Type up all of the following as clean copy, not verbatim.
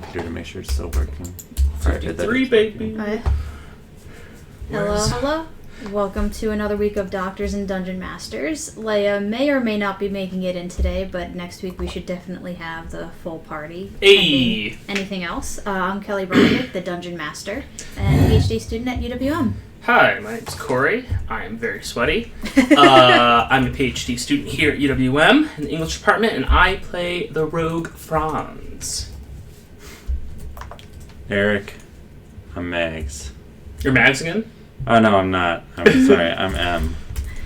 computer to make sure it's still working. 53, baby. Hello. Welcome to another week of Doctors and Dungeon Masters. Leia may or may not be making it in today, but next week we should definitely have the full party. Hey! Anything else? I'm Kelly Broderick, the Dungeon Master, and a PhD student at UWM. Hi, my name's Corey. I am very sweaty. I'm a PhD student here at UWM in the English department, and I play the rogue Franz. Eric, I'm Mags. You're Mags again? Oh, no, I'm not. I'm sorry, I'm M.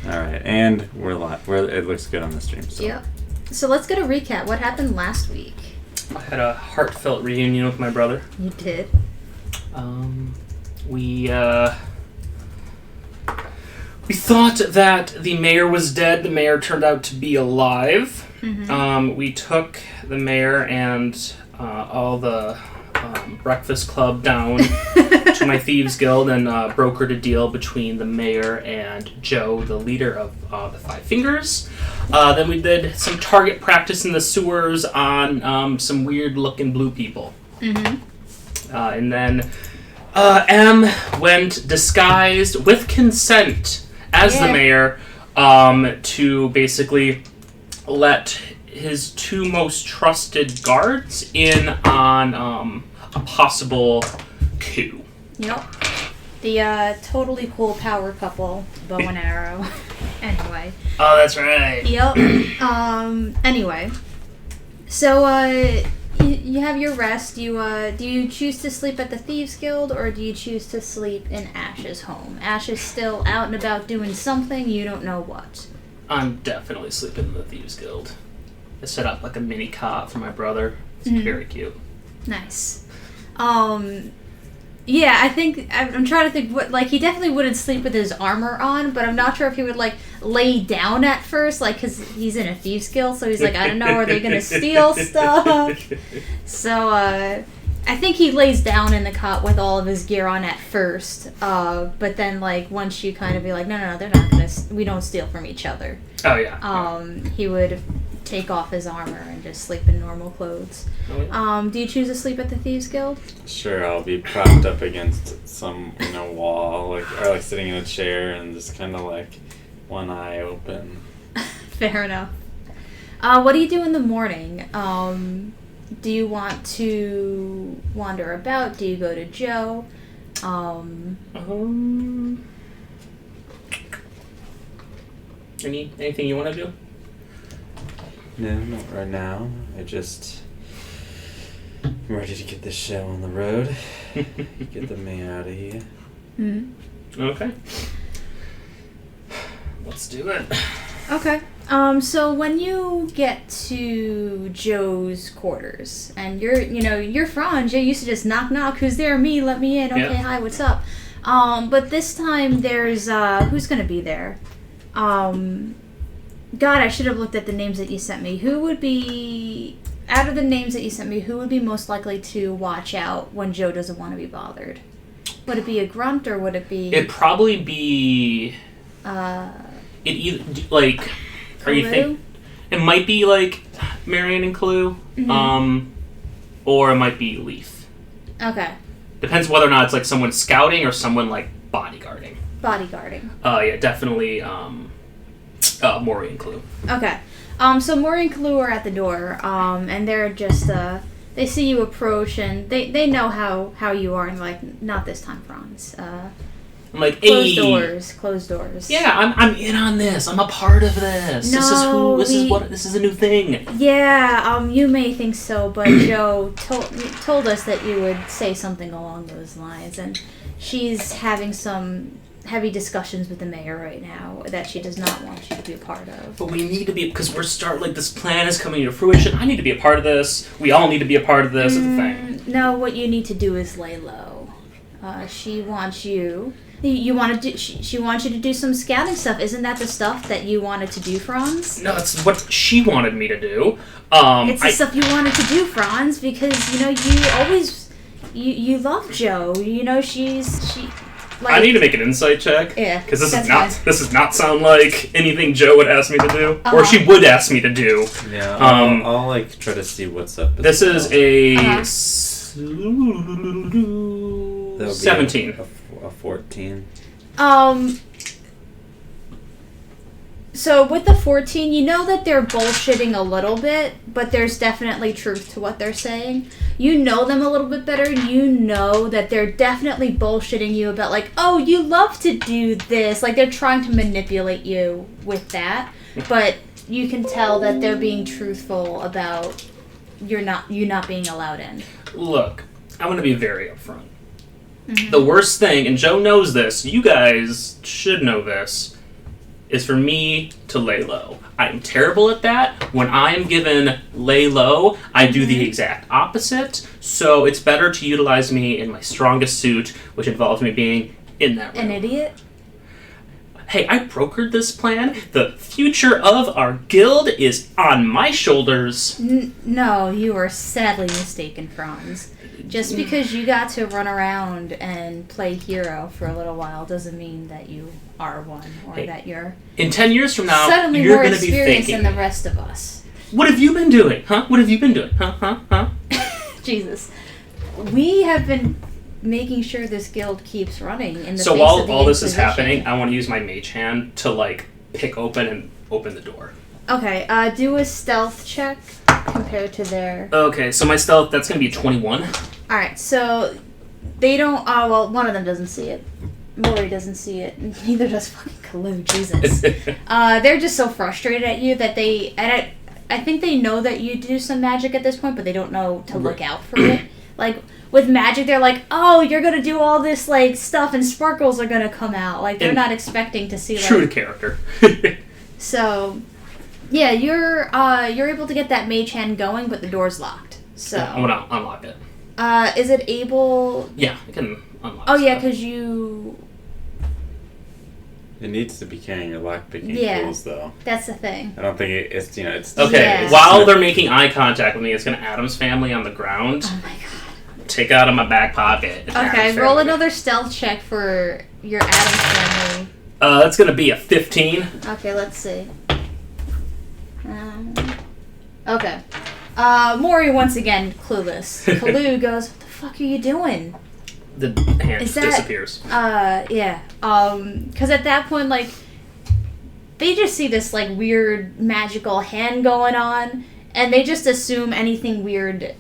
Alright, and we're live. It looks good on the stream. So. Yep. So let's get a recap. What happened last week? I had a heartfelt reunion with my brother. You did? We thought that the mayor was dead. The mayor turned out to be alive. Mm-hmm. We took the mayor and all the Breakfast Club down to my Thieves Guild and brokered a deal between the mayor and Joe, the leader of the Five Fingers. Then we did some target practice in the sewers on some weird-looking blue people. Mm-hmm. And then M went disguised with consent as the mayor to basically let his two most trusted guards in on a possible coup. Yep. The totally cool power couple, bow and arrow. Anyway. Oh, that's right. Yep. Anyway. So, you have your rest. Do you choose to sleep at the Thieves Guild, or do you choose to sleep in Ash's home? Ash is still out and about doing something, you don't know what. I'm definitely sleeping in the Thieves Guild. I set up like a mini cot for my brother. It's very cute. Nice. Yeah, I think, I'm trying to think what, like, he definitely wouldn't sleep with his armor on, but I'm not sure if he would, like, lay down at first, like, because he's in a Thieves Guild, so he's like, I don't know, are they going to steal stuff? So, I think he lays down in the cot with all of his gear on at first, but then, like, once you kind of be like, no, they're not going to, we don't steal from each other. Oh, yeah. He would take off his armor and just sleep in normal clothes. Oh, yeah. Do you choose to sleep at the Thieves Guild? Sure, I'll be propped up against some, wall, or sitting in a chair and just kind of one eye open. Fair enough. What do you do in the morning? Do you want to wander about? Do you go to Joe? Anything you want to do? No, not right now. I'm ready to get this show on the road. Get the man out of here. Mm-hmm. Okay. Let's do it. Okay. So when you get to Joe's quarters, and you're Franz, you used to just knock, who's there? Me, let me in. Okay, Hi, what's up? But this time there's, who's gonna be there? God, I should have looked at the names that you sent me. Who would be, out of the names that you sent me, who would be most likely to watch out when Joe doesn't want to be bothered? Would it be a grunt, or would it be... It'd probably be... Are you think... It might be, Marianne and Clue, or it might be Leaf. Okay. Depends whether or not it's, someone scouting or someone, bodyguarding. Bodyguarding. Yeah, definitely, Maury and Clue. Okay. So Maury and Clue are at the door, and they're just, they see you approach, and they know how you are, and not this time, Franz. I'm like, hey! Closed doors. Yeah, I'm in on this. I'm a part of this. No, this is a new thing. Yeah, you may think so, but Joe told us that you would say something along those lines, and she's having some heavy discussions with the mayor right now that she does not want you to be a part of. But we need to be, because this plan is coming to fruition. I need to be a part of this. We all need to be a part of this. It's a thing. No, what you need to do is lay low. She wants you. You want to do? She wants you to do some scouting stuff. Isn't that the stuff that you wanted to do, Franz? No, it's what she wanted me to do. It's the stuff you wanted to do, Franz, because you always you love Joe. I need to make an insight check. Yeah, because this does not sound like anything Joe would ask me to do, or she would ask me to do. Yeah, I'll try to see what's up. This is a That'll be 17. A 14. So with the 14, you know that they're bullshitting a little bit, but there's definitely truth to what they're saying. You know them a little bit better. You know that they're definitely bullshitting you about like, oh, you love to do this. Like they're trying to manipulate you with that, but you can tell that they're being truthful about you not being allowed in. Look, I'm going to be very upfront. Mm-hmm. The worst thing, and Joe knows this, you guys should know this, is for me to lay low. I'm terrible at that. When I am given lay low, I do the exact opposite. So it's better to utilize me in my strongest suit, which involves me being in that room. An idiot? Hey, I brokered this plan. The future of our guild is on my shoulders. No, you are sadly mistaken, Franz. Just because you got to run around and play hero for a little while doesn't mean that you are one, or that you're in 10 years from now, suddenly you're more going to be experienced thinking, than the rest of us. What have you been doing? Huh? What have you been doing? Huh? Jesus. We have been making sure this guild keeps running in the So face while of the all this is Inquisition. happening, I want to use my mage hand to like pick open the door. Okay, do a stealth check compared to their... Okay, so my stealth, that's going to be 21. Alright, so they don't... Oh, well, one of them doesn't see it. Maury doesn't see it. Neither does fucking Kalu, Jesus. They're just so frustrated at you that they... And I think they know that you do some magic at this point, but they don't know to look out for it. Like, with magic, they're like, oh, you're going to do all this, like, stuff and sparkles are going to come out. Like, they're not expecting to see, like... True to character. So... Yeah, you're able to get that mage hand going, but the door's locked. So I'm gonna unlock it. Is it able? Yeah, I can unlock. Oh yeah, because you. It needs to be carrying your lockpicking tools, though. That's the thing. I don't think it's it's okay. Yeah. While they're making eye contact with me, it's gonna Adam's family on the ground. Oh my god. Take out of my back pocket. It's Okay, Addams roll family. another stealth check for your Adams family. That's gonna be a 15. Okay, let's see. Okay. Maury once again clueless. Kalu goes, "What the fuck are you doing?" The hand disappears. Yeah. Because at that point, like, they just see this, like, weird magical hand going on, and they just assume anything weird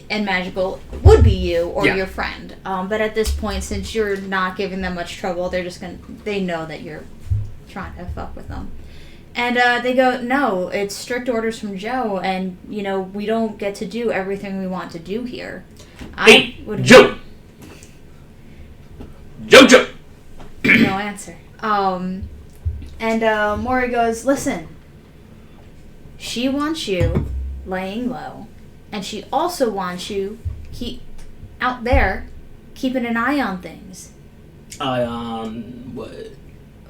and magical would be you or your friend. But at this point, since you're not giving them much trouble, they're just they know that you're trying to fuck with them. And they go, no, it's strict orders from Joe, and, you know, we don't get to do everything we want to do here. Hey, Joe! Joe! No answer. And Maury goes, listen, she wants you laying low, and she also wants you out there keeping an eye on things. What?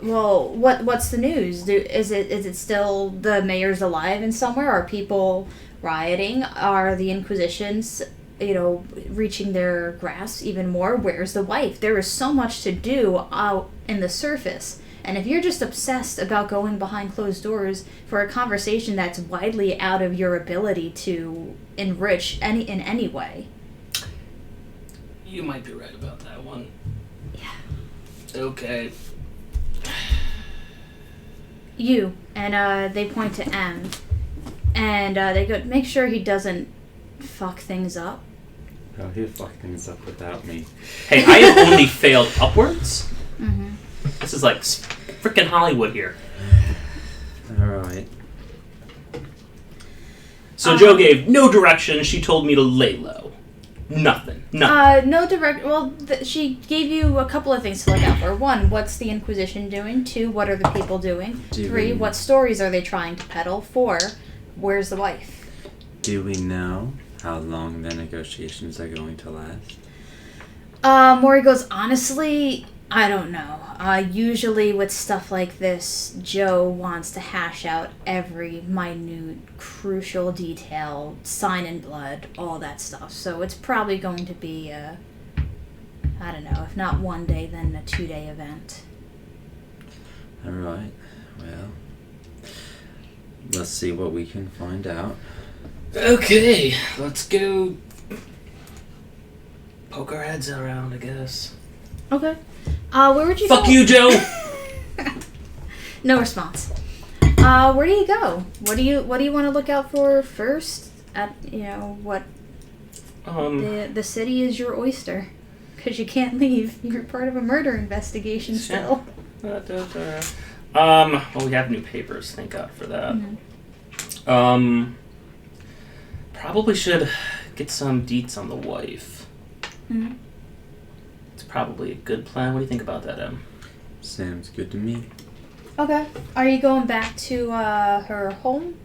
Well, what's the news? Is it still the mayor's alive in somewhere? Are people rioting? Are the Inquisitions, reaching their grasp even more? Where's the wife? There is so much to do out in the surface. And if you're just obsessed about going behind closed doors for a conversation that's widely out of your ability to enrich in any way. You might be right about that one. Yeah. Okay. You. And they point to M. And they go, make sure he doesn't fuck things up. Oh, he'll fuck things up without me. Hey, I have only failed upwards. Mm-hmm. This is like freaking Hollywood here. Alright. So Joe gave no direction. She told me to lay low. Nothing. No direct... Well, she gave you a couple of things to look out for. One, what's the Inquisition doing? Two, what are the people doing? Three, what stories are they trying to peddle? Four, where's the wife? Do we know how long the negotiations are going to last? Maury goes, honestly, I don't know. Usually with stuff like this, Joe wants to hash out every minute, crucial detail, sign in blood, all that stuff. So it's probably going to be I don't know, if not one day, then a 2-day event. Alright, well, let's see what we can find out. Okay, let's go poke our heads around, I guess. Okay. Where would you go? Fuck you, Joe! No response. Where do you go? What do you want to look out for first? What the city is your oyster. Because you can't leave. You're part of a murder investigation still. Well, we have new papers. Thank God for that. Mm-hmm. Probably should get some deets on the wife. Mm-hmm. It's probably a good plan. What do you think about that, Em? Sounds good to me. Okay. Are you going back to her home?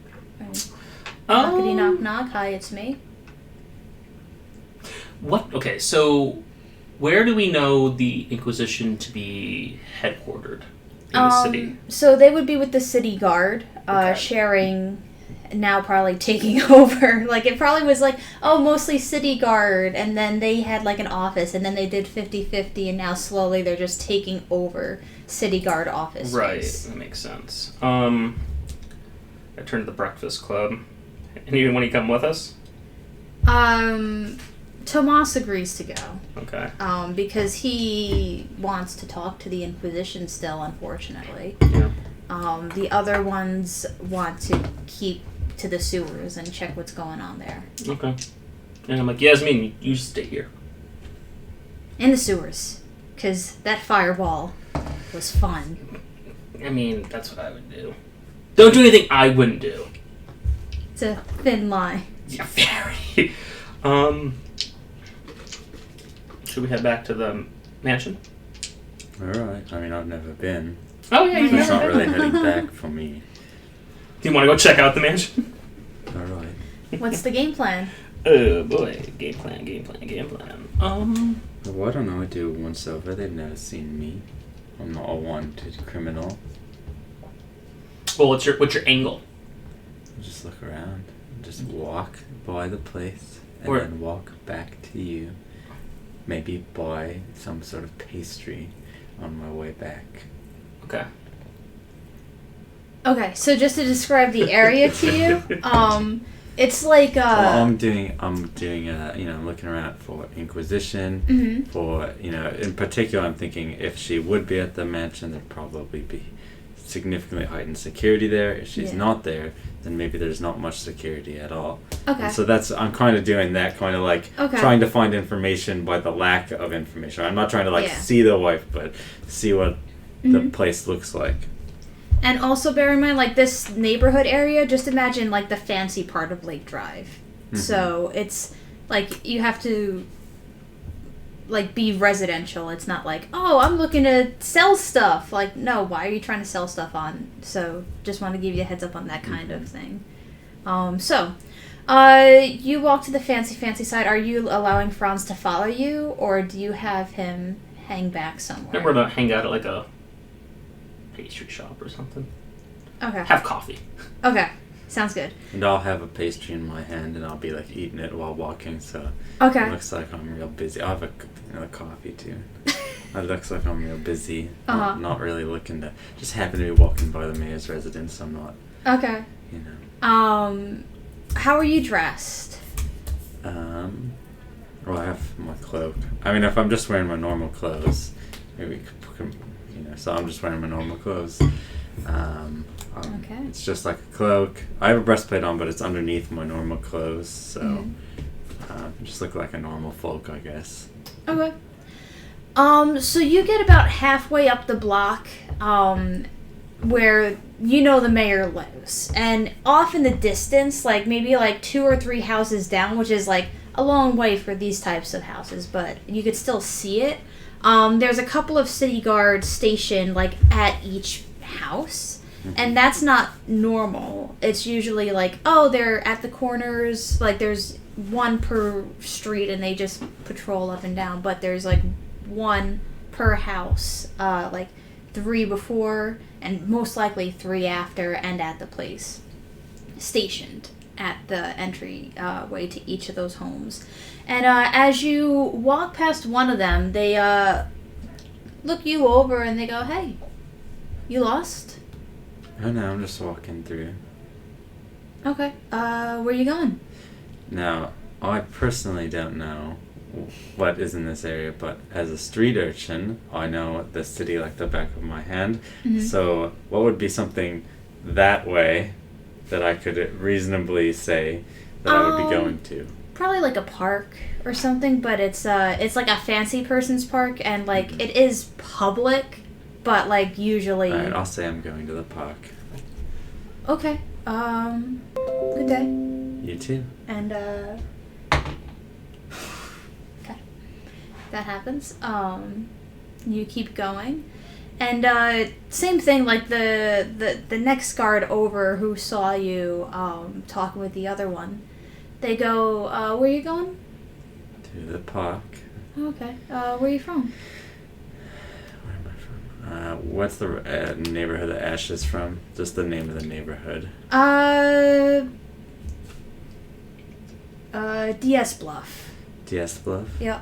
Knockety knock knock. Hi, it's me. What? Okay, so where do we know the Inquisition to be headquartered in the city? So they would be with the city guard, sharing, now probably taking over. Like, it probably was like, mostly city guard, and then they had like an office, and then they did 50-50, and now slowly they're just taking over city guard office. Right, that makes sense. I turned to the Breakfast Club. Anyone want to come with us? Tomas agrees to go. Okay. Because he wants to talk to the Inquisition still, unfortunately. Yeah. The other ones want to keep to the sewers and check what's going on there. Okay. And I'm like, Yasmin, you stay here. In the sewers. Because that fireball was fun. I mean, that's what I would do. Don't do anything I wouldn't do. It's a thin line. Yeah, very. Should we head back to the mansion? Alright. I mean, I've never been. Oh, yeah, So it's not really heading back for me. Do you want to go check out the mansion? Alright. What's the game plan? Oh, boy. Game plan. Why don't I do it once over? They've never seen me. I'm not a wanted criminal. Well, what's your angle? Just look around. Just walk by the place and then walk back to you. Maybe buy some sort of pastry on my way back. Okay. Okay, so just to describe the area to you, it's like I'm looking around for Inquisition. Mm-hmm. For in particular, I'm thinking if she would be at the mansion, there'd probably be significantly heightened security there. If she's not there, then maybe there's not much security at all. Okay. And so I'm kind of doing that, kind of like trying to find information by the lack of information. I'm not trying to see the wife, but see what the place looks like. And also bear in mind, like, this neighborhood area, just imagine, like, the fancy part of Lake Drive. Mm-hmm. So it's, like, you have to, like, be residential. It's not like, I'm looking to sell stuff. Like, no, why are you trying to sell stuff on? So just want to give you a heads up on that kind of thing. You walk to the fancy side. Are you allowing Franz to follow you, or do you have him hang back somewhere? We're going to hang out at, like, a pastry shop or something. Okay. Have coffee. Okay. Sounds good. And I'll have a pastry in my hand, and I'll be like eating it while walking. So it looks like I'm real busy. I'll have a coffee too. It looks like I'm real busy. Not really looking to. Just happen to be walking by the mayor's residence. I'm not. Okay. How are you dressed? Well, I have my cloak. I mean, if I'm just wearing my normal clothes, maybe. So I'm just wearing my normal clothes. Okay. It's just like a cloak. I have a breastplate on, but it's underneath my normal clothes, so just look like a normal folk, I guess. Okay. So you get about halfway up the block, where the mayor lives, and off in the distance, like maybe like 2 or 3 houses down, which is like a long way for these types of houses, but you could still see it. There's a couple of city guards stationed, like, at each house. And that's not normal. It's usually like, they're at the corners. Like, there's one per street, and they just patrol up and down. But there's, like, one per house. Like, 3 before, and most likely 3 after, and at the place. Stationed at the entry way to each of those homes. And as you walk past one of them, they look you over and they go, "Hey, you lost?" Oh no, I'm just walking through. Okay. Where you going? Now, I personally don't know what is in this area, but as a street urchin, I know the city like the back of my hand. Mhm. So what would be something that way that I could reasonably say that I would be going to? Probably like a park or something, but it's like a fancy person's park, and like it is public, but like usually. Alright, I'll say I'm going to the park. Okay. Good day. You too. And okay, that happens. You keep going, and same thing. Like the next guard over who saw you talking with the other one, they go, where are you going? To the park. Okay. Where are you from? Where am I from? What's the neighborhood that Ash is from? Just the name of the neighborhood. DS Bluff. DS Bluff? Yep.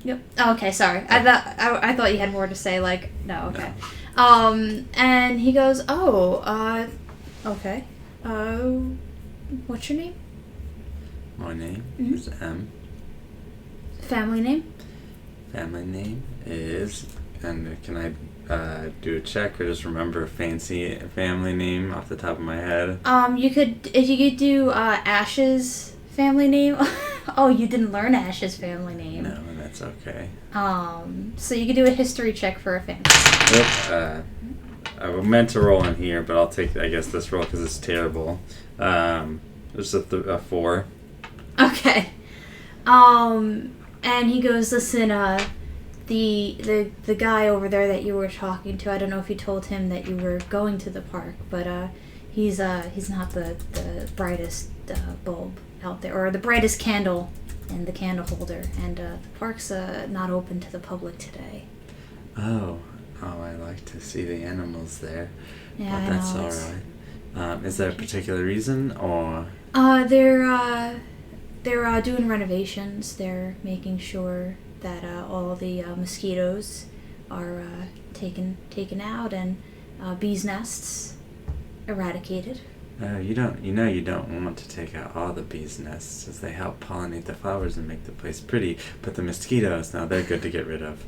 Yep. Oh, okay, sorry. I thought you had more to say. Like, no. Okay. No. And he goes, okay. What's your name? My name Mhm. is M. Family name? Family name is... And can I do a check or just remember a fancy family name off the top of my head? You could, if you could do Ash's family name. Oh, you didn't learn Ash's family name. No, that's okay. So you could do a history check for a family. Yep, I meant to roll in here, but I'll take, I guess, this roll because it's terrible. There's a 4. Okay. And he goes, listen, the guy over there that you were talking to, I don't know if you told him that you were going to the park, but he's not the brightest bulb out there, or the brightest candle in the candle holder, and the park's not open to the public today. Oh, I like to see the animals there. Yeah, but I that's know. alright. Is there a particular reason, or? They're doing renovations. They're making sure that all the mosquitoes are taken out and bees' nests eradicated. You don't want to take out all the bees' nests, as they help pollinate the flowers and make the place pretty. But the mosquitoes, now they're good to get rid of.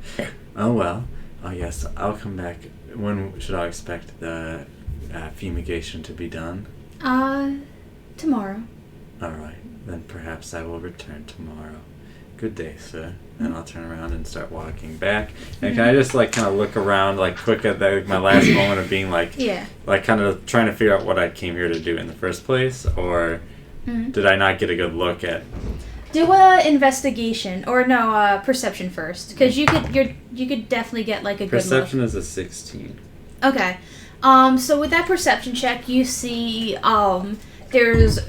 Oh well. Oh yes, I'll come back. When should I expect the fumigation to be done? Tomorrow. All right, then perhaps I will return tomorrow. Good day, sir. And I'll turn around and start walking back. And can I just kind of look around quick at my last moment of being yeah, kind of trying to figure out what I came here to do in the first place, or did I not get a good look at? Do a investigation, or no, perception first, because you could definitely get a good look. Perception is a 16. Okay. So with that perception check, you see there's,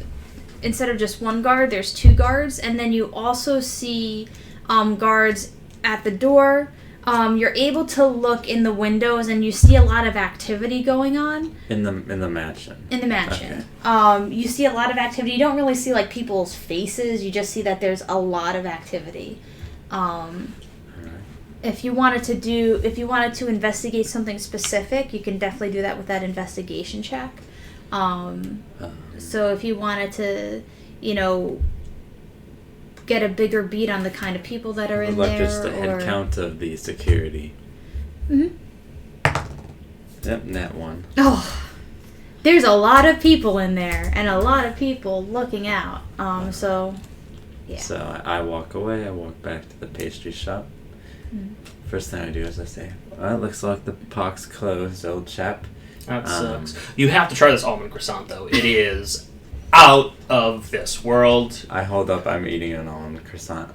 instead of just one guard, there's 2 guards, and then you also see guards at the door. You're able to look in the windows, and you see a lot of activity going on. In the mansion. In the mansion. Okay. You see a lot of activity. You don't really see people's faces. You just see that there's a lot of activity. Alright. If you wanted to investigate something specific, you can definitely do that with that investigation check. So if you wanted to, get a bigger beat on the kind of people that are in there, just a head count of the security. Mm-hmm. Yep, nat 1. Oh, there's a lot of people in there, and a lot of people looking out. So, yeah. So I walk away. I walk back to the pastry shop. First thing I do is I say, "Well, it looks like the park's closed, old chap." That sucks. You have to try this almond croissant, though. It is out of this world. I hold up. I'm eating an almond croissant.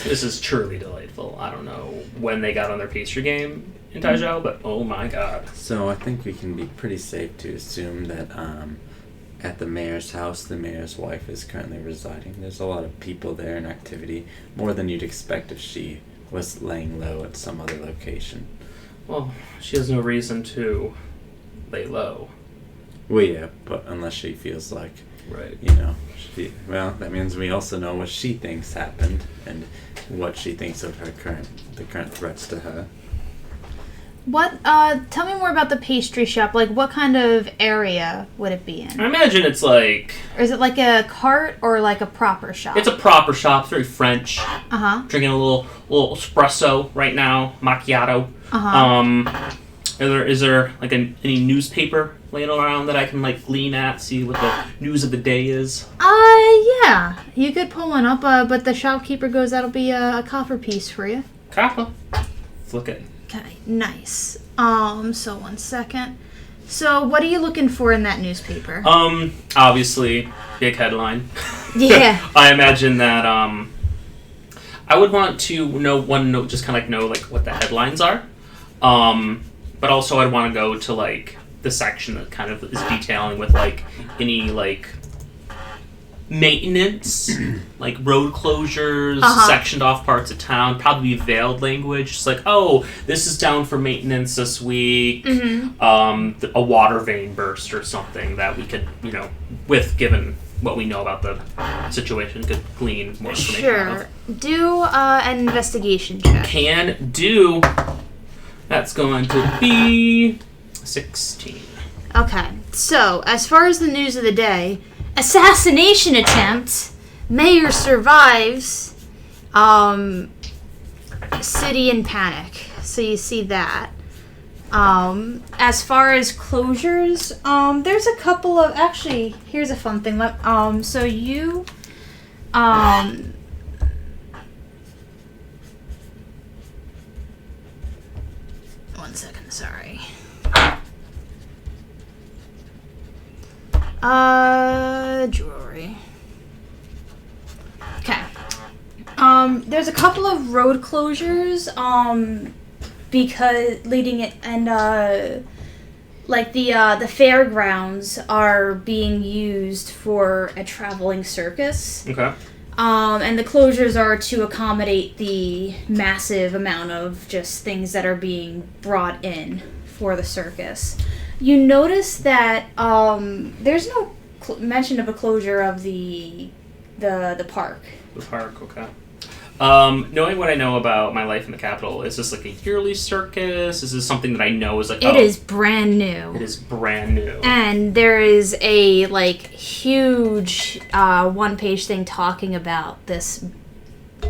This is truly delightful. I don't know when they got on their pastry game in Taizhou, but oh my god. So I think we can be pretty safe to assume that at the mayor's house, the mayor's wife is currently residing. There's a lot of people there and activity, more than you'd expect if she was laying low at some other location. Well, she has no reason to lay low. Well, yeah, but unless she feels like, right, that means we also know what she thinks happened and what she thinks of the current threats to her. What? Tell me more about the pastry shop. Like, what kind of area would it be in? I imagine it's like... Or is it like a cart or like a proper shop? It's a proper shop. It's very French. Uh-huh. Drinking a little espresso right now. Macchiato. Uh-huh. Is there like any newspaper laying around that I can like glean at, see what the news of the day is? Yeah. You could pull one up, but the shopkeeper goes, that'll be a copper piece for you. Copper. Let's look at it. Okay, nice. So 1 second. So what are you looking for in that newspaper? Obviously, big headline. Yeah. I imagine that, I would want to know, just kind of like know like what the headlines are. But also I'd want to go to like the section that kind of is detailing with like any like maintenance, like road closures, sectioned off parts of town, probably veiled language. Just like, oh, this is down for maintenance this week. A water vein burst or something that we could, with given what we know about the situation, could glean more information out of. Do an investigation check. Can do. That's going to be 16. Okay, so as far as the news of the day, assassination attempt, mayor survives, city in panic. So you see that. As far as closures, there's a couple of, actually, here's a fun thing. So you, 1 second, sorry. Jewelry. Okay. There's a couple of road closures, because leading it, and, like the fairgrounds are being used for a traveling circus. Okay. And the closures are to accommodate the massive amount of just things that are being brought in for the circus. You notice that there's no mention of a closure of the park. The park, okay. Knowing what I know about my life in the capital, is this like a yearly circus? Is this something that I know is like... It is brand new. It is brand new. And there is a, like, huge one-page thing talking about this,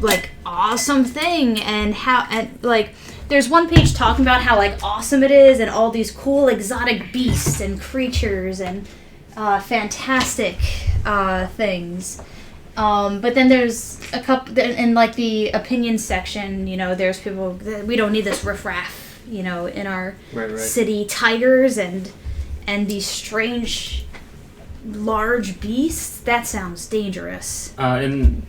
like, awesome thing and how, and, like, there's one page talking about how, like, awesome it is and all these cool exotic beasts and creatures and fantastic things. But then there's a couple in like the opinion section. There's people, we don't need this riffraff, in our city. Tigers and these strange large beasts. That sounds dangerous. And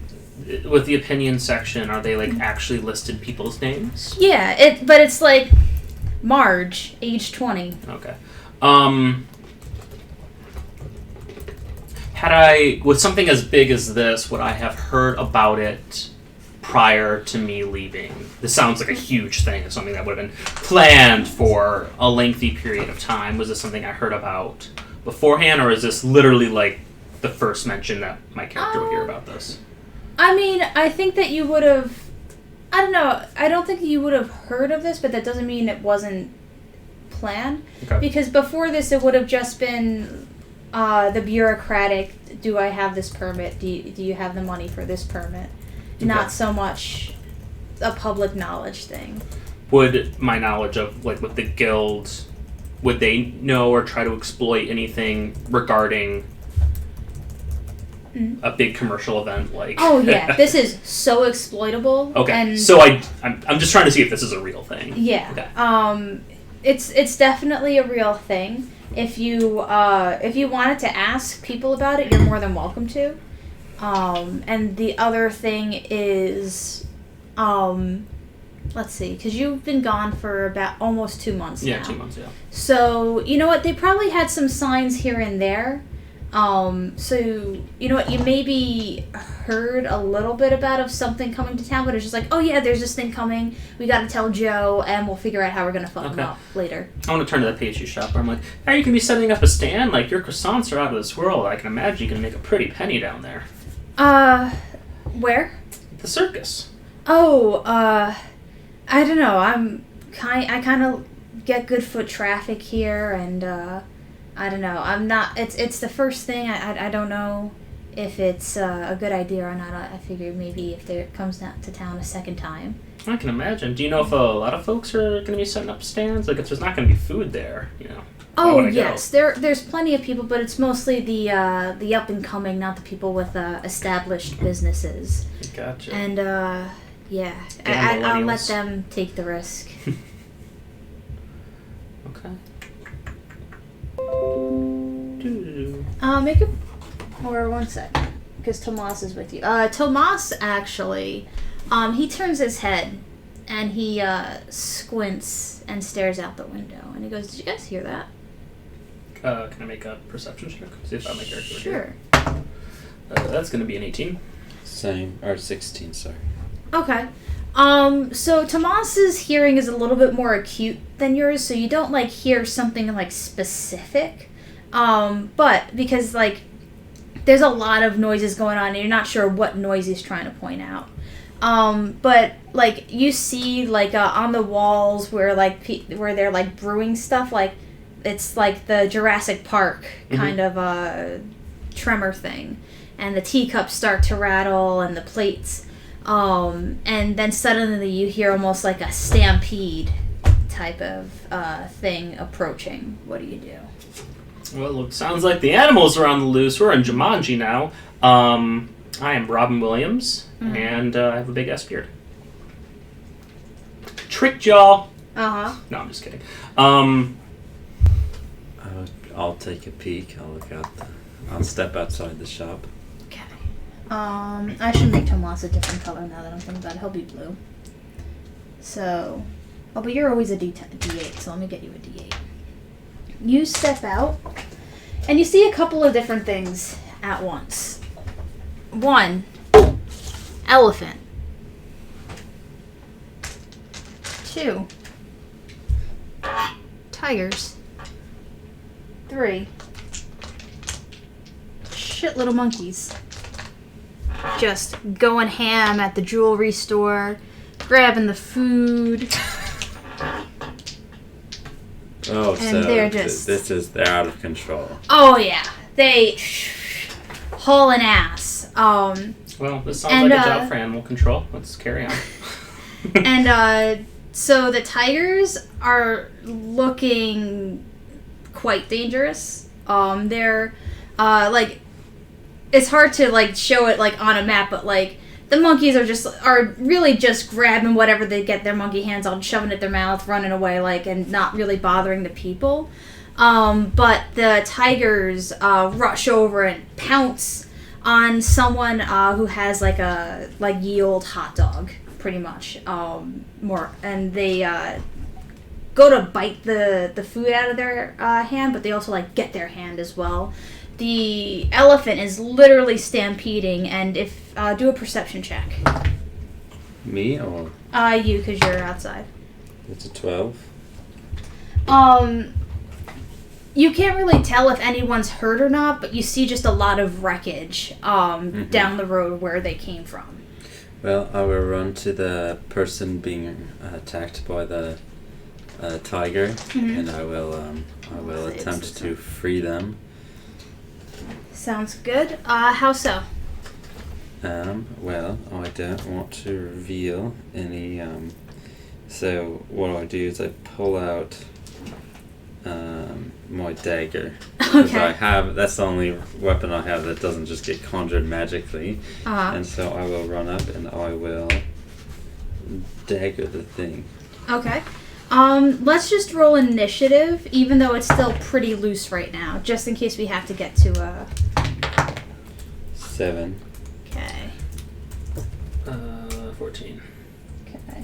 with the opinion section, are they like actually listed people's names? Yeah, but it's like Marge, age 20. Okay. With something as big as this, would I have heard about it prior to me leaving? This sounds like a huge thing. It's something that would have been planned for a lengthy period of time. Was this something I heard about beforehand, or is this literally like the first mention that my character would hear about this? I mean, I think that you would have... I don't know. I don't think you would have heard of this, but that doesn't mean it wasn't planned. Okay. Because before this, it would have just been... the bureaucratic, do I have this permit? Do you have the money for this permit? Okay. Not so much a public knowledge thing. Would my knowledge of, like, with the guild, would they know or try to exploit anything regarding a big commercial event? Like, oh, yeah. This is so exploitable. Okay. And so I'm just trying to see if this is a real thing. Yeah. Okay. It's definitely a real thing. If you wanted to ask people about it, you're more than welcome to. And the other thing is, let's see, because you've been gone for about almost 2 months now. Yeah, 2 months, yeah. So, you know what, they probably had some signs here and there. So, you know what, you maybe heard a little bit of something coming to town, but it's just like, oh yeah, there's this thing coming, we gotta tell Joe, and we'll figure out how we're gonna fuck him up later. I want to turn to that pastry shop where I'm like, hey, you can be setting up a stand, like, your croissants are out of this world, I can imagine you can make a pretty penny down there. Where? The circus. Oh, I don't know, I kind of get good foot traffic here, and I don't know. I'm not. It's the first thing. I don't know if it's a good idea or not. I figured maybe if there comes down to town a second time. I can imagine. Do you know if a lot of folks are going to be setting up stands? Like, if there's not going to be food there, you know. Oh yes, there's plenty of people, but it's mostly the up and coming, not the people with established businesses. Gotcha. And yeah, I'll let them take the risk. Okay. Make it. Or 1 second, because Tomas is with you. Tomas actually, he turns his head, and he squints and stares out the window, and he goes, "Did you guys hear that?" Can I make a perception check? See if my character would hear. Sure. That's going to be an 18. Same, or 16, sorry. Okay. So Tomas's hearing is a little bit more acute than yours, so you don't, like, hear something, like, specific. But because, like, there's a lot of noises going on, and you're not sure what noise he's trying to point out. But, like, you see, like, on the walls where, like, where they're, like, brewing stuff, like, it's like the Jurassic Park kind of tremor thing. And the teacups start to rattle and the plates. And then suddenly you hear almost like a stampede type of thing approaching. What do you do? Well, it sounds like the animals are on the loose. We're in Jumanji now. I am Robin Williams, and I have a big-ass beard. Tricked y'all! Uh-huh. No, I'm just kidding. I'll take a peek. I'll step outside the shop. Okay. I should make Tomas a different color now that I'm thinking about it. He'll be blue. So, but you're always a D8, so let me get you a D8. You step out, and you see a couple of different things at once. 1, elephant. 2, tigers. 3, shitload of monkeys. Just going ham at the jewelry store, grabbing the food. Oh, And so they're just... they're out of control. Oh yeah, they hauling ass. Well, this sounds like a job for animal control. Let's carry on. And so the tigers are looking quite dangerous. They're like, it's hard to like show it like on a map, but like the monkeys are really just grabbing whatever they get their monkey hands on, shoving it their mouth, running away, like, and not really bothering the people. But the tigers rush over and pounce on someone who has like a ye old hot dog, pretty much. And they go to bite the food out of their hand, but they also like get their hand as well. The elephant is literally stampeding, and if do a perception check. Me or? You, because you're outside. It's a 12. You can't really tell if anyone's hurt or not, but you see just a lot of wreckage down the road where they came from. Well, I will run to the person being attacked by the tiger, and I will attempt to free them. Sounds good. How so? Well, I don't want to reveal any, so what I do is I pull out my dagger. Okay. That's the only weapon I have that doesn't just get conjured magically. And so I will run up and I will dagger the thing. Okay. Let's just roll initiative, even though it's still pretty loose right now, just in case we have to get to 7. Okay. 14. Okay.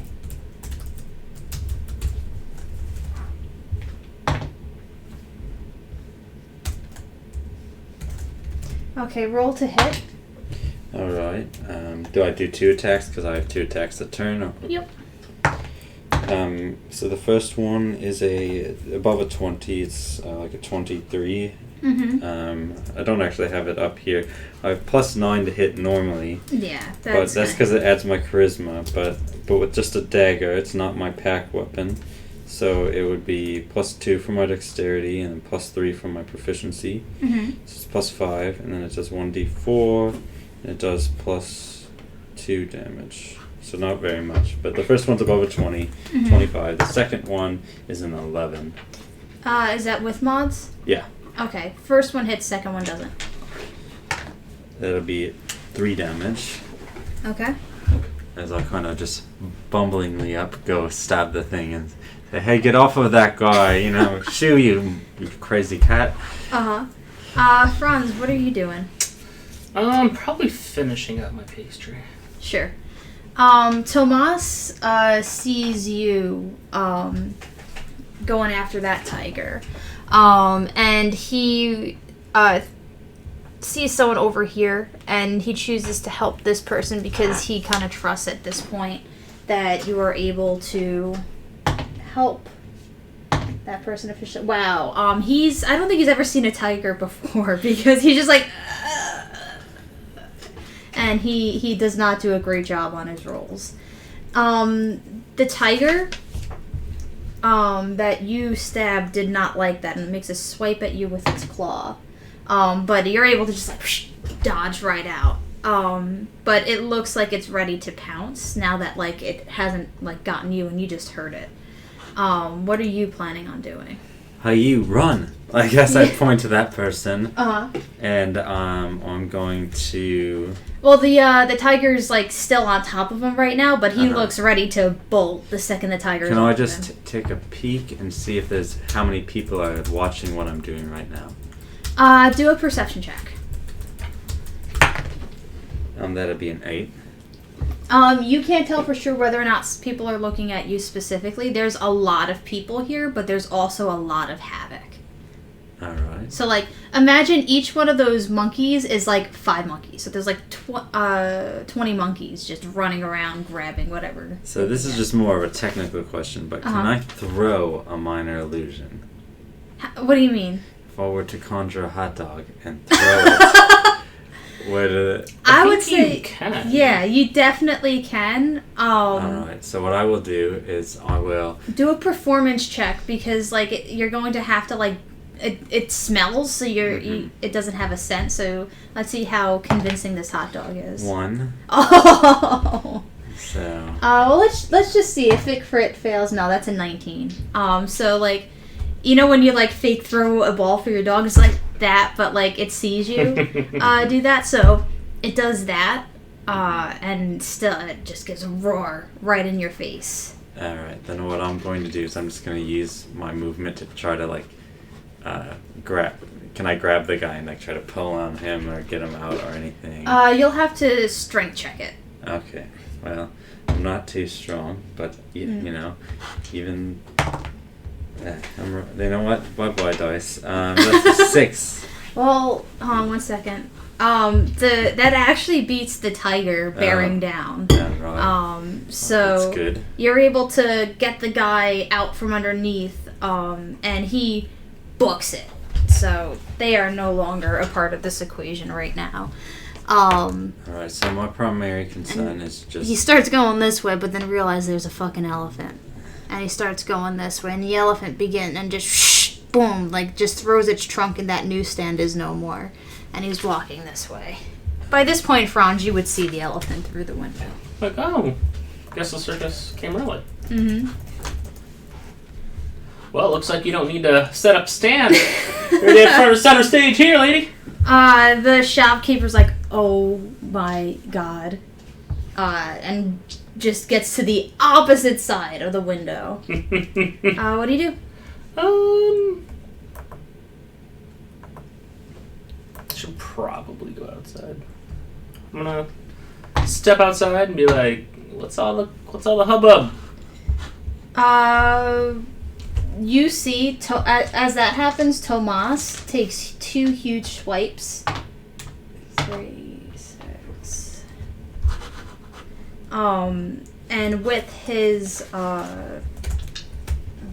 Okay, roll to hit. Alright. Do I do 2 attacks? Because I have 2 attacks a turn? Or... Yep. So the first one is above a 20. It's like a 23. I don't actually have it up here. I have +9 to hit normally. Yeah, but that's because it adds my charisma. But with just a dagger, it's not my pack weapon. So it would be +2 for my dexterity and then +3 for my proficiency. Mm-hmm. So it's +5, and then it does 1d4, and it does +2 damage. So not very much. But the first one's above a 20, 25. The second one is an 11. Is that with mods? Yeah. Okay. First one hits, second one doesn't. That'll be 3 damage. Okay. As I kind of just bumblingly go stab the thing and say, hey, get off of that guy, shoo you crazy cat. Franz, what are you doing? Probably finishing up my pastry. Sure. Tomas sees you going after that tiger. And he sees someone over here, and he chooses to help this person because he kind of trusts at this point that you are able to help that person officially. Wow. I don't think he's ever seen a tiger before because he's just like, and he does not do a great job on his rolls. The tiger that you stabbed did not like that, and it makes a swipe at you with its claw. But you're able to just like dodge right out. But it looks like it's ready to pounce now that like it hasn't like gotten you and you just heard it. What are you planning on doing? Hey, you run! I guess I'd point to that person. And I'm going to. Well, the tiger's like still on top of him right now, but he looks ready to bolt the second the tiger. Can I just take a peek and see if there's how many people are watching what I'm doing right now? Do a perception check. That'd be an 8. You can't tell for sure whether or not people are looking at you specifically. There's a lot of people here, but there's also a lot of havoc. Alright. So, like, imagine each one of those monkeys is like 5 monkeys. So there's like 20 monkeys just running around, grabbing whatever. So this is just more of a technical question, but can I throw a minor illusion? What do you mean? If I were to conjure a hot dog and throw it, I would say you can. Yeah, you definitely can. Alright, so what I will do is I will do a performance check because like you're going to have to like it smells, so it doesn't have a scent. So let's see how convincing this hot dog is. 1. Oh. So. Well, let's just see if it crit fails. No, that's a 19. So like, when you like fake throw a ball for your dog, it's like that, but like it sees you do that. So it does that, and still it just gives a roar right in your face. All right, then what I'm going to do is I'm just going to use my movement to try to like grab. Can I grab the guy and like try to pull on him or get him out or anything? You'll have to strength check it. Okay. Well, I'm not too strong, but even. You know what? Bye-bye, dice. That's a 6. Well, hold on 1 second. That actually beats the tiger bearing down. Yeah, right. So that's good. You're able to get the guy out from underneath, and he books it. So they are no longer a part of this equation right now. Alright, so my primary concern is just... He starts going this way, but then realizes there's a fucking elephant. And he starts going this way, and the elephant begins and just boom, like just throws its trunk, and that newsstand is no more. And he's walking this way. By this point, Franz, you would see the elephant through the window. Like, oh, guess the circus came early. Mm-hmm. Well, looks like you don't need to set up stand. Ready in front of center stage here, lady. The shopkeeper's like, oh my god. And just gets to the opposite side of the window. What do you do? Should probably go outside. I'm gonna step outside and be like, what's all the hubbub? You see, as that happens, Tomas takes 2 huge swipes. 3, 6. And with his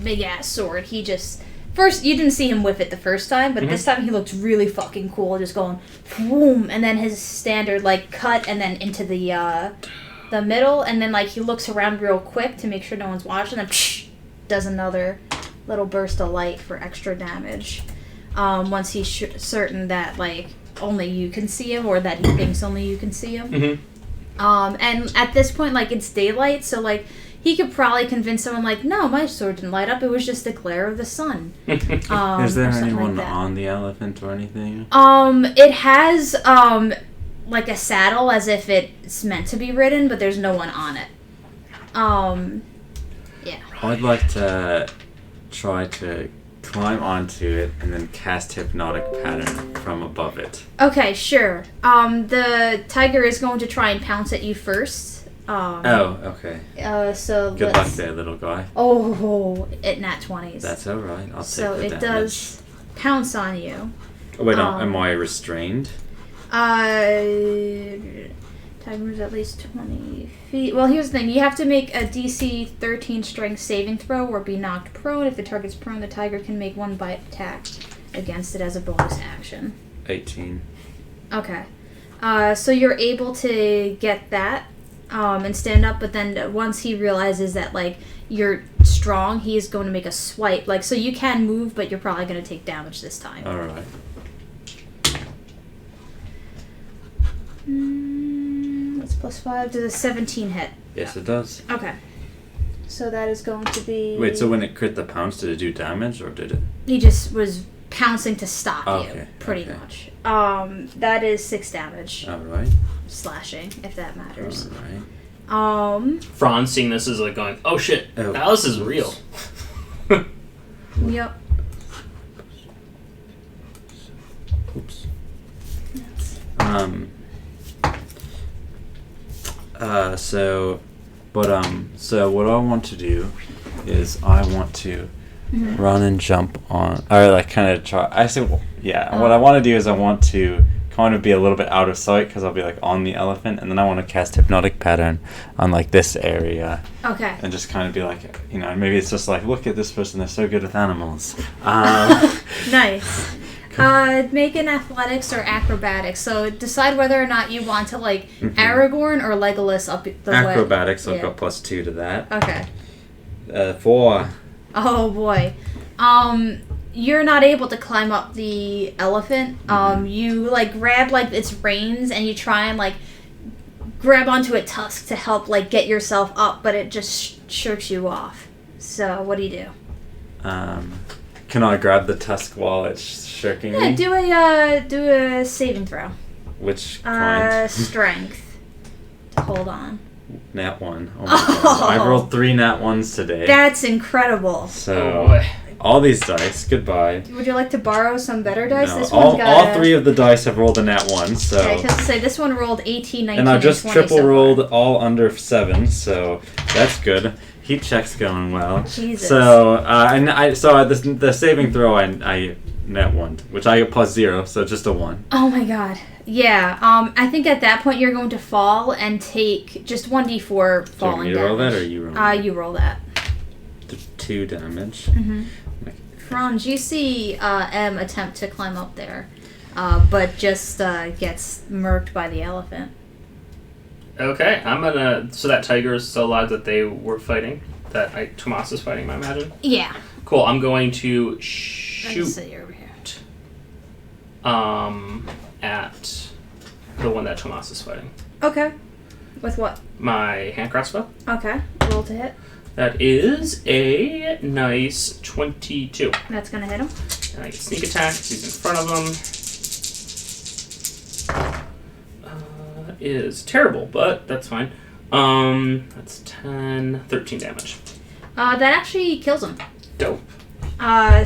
big ass sword, he just first you didn't see him whip it the first time, but this time he looked really fucking cool, just going boom, and then his standard like cut and then into the middle, and then like he looks around real quick to make sure no one's watching, and then does another little burst of light for extra damage. Once he's certain that like only you can see him, or that he thinks only you can see him. Mm-hmm. And at this point, like, it's daylight, so like he could probably convince someone like, no, my sword didn't light up. It was just the glare of the sun. Is there or something anyone like that. on the elephant or anything? It has like a saddle as if it's meant to be ridden, but there's no one on it. Yeah. I'd like to try to climb onto it and then cast hypnotic pattern from above it. Okay, sure. The tiger is going to try and pounce at you first. Okay. So Good luck there, little guy. Oh, it nat 20s. That's alright. I'll so take the it damage. does pounce on you. Oh, wait, am I restrained? Tiger's at least 20 feet. Well, here's the thing. You have to make a DC 13 strength saving throw or be knocked prone. If the target's prone, the tiger can make one bite attack against it as a bonus action. 18. Okay. So you're able to get that and stand up, but then once he realizes that, like, you're strong, he's going to make a swipe. Like, so you can move, but you're probably going to take damage this time. Alright. That's +5 to the 17 hit. Yes, it does. Okay. So that is going to be... Wait, so when it crit the pounce, did it do damage, or did it? He just was pouncing to stop you, Okay, pretty okay. much. That is 6 damage. Alright. Slashing, if that matters. Alright. Franz seeing this is like going, oh shit, Oh. now this is real. Yep. Oops. So what I want to do is I want to run and jump on, or like kind of try. What I want to do is I want to kind of be a little bit out of sight because I'll be like on the elephant, and then I want to cast hypnotic pattern on like this area. Okay. And just kind of be like, maybe it's just like, look at this person, they're so good with animals. Nice. Make an athletics or acrobatics. So decide whether or not you want to like Aragorn or Legolas up the way. Acrobatics, I've Yeah. got +2 to that. Okay. 4. Oh boy. You're not able to climb up the elephant. You like grab like its reins and you try and like grab onto a tusk to help like get yourself up, but it just shirks you off. So what do you do? Can I grab the tusk while it's shirking Yeah, me? do a saving throw. Which kind? Strength. To hold on. Nat 1. Oh my god. I've rolled 3 nat 1s today. That's incredible. So, Oh boy. all these dice, goodbye. Would you like to borrow some better dice? No, This all, one's got all 3 of the dice have rolled a nat 1, so... Okay, because say this one rolled 18, 19, and I just 20 triple so far. rolled all under 7, so that's good. Heat check's going well. Jesus. So, the saving throw, I net 1, which I get +0, so just a 1. Oh my god. Yeah, I think at that point you're going to fall and take just 1d4 Do you want falling me to roll that, damage. or you roll that? You roll that. 2 damage. Franz, you see M attempt to climb up there, but just gets murked by the elephant. Okay, I'm gonna. So that tiger is still alive that they were fighting? That Tomas is fighting, I imagine? Yeah. Cool, I'm going to Let's shoot see over here. at the one that Tomas is fighting. Okay. With what? My hand crossbow. Okay. Roll to hit. That is a nice 22. That's gonna hit him. And I get sneak attack, he's in front of him. Is terrible, but that's fine. That's 10, 13 damage. That actually kills him. Dope.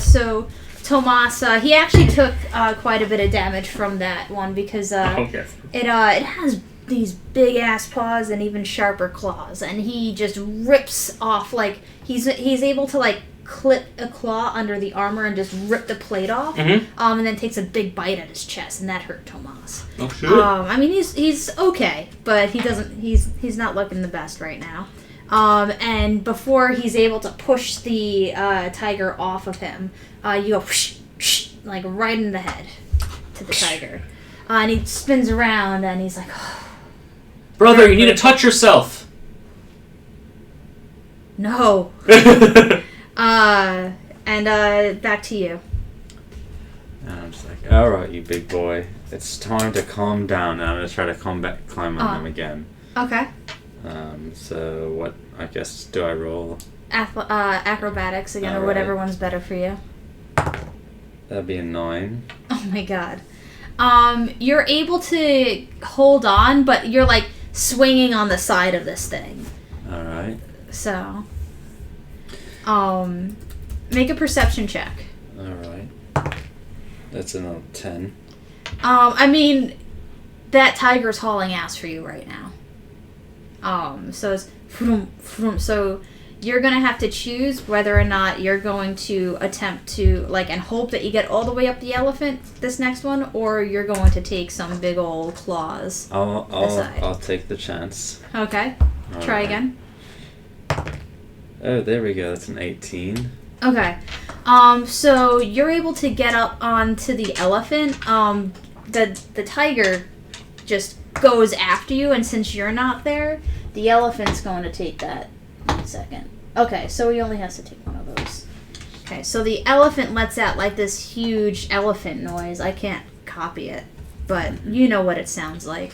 So Tomas, he actually took quite a bit of damage from that one because Okay. it has these big ass paws and even sharper claws, and he just rips off like he's able to like clip a claw under the armor and just rip the plate off, and then takes a big bite at his chest, and that hurt Tomas. Oh shit. I mean he's okay, but he's not looking the best right now. And before he's able to push the tiger off of him, you go whoosh, whoosh, like right in the head to the tiger, and he spins around and he's like, oh, Brother, you need to touch yourself. no. And back to you. And I'm just like, all right, you big boy, it's time to calm down. And I'm gonna try to climb on them again. Okay. So what? I guess do I roll? Acrobatics again, or All whatever right. one's better for you. That'd be a 9. Oh my god. You're able to hold on, but you're like swinging on the side of this thing. All right. So, make a perception check. All right. That's another 10. I mean, that tiger's hauling ass for you right now. So it's so you're gonna have to choose whether or not you're going to attempt to and hope that you get all the way up the elephant this next one, or you're going to take some big old claws. I'll take the chance. Okay. All Try right. again. Oh, there we go. That's an 18. Okay. So you're able to get up onto the elephant. The tiger just goes after you, and since you're not there, the elephant's going to take that. 1 second. Okay, so he only has to take one of those. Okay, so the elephant lets out this huge elephant noise. I can't copy it, but you know what it sounds like.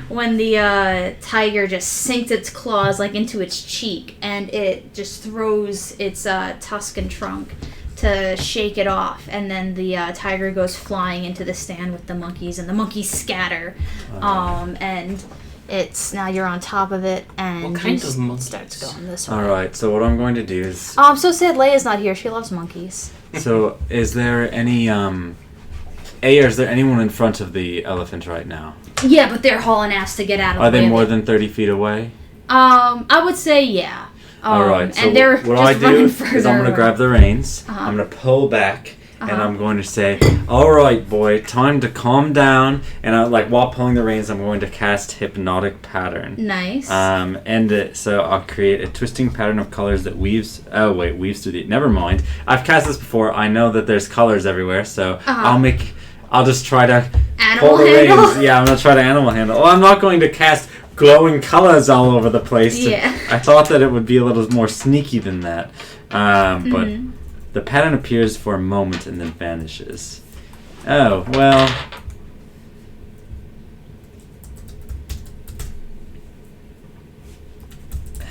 When the tiger just sinks its claws into its cheek, and it just throws its tusk and trunk to shake it off, and then the tiger goes flying into the stand with the monkeys, and the monkeys scatter. And it's now you're on top of it, and What kind of monkeys? starts going this way. All right. So what I'm going to do is. Oh, I'm so sad Leia's not here. She loves monkeys. So is there any is there anyone in front of the elephant right now? Yeah, but they're hauling ass to get out of Are the they way more of it. than 30 feet away? I would say yeah. All right. So and they're what just I do running is I'm further going to away. grab the reins. Uh-huh. I'm going to pull back. And Uh-huh. I'm going to say, all right, boy, time to calm down. And while pulling the reins, I'm going to cast Hypnotic Pattern. Nice. So I'll create a twisting pattern of colors that weaves through the... Never mind. I've cast this before. I know that there's colors everywhere, so Uh-huh. I'll just try to Animal pull the handle? reins. Yeah, I'm going to try to animal handle. Well, I'm not going to cast glowing colors all over the place. Yeah. I thought that it would be a little more sneaky than that. But... The pattern appears for a moment and then vanishes. Oh, well.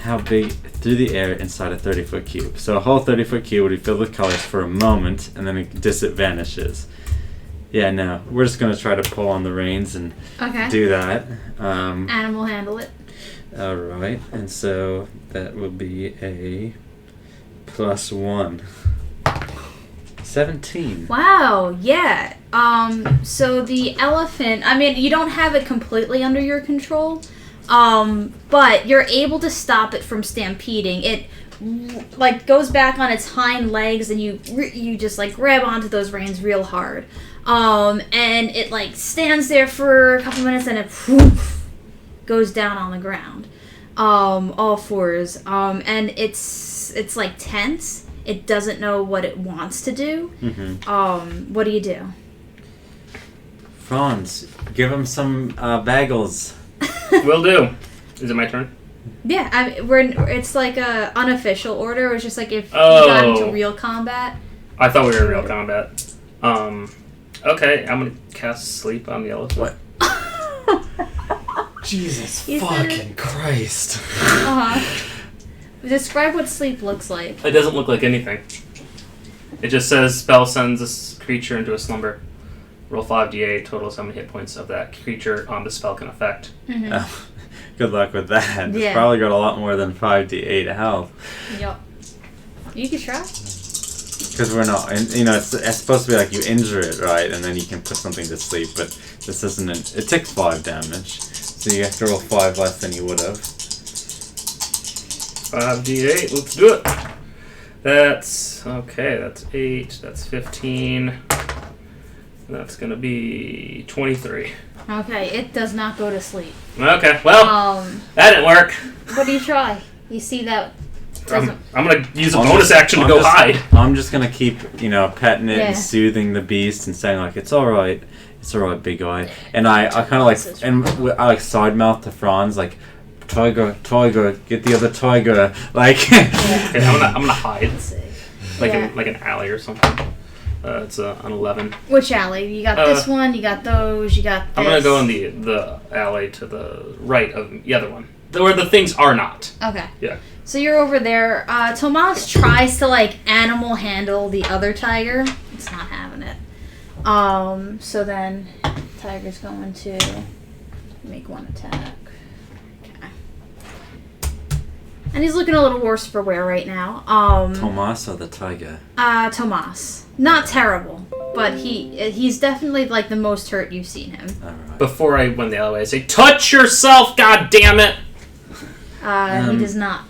How big? Through the air inside a 30-foot cube. So a whole 30-foot cube would be filled with colors for a moment and then it vanishes. Yeah, no. We're just going to try to pull on the reins and do that. Animal handle it. Alright, and so that will be a +1. 17. Wow, yeah. So the elephant, I mean, you don't have it completely under your control, but you're able to stop it from stampeding. It, goes back on its hind legs, and you just, grab onto those reins real hard. And it, stands there for a couple minutes, and it goes down on the ground. All fours. And it's tense. It doesn't know what it wants to do. Mm-hmm. What do you do? Franz, give him some bagels. Will do. Is it my turn? Yeah, it's a unofficial order. It's just if you got into real combat. I thought we were in real combat. Okay, I'm gonna cast Sleep on the elephant. What? Jesus You fucking Christ. Describe what sleep looks like. It doesn't look like anything. It just says spell sends this creature into a slumber. Roll 5d8, total how many hit points of that creature the spell can affect. Mm-hmm. Oh, good luck with that. It's Yeah. probably got a lot more than 5d8 health. Yep. You can try. Because we're not, it's supposed to be you injure it, right? And then you can put something to sleep, but this isn't, it takes 5 damage. So you have to roll 5 less than you would have. 5d8, let's do it. That's 8, that's 15. That's gonna be 23. Okay, it does not go to sleep. Okay, well, that didn't work. What do you try? You see that doesn't... I'm gonna use a bonus action to go hide. I'm just gonna keep, petting it Yeah. and soothing the beast and saying it's alright, big guy. And I kind of I side mouth to Franz tiger, get the other tiger. Like, Okay, I'm gonna hide, Let's see. like Yeah. like an alley or something. It's an 11. Which alley? You got this one. You got those. You got this. I'm gonna go in the alley to the right of the other one, where the things are not. Okay. Yeah. So you're over there. Tomas tries to like animal handle the other tiger. It's not having it. So then tiger's going to make one attack. Okay. And he's looking a little worse for wear right now. Tomas or the tiger? Tomas. Not terrible, but he's definitely like the most hurt you've seen him. All right. Before I went the other way, I say, "Touch yourself, God damn it!" He does not.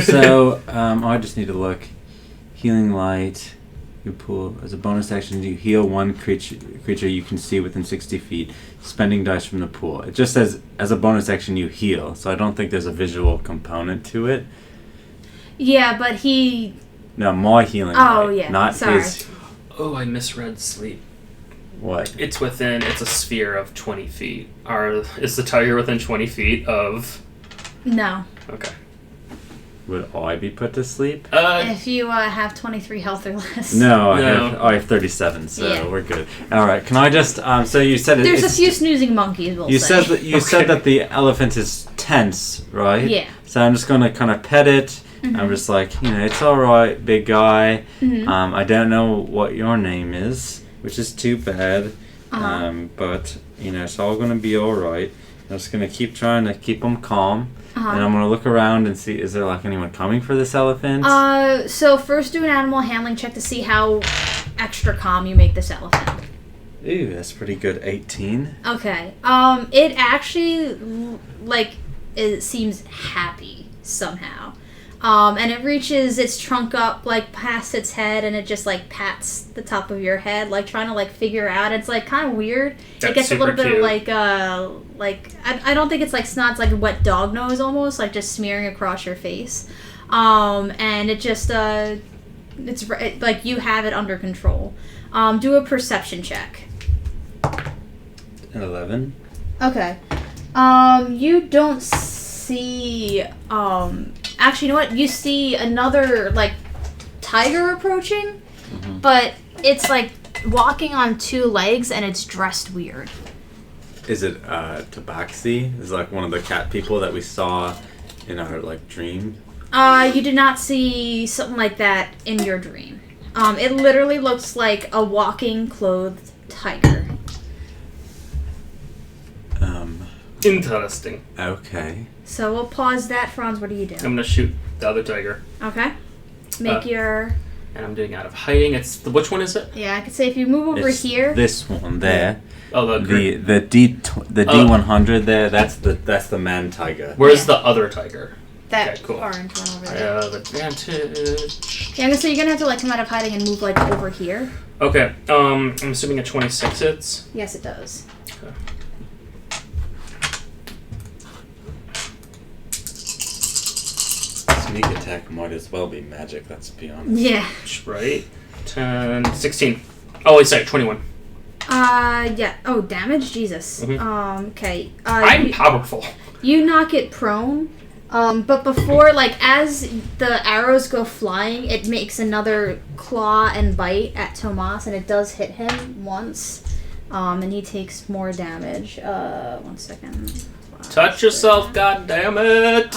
So, I just need to look. Healing light. You pull as a bonus action. You heal one creature you can see within 60 feet. Spending dice from the pool. It just says as a bonus action you heal. So I don't think there's a visual component to it. Yeah, but he. No, my healing. Oh, light, yeah, not sorry. his. Oh, I misread sleep. What? It's a sphere of 20 feet. Is the tiger within 20 feet of... No. Okay. Would I be put to sleep? If you have 23 health or less. No, No. I have 37, so Yeah. we're good. All right, can I just? So you said There's a it's, few snoozing monkeys. We'll You say. said that you said that the elephant is tense, right? Yeah. So I'm just gonna kind of pet it. I'm just like, it's all right, big guy. Mhm. I don't know what your name is, which is too bad. But it's all gonna be all right. I'm just gonna keep trying to keep him calm, and I'm gonna look around and see is there like anyone coming for this elephant? So first do an animal handling check to see how extra calm you make this elephant. Ooh, that's pretty good. 18. Okay. It actually it seems happy somehow. And it reaches its trunk up like past its head, and it just like pats the top of your head, like trying to like figure out. It's like kind of weird. That's it gets a little super bit cute. of I don't think it's like snot. It's like a wet dog nose almost, like just smearing across your face. And it just like you have it under control. Do a perception check. 11. Okay. You don't see. Actually, you know what? You see another like tiger approaching, but it's like walking on two legs and it's dressed weird. Is it Tabaxi? Is it like one of the cat people that we saw in our like dream? You did not see something like that in your dream. It literally looks like a walking clothed tiger. Interesting. Okay. So we'll pause that. Franz, what do you do? I'm gonna shoot the other tiger. Okay. Make your... And I'm doing out of hiding. Which one is it? Yeah, I could say if you move over It's here... this one there. Oh, the green. The D100 there. That's the man tiger. Where's the other tiger? That Okay, cool. orange one over I there. have advantage. Yeah, I'm gonna say you're gonna have to like come out of hiding and move like over here. Okay. I'm assuming a 26 hits. Yes, it does. Okay. Sneak attack might as well be magic. Let's be honest. Yeah. Right. 10, 16. Oh, wait, sorry, 21. Yeah. Oh, damage? Jesus. Mhm. Okay. I'm powerful. You knock it prone. But before, like, as the arrows go flying, it makes another claw and bite at Tomas, and it does hit him once. And he takes more damage. 1 second. Touch yourself, goddammit!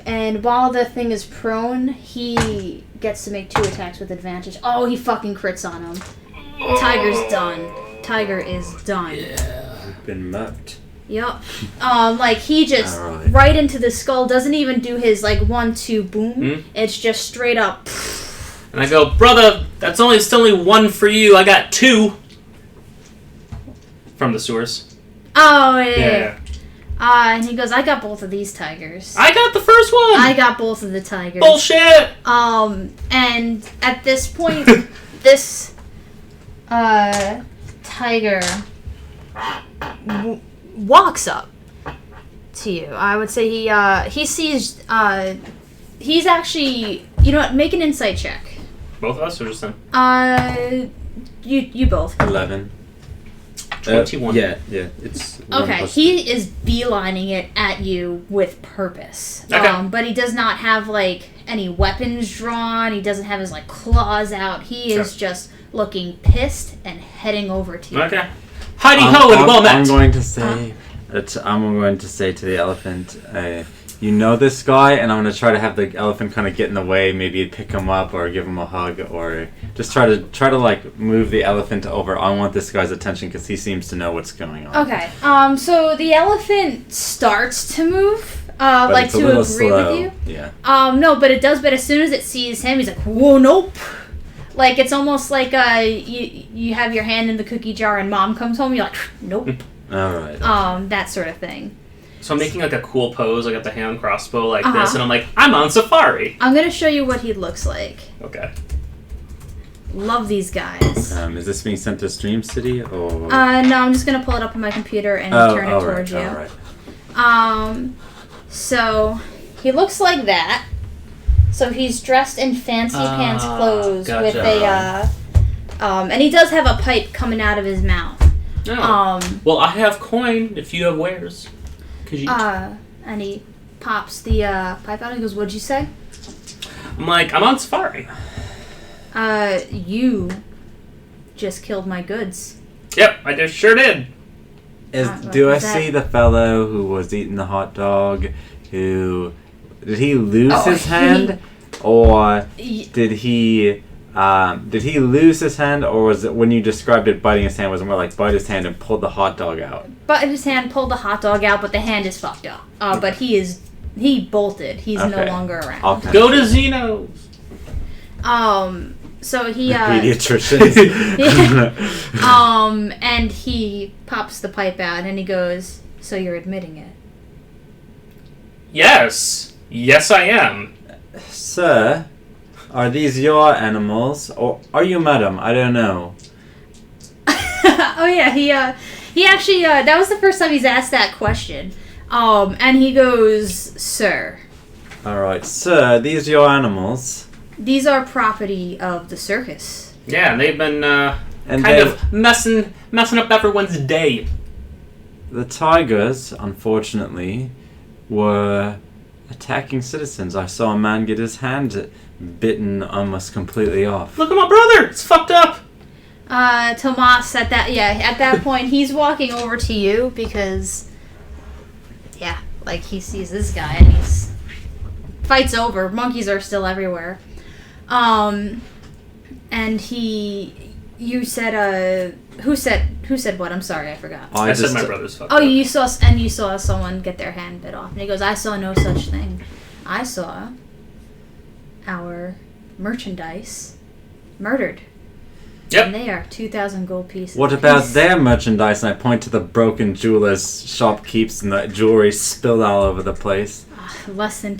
And while the thing is prone, he gets to make 2 attacks with advantage. Oh, he fucking crits on him. Tiger's done. Tiger is done. Yeah. Been mucked. Yep. Like he just Alright. right into the skull, doesn't even do his like 1-2 boom. It's just straight up. And I go, brother, that's still only 1 for you. I got 2. From the sewers. Oh yeah. And he goes, I got both of these tigers. I got the first one! I got both of the tigers. Bullshit! And at this point, this tiger walks up to you. I would say he sees he's actually, you know what, make an insight check. Both of us or just him? You both. 11. 21. Yeah. It's one Okay, plus he is beelining it at you with purpose. Okay. But he does not have, like, any weapons drawn. He doesn't have his, like, claws out. He is just looking pissed and heading over to you. Okay. Heidi ho and well met. I'm going to say to the elephant, you know this guy, and I'm going to try to have the elephant kind of get in the way, maybe pick him up or give him a hug, or just try to like move the elephant over. I want this guy's attention because he seems to know what's going on. Okay. So the elephant starts to move, But like it's a to little agree slow. with you. Yeah. No, but it does. But as soon as it sees him, he's like, "Whoa, nope!" Like it's almost like you have your hand in the cookie jar and mom comes home. You're like, "Nope." All right. That sort of thing. So I'm making like a cool pose, like at the hand crossbow like this, and I'm like, I'm on safari. I'm gonna show you what he looks like. Okay. Love these guys. Is this being sent to Stream City or? No, I'm just gonna pull it up on my computer and turn it towards you. All right. So he looks like that. So he's dressed in fancy pants clothes gotcha. with a and he does have a pipe coming out of his mouth. Oh. Well, I have coin if you have wares. And he pops the pipe out and he goes, "What'd you say?" I'm like, I'm on safari. You just killed my goods. Yep, I just sure did. Do I is that- see the fellow who was eating the hot dog? Did he lose his hand, or did he lose his hand, or was it when you described it biting his hand was it more like bite his hand and pulled the hot dog out? Bite his hand, pulled the hot dog out, but the hand is fucked up. But he bolted. He's no Okay. longer around. Okay. Go to Zeno's. So he Pediatricians. and he pops the pipe out and he goes, "So you're admitting it?" Yes. Yes, I am. Sir, are these your animals, or are you madam? I don't know. Oh yeah, he actually that was the first time he's asked that question. And he goes, "Sir, All right, sir, these your animals, these are property of the circus." Yeah, and they've been and kind of messing up everyone's day. the tigers, unfortunately, were attacking citizens. I saw a man get his hand bitten almost completely off. Look at my brother. It's fucked up. Tomas at that point he's walking over to you because like he sees this guy and he's fight's over. Monkeys are still everywhere. And you said who said what? I'm sorry, I forgot. I said my brother's fucked Oh, up. you saw someone get their hand bit off, and he goes, "I saw no such thing. I saw our merchandise murdered. Yep. And they are 2,000 gold pieces. What about their merchandise? And I point to the broken jeweler's shopkeeps and the jewelry spilled all over the place. Less than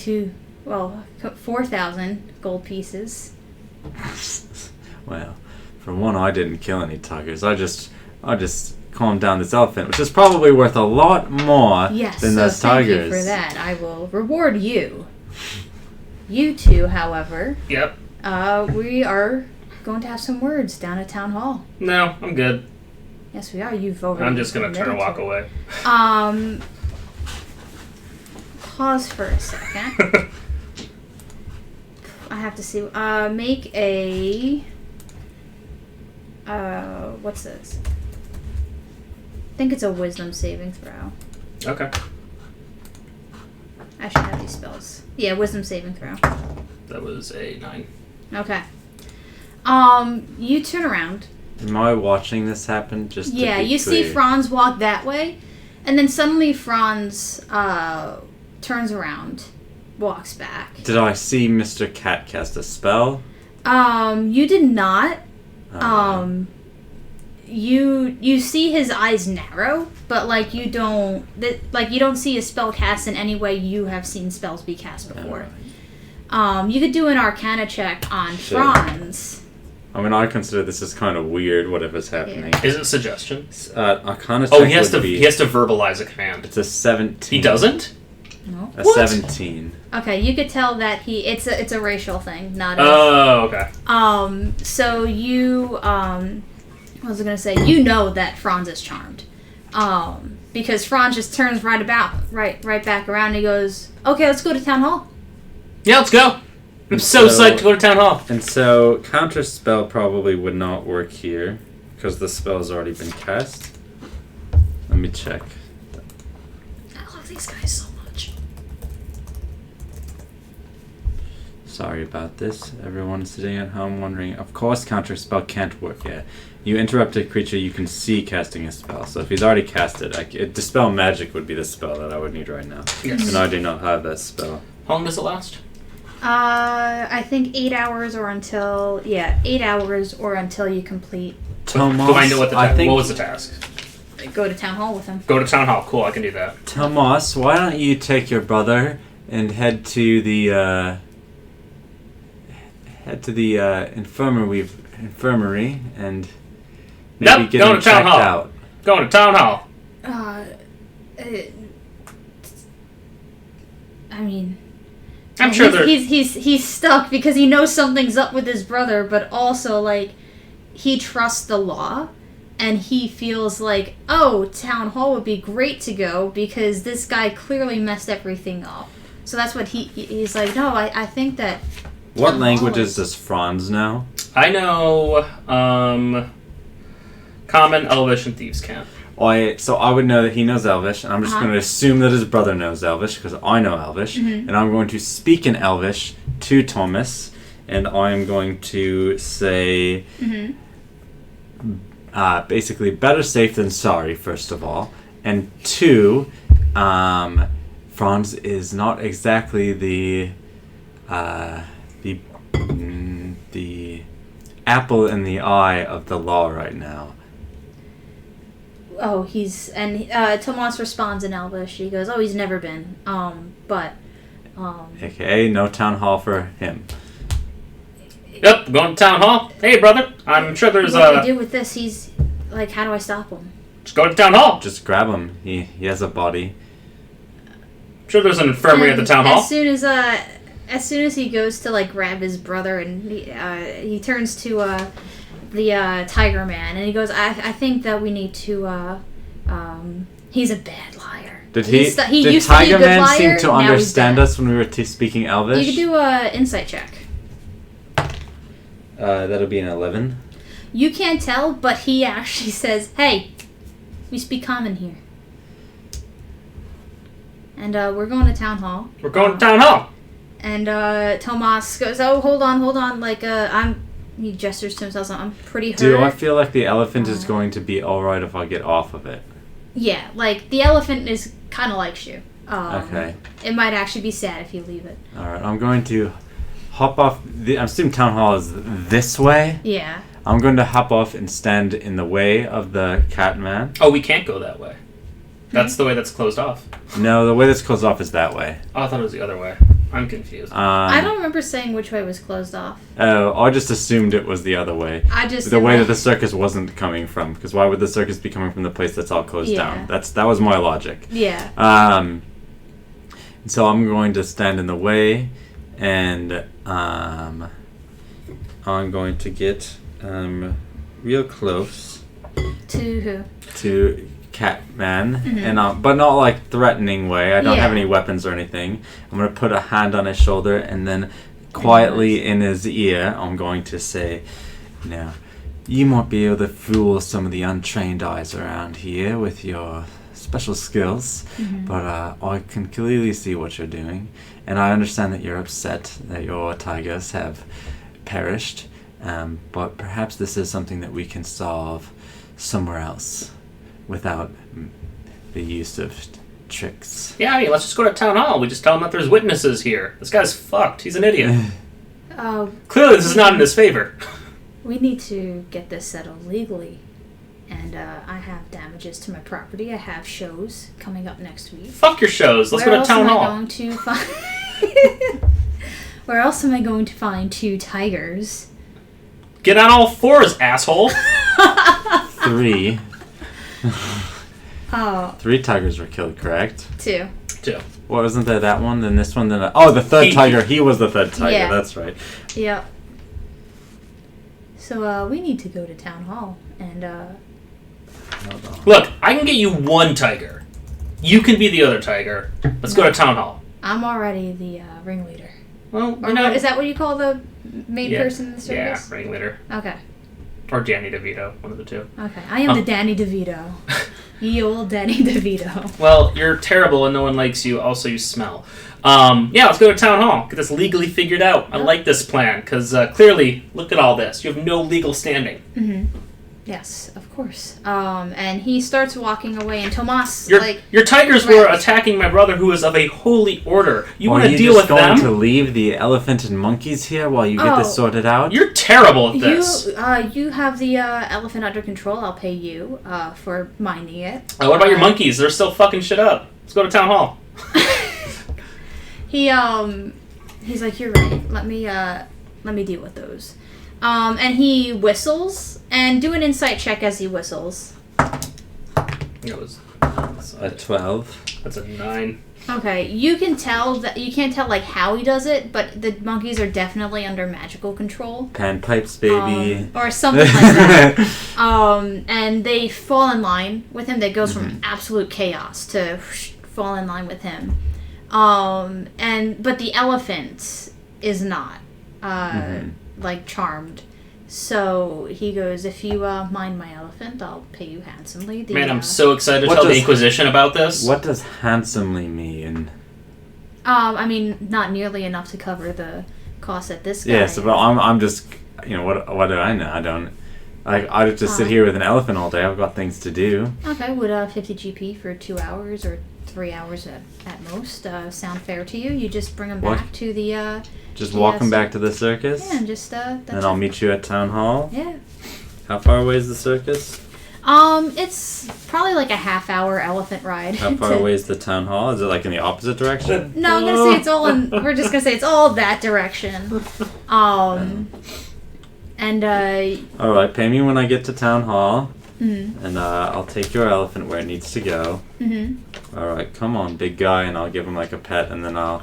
4,000 gold pieces. Well, for one, I didn't kill any tigers. I just calmed down this elephant, which is probably worth a lot more Yes, than so those thank tigers. you for that. I will reward you. You two, however, Yep. we are going to have some words down at Town Hall. No, I'm good. Yes, we are. You've already. I'm just gonna turn and walk away. Pause for a second. I have to see. Make a. What's this? I think it's a wisdom saving throw. Okay. I should have these spells. Yeah, wisdom saving throw. That was a 9. Okay. You turn around. Am I watching this happen? Just to Yeah, be you see clear? Franz walk that way, and then suddenly Franz turns around, walks back. Did I see Mr. Cat cast a spell? You did not. You see his eyes narrow, but like you don't see a spell cast in any way you have seen spells be cast before. You could do an Arcana check on Sure. Franz. I mean, I consider this as kind of weird, whatever's happening. Is it suggestion? Arcana check Oh, he has to. would be... He has to verbalize a command. It's a 17. He doesn't. No. A What? 17. Okay, you could tell that it's a racial thing, not a. Oh, okay. So you What was I gonna say? You know that Franz is charmed, because Franz just turns right back around and he goes, "Okay, let's go to town hall." Yeah, let's go. I'm so psyched to go to town hall. And so counterspell probably would not work here because the spell's already been cast. Let me check. I love these guys so much. Sorry about this. Everyone sitting at home wondering. Of course, counterspell can't work yet. You interrupt a creature you can see casting a spell. So if he's already cast it, Dispel Magic would be the spell that I would need right now. Yes. And I do not have that spell. How long does it last? I think 8 hours or until 8 hours or until you complete. Tomas, Do I know what what was the task? Go to town hall with him. Go to town hall. Cool, I can do that. Tomas, why don't you take your brother and head to the infirmary and maybe Nope, get going him to town checked hall. out. Going to town hall. I mean, I'm sure they're... he's stuck because he knows something's up with his brother, but also like he trusts the law, and he feels like, oh, town hall would be great to go because this guy clearly messed everything up. So that's what he's like. No, I think that. What languages does Franz know? I know Common, Elvish, and Thieves' Cant. So I would know that he knows Elvish, and I'm just going to assume that his brother knows Elvish, because I know Elvish, and I'm going to speak in Elvish to Thomas, and I'm going to say, basically, better safe than sorry, first of all, and 2, Franz is not exactly the apple in the eye of the law right now. Oh, Tomas responds in Elvish. He goes, "Oh, he's never been. AKA no town hall for him." Yep, going to town hall. Hey, brother, I'm sure there's what do we do with this? He's like, how do I stop him? Just go to town hall. Just grab him. He has a body. I'm sure there's an infirmary at the town hall. As soon as he goes to like grab his brother, and he turns to the Tiger Man, and he goes, I think that we need to he's a bad liar. Did used Tiger to be a good Man liar, seem to now he's understand bad. us when we were speaking Elvish? You could do a insight check. That'll be an 11. You can't tell, but he actually says, "Hey, we speak common here." And we're going to town hall. We're going to town hall. And Tomas goes, "Oh, hold on. Like, he gestures to himself. I'm pretty hurt." Do I feel like the elephant is going to be alright if I get off of it? Yeah, like, the elephant is kind of likes you. Okay. It might actually be sad if you leave it. Alright, I'm going to hop off. I'm assuming town hall is this way. Yeah. I'm going to hop off and stand in the way of the cat man. Oh, we can't go that way. That's the way that's closed off. No, the way that's closed off is that way. Oh, I thought it was the other way. I'm confused. I don't remember saying which way was closed off. Oh, I just assumed it was the other way. The way that the circus wasn't coming from. Because why would the circus be coming from the place that's all closed down? That was my logic. Yeah. So I'm going to stand in the way, and I'm going to get real close To who? to Catman, and but not like threatening way. I don't have any weapons or anything. I'm gonna put a hand on his shoulder, and then quietly in his ear, I'm going to say, "Now, you might be able to fool some of the untrained eyes around here with your special skills, but I can clearly see what you're doing, and I understand that you're upset that your tigers have perished, but perhaps this is something that we can solve somewhere else without the use of tricks." Yeah, I mean, let's just go to town hall. We just tell him that there's witnesses here. This guy's fucked. He's an idiot. Clearly, this is not in his favor. We need to get this settled legally. And I have damages to my property. I have shows coming up next week. Fuck your shows. Let's go to town hall. Where else am I going to find 2 tigers? Get on all fours, asshole. 3. Oh. 3 tigers were killed, correct? 2. Well, wasn't there that one, then this one, then... the third tiger. He was the third tiger. Yeah. That's right. Yep. So, we need to go to town hall. And Hold on. Look, I can get you one tiger. You can be the other tiger. Let's go to town hall. I'm already the ringleader. Well, Or what, is that what you call the main Yeah. person in the circus? Yeah, ringleader. Okay. Or Danny DeVito, one of the two. Okay. I am the Danny DeVito. Ye old Danny DeVito. Well, you're terrible and no one likes you. Also, you smell. Yeah, let's go to town hall. Get this legally figured out. I like this plan because clearly, look at all this. You have no legal standing. Mm-hmm. Yes, of course. And he starts walking away, and Tomas Your tigers were attacking my brother, who is of a holy order. You want to deal with them? Are you just going to leave the elephant and monkeys here while you get this sorted out? You're terrible at this. You have the elephant under control. I'll pay you for minding it. What about your monkeys? They're still fucking shit up. Let's go to town hall. He's like, you're right. Let me deal with those. And he whistles, and do an insight check as he whistles. It was A 12. That's a 9. Okay, you can tell that you can't tell like how he does it, but the monkeys are definitely under magical control. Panpipes, baby. Or something like that. And they fall in line with him. That goes from absolute chaos to fall in line with him. But the elephant is not like charmed. So he goes, if you mind my elephant, I'll pay you handsomely. Man, I'm so excited to tell the Inquisition about this. What does handsomely mean? I mean, not nearly enough to cover the cost that this guy. Yes, but I'm just, what do I know? I don't. I just sit here with an elephant all day. I've got things to do. Okay, would 50 GP for 2 hours or 3 hours at most sound fair to you? You just bring him back to the. Just walk him back to the circus? Yeah, and just then I'll meet you at town hall? Yeah. How far away is the circus? It's probably like a half-hour elephant ride. How far away is the town hall? Is it like in the opposite direction? No, I'm gonna say it's all in. We're just gonna say it's all that direction. And all right, pay me when I get to town hall, mm-hmm. and I'll take your elephant where it needs to go. Mm-hmm. All right, come on, big guy, and I'll give him like a pet, and then I'll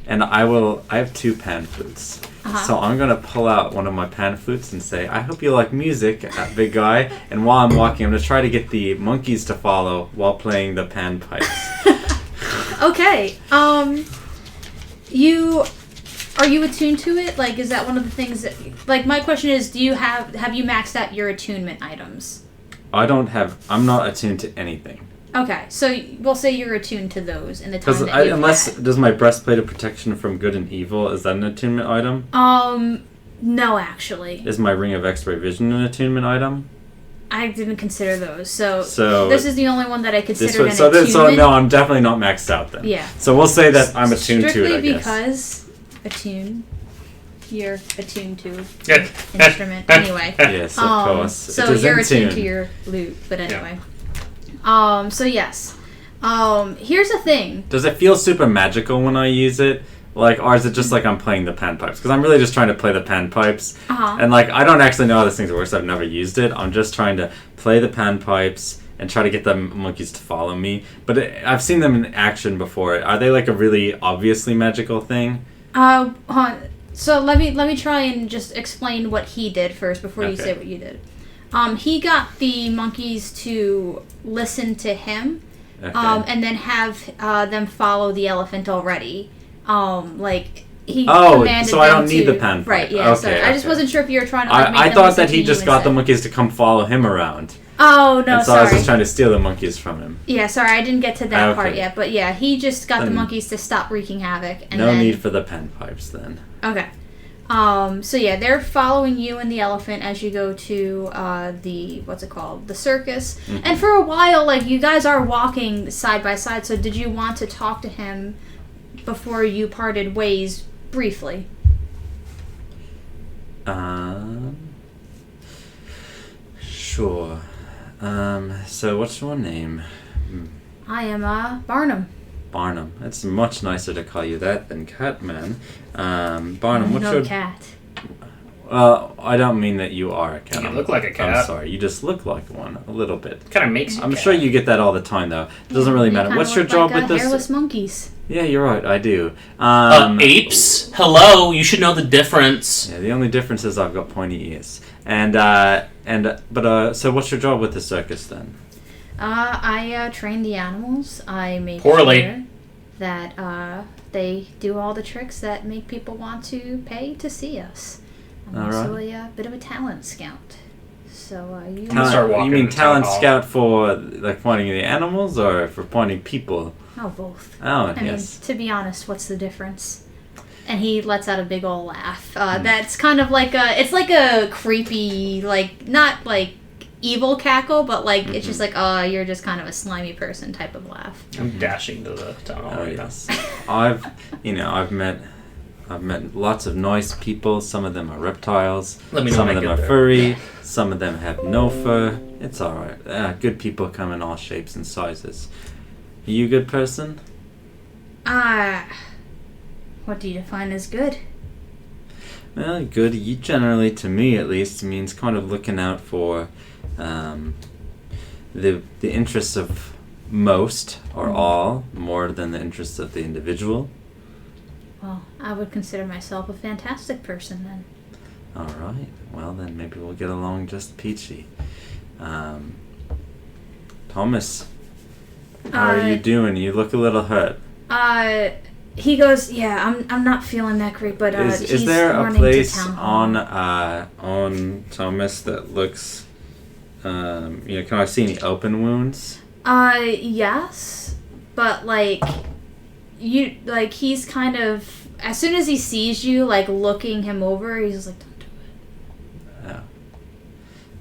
and I have 2 pan flutes. So I'm going to pull out one of my pan flutes and say, I hope you like music, big guy. And while I'm walking, I'm going to try to get the monkeys to follow while playing the pan pipes. Okay. Are you attuned to it? Like, is that one of the things that... Like, my question is, have you maxed out your attunement items? I'm not attuned to anything. Okay, so we'll say you're attuned to those in the time that you've had. Does my breastplate of protection from good and evil, is that an attunement item? No, actually. Is my ring of X-ray vision an attunement item? I didn't consider those, so this is the only one that I considered an attunement. So no, I'm definitely not maxed out then. Yeah. So we'll say that I'm attuned to it, I Strictly guess. because you're attuned to an instrument anyway. Yes, of course. So you're attuned to your lute, but anyway. Yeah. So yes. Here's the thing. Does it feel super magical when I use it? Like, or is it just like I'm playing the panpipes? Because I'm really just trying to play the panpipes. And like, I don't actually know how this thing works. I've never used it. I'm just trying to play the panpipes and try to get the monkeys to follow me. But I've seen them in action before. Are they like a really obviously magical thing? So let me try and just explain what he did first before you say what you did. He got the monkeys to listen to him, and then have them follow the elephant already. He commanded so I don't them need to, the panpipe. Right, yeah. Okay, I just wasn't sure if you were trying to make I them thought listen that he to just you got instead. the monkeys to come follow him around. Oh, no, and so sorry. I was just trying to steal the monkeys from him. Yeah, sorry, I didn't get to that part yet. But yeah, he just got the monkeys to stop wreaking havoc. And no need for the panpipes then. Okay. So yeah, they're following you and the elephant as you go to the circus. Mm-hmm. And for a while, like, you guys are walking side by side, so did you want to talk to him before you parted ways briefly? Sure. So what's your name? I am Barnum. Barnum. It's much nicer to call you that than Catman. Barnum, what's your... cat. Well, I don't mean that you are a cat. You look like a cat. I'm sorry. You just look like one a little bit. Kind of makes you I'm sure you get that all the time, though. It doesn't really matter. What's your job with this? Hairless monkeys. Yeah, you're right. I do. Apes? Hello, you should know the difference. Yeah, the only difference is I've got pointy ears. So what's your job with the circus then? I train the animals. I make Poorly. sure that they do all the tricks that make people want to pay to see us. I'm All also right. a bit of a talent scout. So you. gonna start walking You mean to town talent hall. scout for like pointing the animals or for pointing people? Oh, both. Oh, I yes. mean, to be honest, what's the difference? And he lets out a big old laugh. That's kind of like it's like a creepy, like, not like evil cackle, but like it's just like, oh, you're just kind of a slimy person type of laugh. I'm dashing to the town hall Oh right now. yes. I've met lots of nice people. Some of them are reptiles. Let me know Some when of I them are get there. furry. Some of them have no fur. It's all right. Good people come in all shapes and sizes. Are you a good person? What do you define as good? Well, good. You generally, to me at least, means kind of looking out for the interests of most or all more than the interests of the individual. Well, I would consider myself a fantastic person then. All right. Well, then maybe we'll get along just peachy. Thomas, how are you doing? You look a little hurt. He goes, yeah, I'm not feeling that great, but Is he's there a running place to town hall. on Thomas that looks, can I see any open wounds? Yes, but he's kind of, as soon as he sees you, like, looking him over, he's just like, don't do it.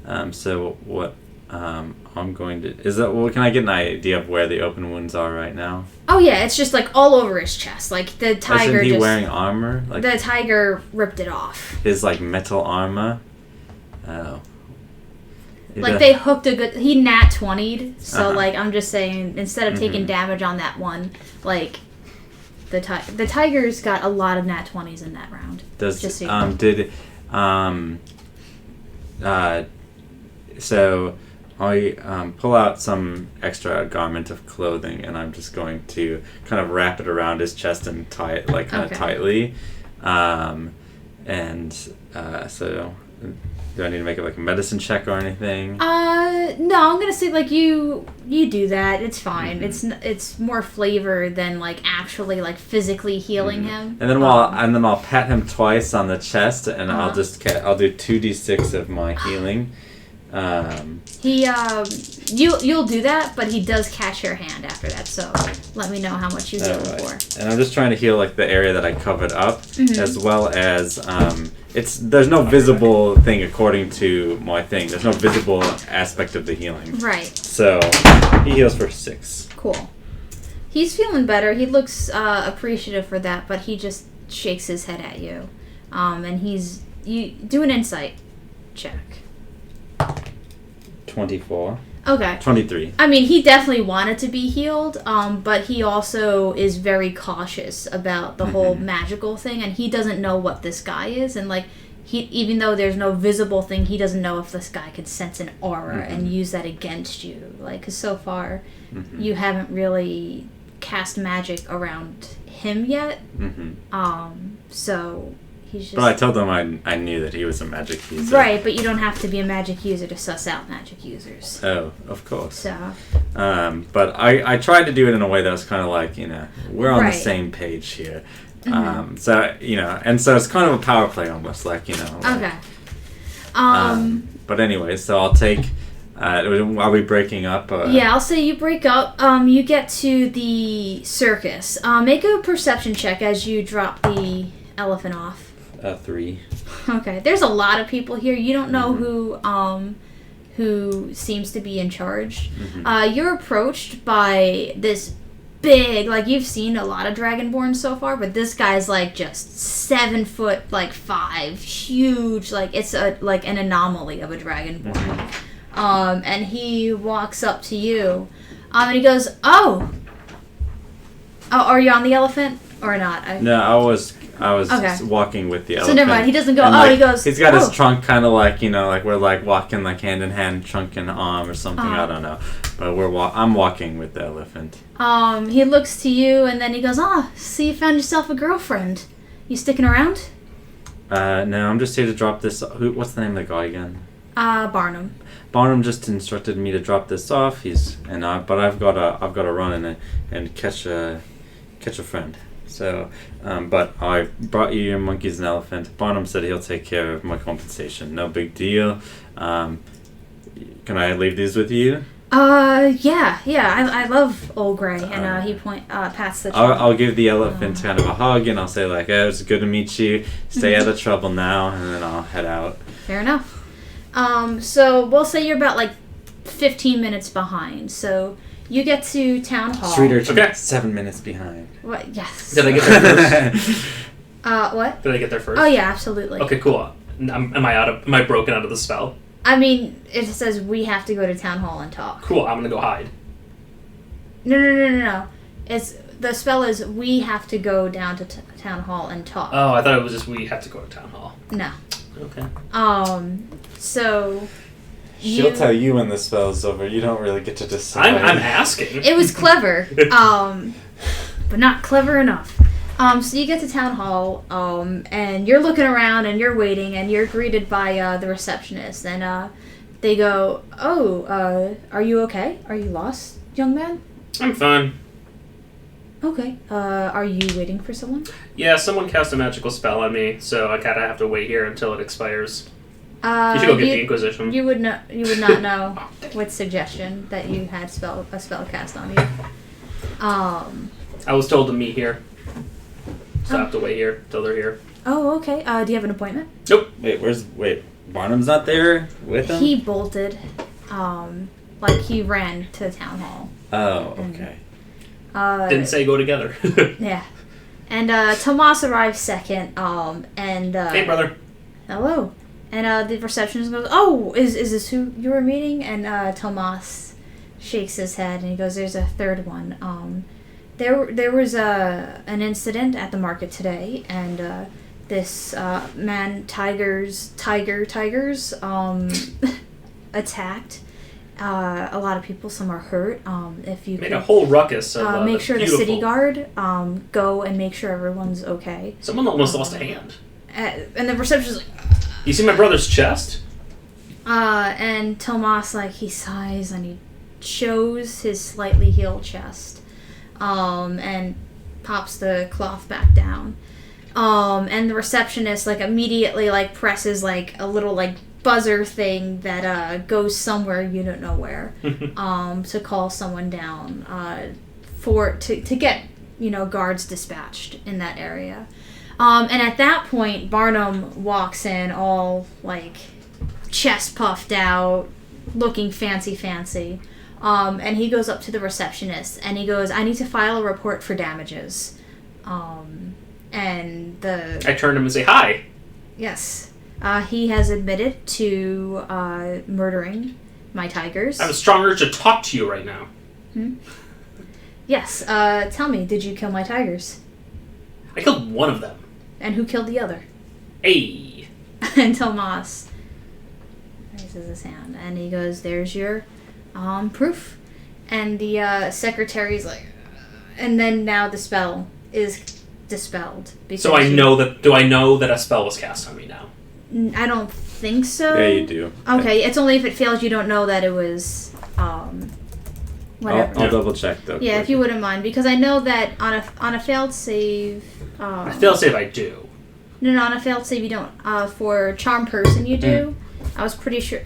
Oh. So what? I'm going to. Can I get an idea of where the open wounds are right now? Oh yeah, it's just like all over his chest. Like the tiger Isn't he just wearing armor? Like the tiger ripped it off. his like metal armor? Oh. Like they hooked a good. He nat 20'd, so Uh-huh. like I'm just saying, instead of taking damage on that one, like the tiger's got a lot of nat 20s in that round. Does just so you know. So I pull out some extra garment of clothing and I'm just going to kind of wrap it around his chest and tie it like kind of tightly. So do I need to make it like a medicine check or anything? No, I'm gonna say like you do that. It's fine. It's more flavor than like actually like physically healing him. And then I'll pat him twice on the chest and I'll do 2d6 of my healing. You'll do that, but he does catch your hand after that. So let me know how much you heal him for. And I'm just trying to heal like the area that I covered up, as well as there's no visible thing according to my thing. There's no visible aspect of the healing. Right. So he heals for 6. Cool. He's feeling better. He looks appreciative for that, but he just shakes his head at you. And you do an insight check. 24. Okay. 23. I mean, he definitely wanted to be healed, but he also is very cautious about the whole magical thing, and he doesn't know what this guy is, and like even though there's no visible thing, he doesn't know if this guy could sense an aura and use that against you. Like, 'cause so far you haven't really cast magic around him yet. So he's just. Well, I told him I knew that he was a magic user. Right, but you don't have to be a magic user to suss out magic users. Oh, of course. So. But I tried to do it in a way that was kind of like, we're on the Right. same page here. So it's kind of a power play almost, like, Okay. But anyway, so I'll take, are we breaking up? Yeah, I'll say you break up. You get to the circus. Make a perception check as you drop the elephant off. 3. Okay, there's a lot of people here. You don't know who seems to be in charge. You're approached by this big, like, you've seen a lot of Dragonborns so far, but this guy's like just 7 foot, like 5, huge, like it's like an anomaly of a Dragonborn. And he walks up to you, and he goes, "Oh, are you on the elephant or not?" No, I was Okay. walking with the So elephant. never mind. He doesn't go. And, Oh, like, he goes. He's got oh. his trunk kind of like, like we're like walking like hand in hand, trunk and arm or something. Uh-huh. I don't know. But I'm walking with the elephant. He looks to you and then he goes, so you found yourself a girlfriend. You sticking around? No, I'm just here to drop this. What's the name of the guy again? Barnum. Barnum just instructed me to drop this off. But I've got to run and catch a friend. So, but I brought you your monkeys and elephant. Barnum said he'll take care of my compensation. No big deal. Can I leave these with you? Yeah. I love Old Gray, and he pats the. I'll give the elephant kind of a hug, and I'll say like, "Hey, it's good to meet you. Stay out of trouble now," and then I'll head out. Fair enough. So we'll say you're about like 15 minutes behind. So you get to town hall. Street urchin, Okay. 7 minutes behind. What? Yes. Did I get there first? What? Did I get there first? Oh yeah, absolutely. Okay, cool. Am I broken out of the spell? I mean, it says we have to go to town hall and talk. Cool. I'm gonna go hide. No. The spell is we have to go down to town hall and talk. Oh, I thought it was just we have to go to town hall. No. Okay. So. She'll tell you when the spell's over. You don't really get to decide. I'm asking. It was clever, but not clever enough. So you get to town hall, and you're looking around and you're waiting, and you're greeted by the receptionist, and they go, "Oh, are you okay? Are you lost, young man?" I'm fine. Okay. Are you waiting for someone? Yeah, someone cast a magical spell on me, so I kind of have to wait here until it expires. You should go get the Inquisition. You would not know with suggestion that you had a spell cast on you. I was told to meet here, so I have to wait here till they're here. Oh, okay. Do you have an appointment? Nope. Wait, Barnum's not there with him? He bolted. Like he ran to town hall. Oh, okay. Didn't say go together. Yeah. And Tomas arrives second. And Hey, brother. hello. And the receptionist goes, "Oh, is this who you were meeting?" And Tomas shakes his head and he goes, "There's a third one. There was an incident at the market today, and this man tigers attacked a lot of people. Some are hurt. If you Made could a whole ruckus of make sure beautiful. the city guard go and make sure everyone's okay." Someone almost lost a hand. And the receptionist is like, You see my brother's chest? and Tomas, like, he sighs and he shows his slightly healed chest, and pops the cloth back down. And the receptionist, like, immediately, like, presses, like, a little, like, buzzer thing that, goes somewhere you don't know where, to call someone down, to get, guards dispatched in that area. And at that point, Barnum walks in all, like, chest puffed out, looking fancy. And he goes up to the receptionist, and he goes, "I need to file a report for damages." And I turn to him and say, "Hi." Yes. He has admitted to murdering my tigers. I have a strong urge to talk to you right now. Yes. Tell me, did you kill my tigers? I killed one of them. And who killed the other? Hey. And Tomas raises his hand, and he goes, "There's your proof." And the secretary's like, and then now the spell is dispelled. So I know that. Do I know that a spell was cast on me now? I don't think so. Yeah, you do. Okay, it's only if it fails you don't know that it was whatever. I'll double check though. Yeah, if you wouldn't mind, because I know that on a failed save. I fail save. I do. No, on a failed save you don't. For charm person you do. I was pretty sure.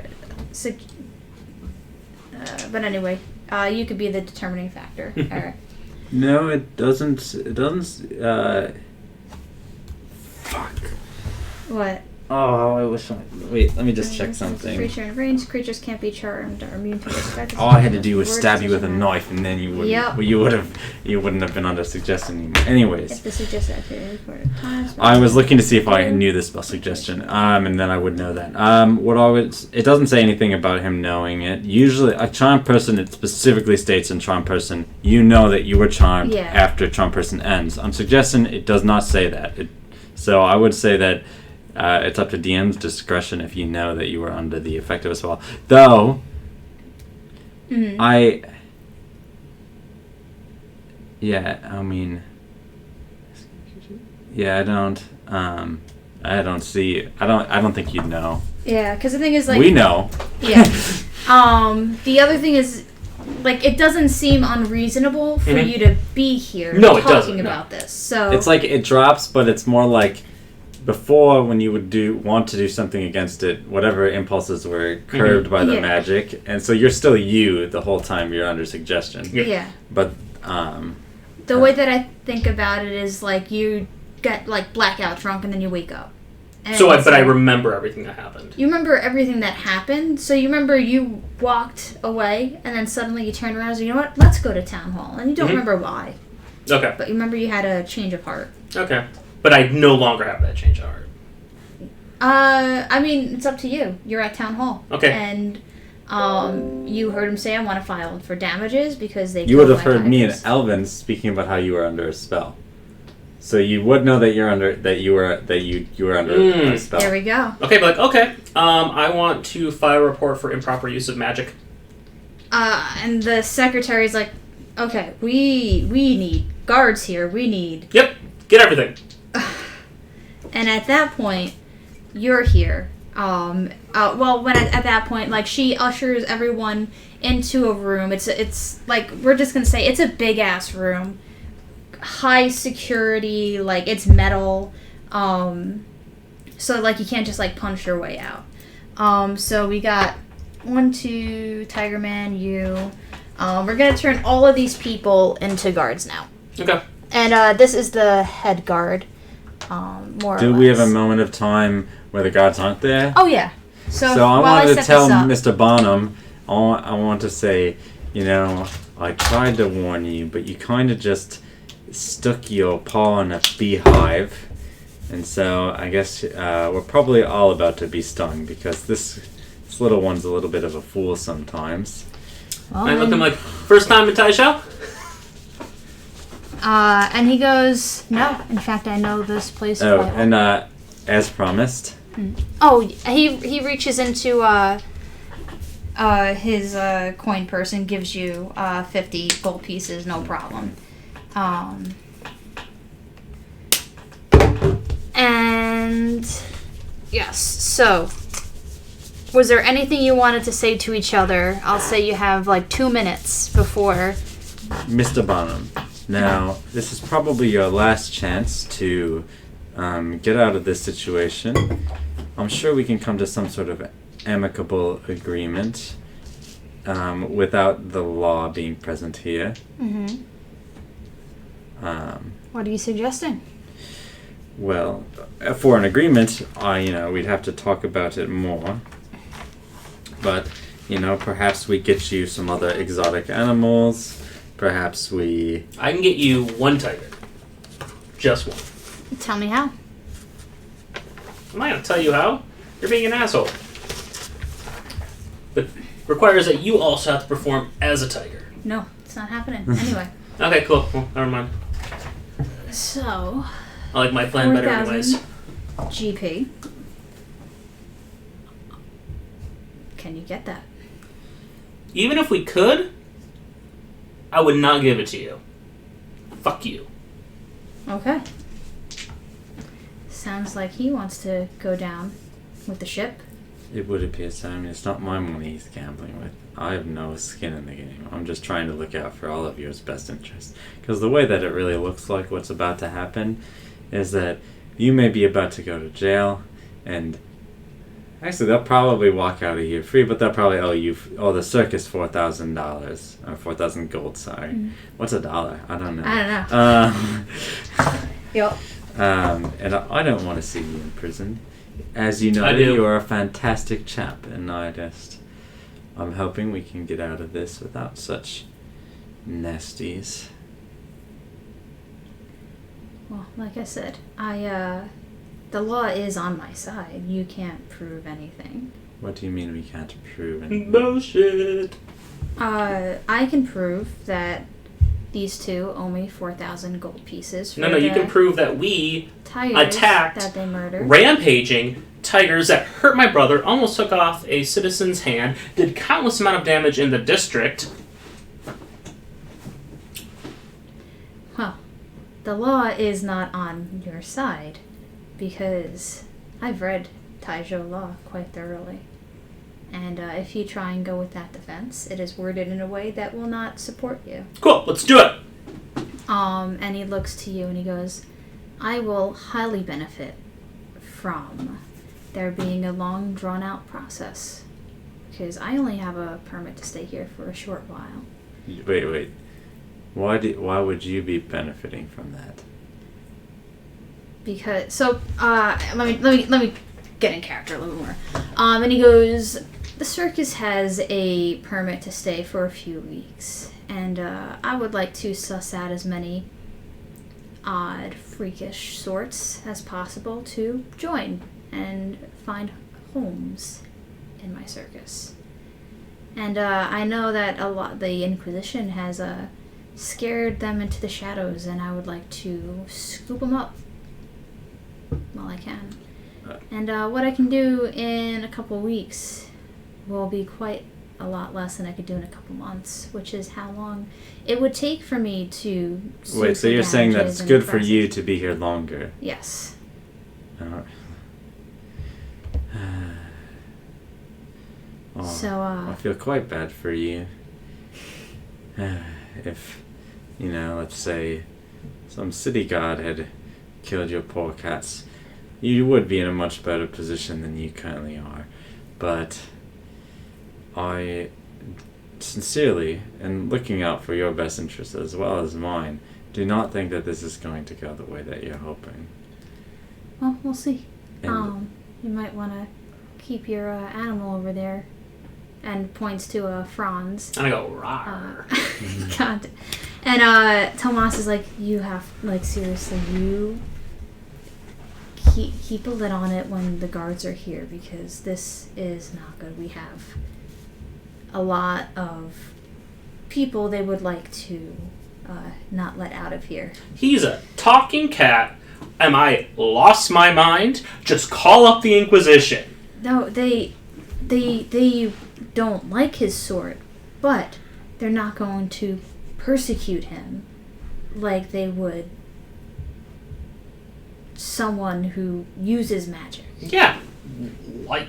But anyway, you could be the determining factor. All right. No, it doesn't. It doesn't. Fuck. What? Oh, I wish I... Wait, let me just check something. Creature in range. Creatures can't be charmed or immune to respect. All I had to do was stab you with a knife, and then you wouldn't. Yep. Well, you wouldn't have been under suggestion anymore. Anyways, If the suggested activity for times. I was looking to see if I knew the spell suggestion, and then I would know that. It doesn't say anything about him knowing it. Usually, a charmed person, it specifically states in charmed person, you know that you were charmed Yeah. after charmed person ends. On suggestion, it does not say that. So I would say that it's up to DM's discretion if you know that you were under the effect of a spell. Though, I don't think you'd know. Yeah, because the thing is, like... We know. Yeah. The other thing is, like, it doesn't seem unreasonable for you to be here talking about this. So it's like it drops, but it's more like before when you would want to do something against it, whatever impulses were curbed by the magic, and so you're still you the whole time you're under suggestion. Yeah. But the way that I think about it is like you get like blackout drunk and then you wake up. But I remember everything that happened. You remember everything that happened, so you remember you walked away, and then suddenly you turned around and said, you know what, let's go to town hall. And you don't remember why. Okay. But you remember you had a change of heart. Okay. But I no longer have that change of heart. I mean, it's up to you. You're at town hall. Okay. And you heard him say, I want to file for damages because they... You would have heard me and Elvin speaking about how you were under a spell. So you would know that you were under a spell. There we go. Okay, but I want to file a report for improper use of magic. And the secretary's like, okay, we need guards here. We need... Yep, get everything. And at that point, you're here. At that point, like, she ushers everyone into a room. It's like, we're just gonna say, it's a big ass room. High security, like, it's metal, so, like, you can't just, like, punch your way out. So we got 1, 2, Tiger Man, you. We're gonna turn all of these people into guards now. Okay. And, this is the head guard, more or less. Do we have a moment of time where the guards aren't there? Oh, yeah. So I wanted to tell Mr. Bonham, I want to say, I tried to warn you, but you kind of just stuck your paw in a beehive, and so I guess we're probably all about to be stung because this little one's a little bit of a fool sometimes. Well, I look at him like, first time in Taisha? And he goes, no, in fact I know this place quite well. And as promised. Oh, he reaches into his coin purse and gives you 50 gold pieces, no problem. And yes, so was there anything you wanted to say to each other? I'll say you have like 2 minutes before. Mr. Bonham, now this is probably your last chance to get out of this situation. I'm sure we can come to some sort of amicable agreement without the law being present here. Mm-hmm. What are you suggesting? Well, for an agreement, we'd have to talk about it more. But, perhaps we get you some other exotic animals. Perhaps we... I can get you 1 tiger. Just 1. Tell me how. I'm not going to tell you how. You're being an asshole. But requires that you also have to perform as a tiger. No, it's not happening. Anyway. Okay, cool. Well, never mind. So... I like my plan better anyways. GP. Can you get that? Even if we could, I would not give it to you. Fuck you. Okay. Sounds like he wants to go down with the ship. It would appear so. I mean, it's not my money he's gambling with. I have no skin in the game. I'm just trying to look out for all of yours best interests. Because the way that it really looks like what's about to happen is that you may be about to go to jail, and actually they'll probably walk out of here free, but they'll probably owe the circus $4,000 or 4,000 gold. Sorry, what's a dollar? I don't know. Yep. And I don't want to see you in prison. As you know, I do. you're a fantastic chap, and I'm hoping we can get out of this without such nasties. Well, like I said, the law is on my side. You can't prove anything. What do you mean we can't prove anything? Bullshit. I can prove that these two owe me 4,000 gold pieces. For No, you can prove that we attacked that they murdered. rampaging tigers that hurt my brother, almost took off a citizen's hand, did countless amount of damage in the district. Well, the law is not on your side, because I've read Taizhou law quite thoroughly. And if you try and go with that defense, it is worded in a way that will not support you. Cool, let's do it! And he looks to you and he goes, I will highly benefit from there being a long, drawn-out process. Because I only have a permit to stay here for a short while. Wait. Why would you be benefiting from that? Because, so, let me get in character a little more. And he goes, the circus has a permit to stay for a few weeks. And I would like to suss out as many odd, freakish sorts as possible to join and find homes in my circus. And I know that the Inquisition has scared them into the shadows, and I would like to scoop them up while I can. And what I can do in a couple weeks will be quite a lot less than I could do in a couple months, which is how long it would take for me to... Wait, so you're saying that it's good for you to be here longer? Yes. I feel quite bad for you. If, let's say some city god had killed your poor cats, you would be in a much better position than you currently are. But I sincerely, and looking out for your best interests as well as mine, do not think that this is going to go the way that you're hoping. Well, we'll see. And You might want to keep your animal over there. And points to Franz. And I go, rawr. God. And Tomas is like, you have, seriously, you keep a lid on it when the guards are here, because this is not good. We have a lot of people they would like to not let out of here. He's a talking cat. Am I lost my mind? Just call up the Inquisition. No, they don't like his sort, but they're not going to persecute him like they would someone who uses magic. Yeah, like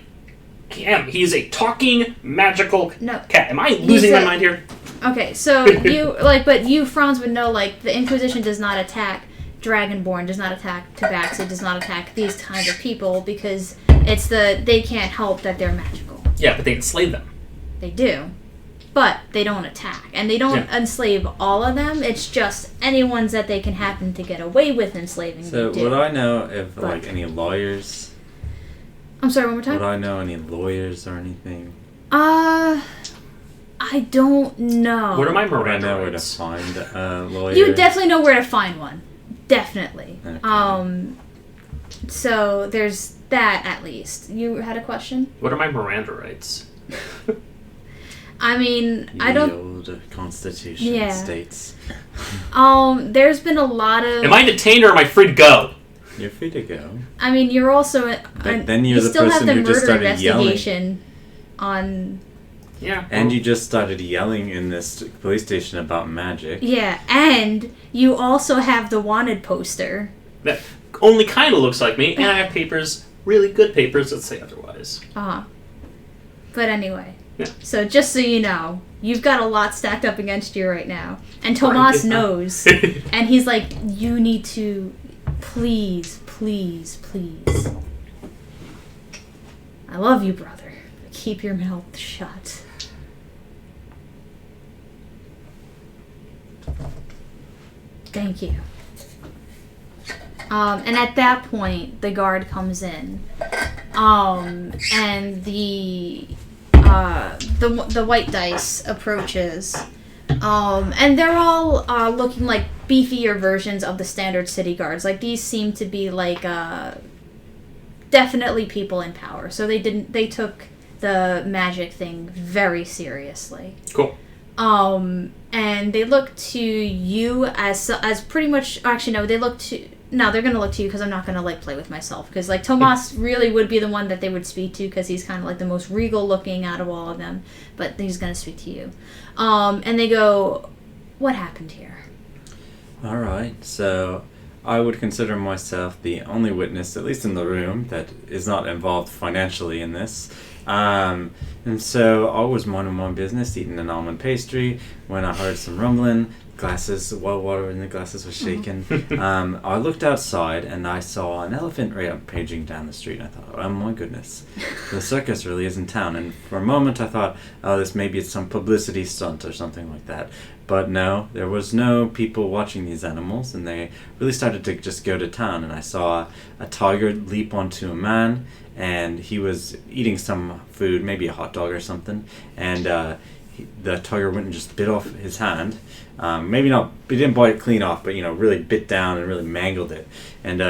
him. He's a talking magical cat. Am I He's losing my mind here? Okay, so you, Franz, would know, the Inquisition does not attack Dragonborn, does not attack Tabaxi, does not attack these kinds of people, because they can't help that they're magical. Yeah, but they enslave them. They do, but they don't attack. And they don't enslave all of them, it's just any ones that they can happen to get away with enslaving. So would I know if, any lawyers? I'm sorry, one more time? Would I know any lawyers or anything? I don't know. What are my Would I Miranda know where to rights? find a lawyer? You definitely know where to find one. Definitely. Okay. So there's that, at least. You had a question? What are my Miranda rights? I mean, I don't... The old Constitution states. There's been a lot of... Am I detained or am I free to go? You're free to go. I mean, you're also... But then you're the still person have the who just murder started yelling. investigation on... Yeah. And you just started yelling in this police station about magic. Yeah, and you also have the wanted poster. That only kind of looks like me, and I have papers, really good papers that say otherwise. But anyway. Yeah. So just so you know, you've got a lot stacked up against you right now. And Tomas knows. And he's like, you need to... Please, please, please. I love you, brother. Keep your mouth shut. Thank you. And at that point, the guard comes in. And the white dice approaches. And they're all looking like beefier versions of the standard city guards. These seem to be definitely people in power. So they took the magic thing very seriously. Cool. And they look to you as pretty much. Actually, no, they're gonna look to you because I'm not gonna like play with myself because like Tomas really would be the one that they would speak to because he's kind of like the most regal looking out of all of them, but he's gonna speak to you. And they go, "What happened here?" All right, so I would consider myself the only witness, at least in the room, that is not involved financially in this. And so I was minding my business, eating an almond pastry, when I heard some rumbling, water in the glasses was shaking. I looked outside and I saw an elephant rampaging down the street. And I thought, oh my goodness, the circus really is in town. And for a moment I thought, oh, maybe it's some publicity stunt or something like that. But no, there was no people watching these animals, and they really started to just go to town. And I saw a tiger leap onto a man, and he was eating some food, maybe a hot dog or something, and the tiger went and just bit off his hand. Maybe not, he didn't bite it clean off, but really bit down and really mangled it. And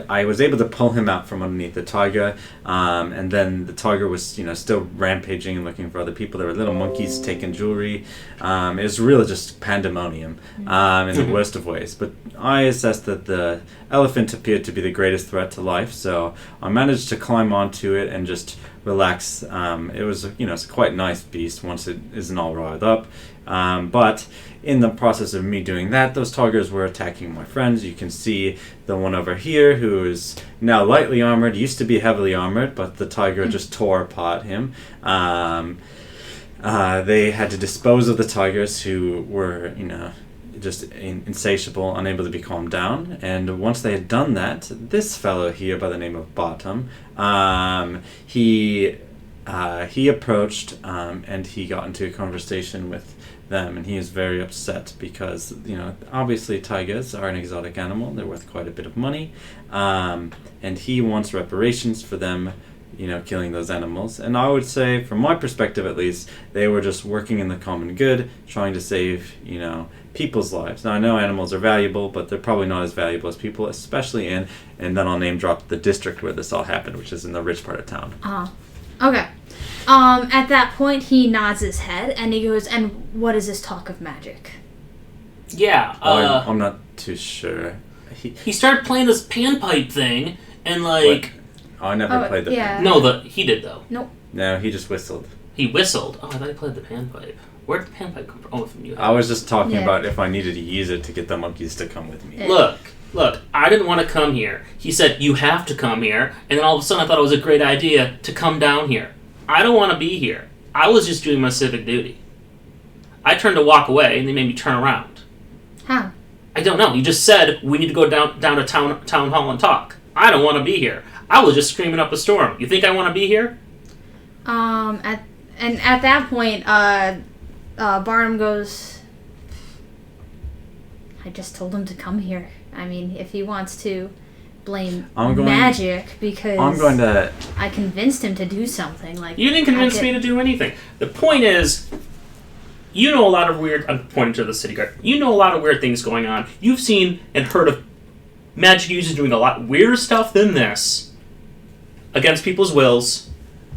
I was able to pull him out from underneath the tiger, and then the tiger was still rampaging and looking for other people. There were little monkeys taking jewelry. It was really just pandemonium in the worst of ways. But I assessed that the elephant appeared to be the greatest threat to life, so I managed to climb onto it and just relax. It was it's a quite nice beast once it isn't all riled up. But in the process of me doing that, those tigers were attacking my friends. You can see the one over here who is now lightly armored, used to be heavily armored, but the tiger just tore apart him. They had to dispose of the tigers who were, just insatiable, unable to be calmed down. And once they had done that, this fellow here by the name of Bottom, he approached and he got into a conversation with them, and he is very upset because obviously tigers are an exotic animal. They're worth quite a bit of money, and he wants reparations for them killing those animals. And I would say, from my perspective at least, they were just working in the common good, trying to save people's lives. Now I know animals are valuable, but they're probably not as valuable as people, especially and then I'll name drop the district where this all happened, which is in the rich part of town. Okay. At that point, he nods his head, and he goes, "And what is this talk of magic?" Yeah, I'm not too sure. He started playing this panpipe thing, and like... What? I never played the panpipe. No, he did, though. Nope. No, he just whistled. He whistled? Oh, I thought he played the panpipe. Where did the panpipe come from? Oh, from you. I was just talking about if I needed to use it to get the monkeys to come with me. Look, I didn't want to come here. He said, you have to come here, and then all of a sudden I thought it was a great idea to come down here. I don't want to be here. I was just doing my civic duty. I turned to walk away, and they made me turn around. How? I don't know. You just said we need to go down to town hall and talk. I don't want to be here. I was just screaming up a storm. You think I want to be here? At that point, Barnum goes, "I just told him to come here. I mean, if he wants to blame magic because I convinced him to do something. Like, you didn't convince me to do anything. The point is, you know a lot of weird... I'm pointing to the city guard. You know a lot of weird things going on. You've seen and heard of magic users doing a lot weirder stuff than this against people's wills.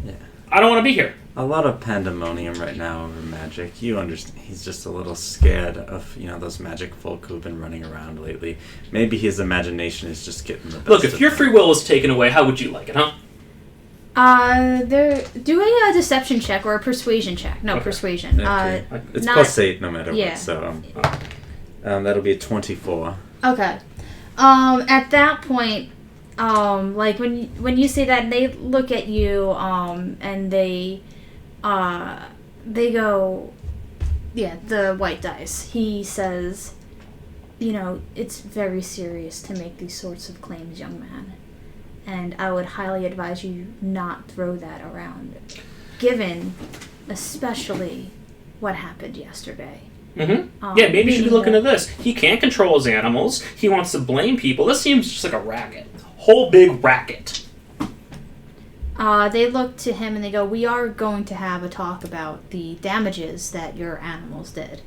Yeah. I don't want to be here. A lot of pandemonium right now over magic. You understand, he's just a little scared of, those magic folk who've been running around lately. Maybe his imagination is just getting the best. Look, if your free will was taken away, how would you like it, huh? Do a deception check or a persuasion check. No, okay. Persuasion. Okay. It's +8 no matter what, so that'll be a 24. Okay. At that point, like when you say that, they look at you, and they go, the white dice. He says, it's very serious to make these sorts of claims, young man. And I would highly advise you not throw that around, given especially what happened yesterday. Mm-hmm. Maybe you should be looking at this. He can't control his animals. He wants to blame people. This seems just like a racket. Whole big racket. They look to him and they go, "We are going to have a talk about the damages that your animals did."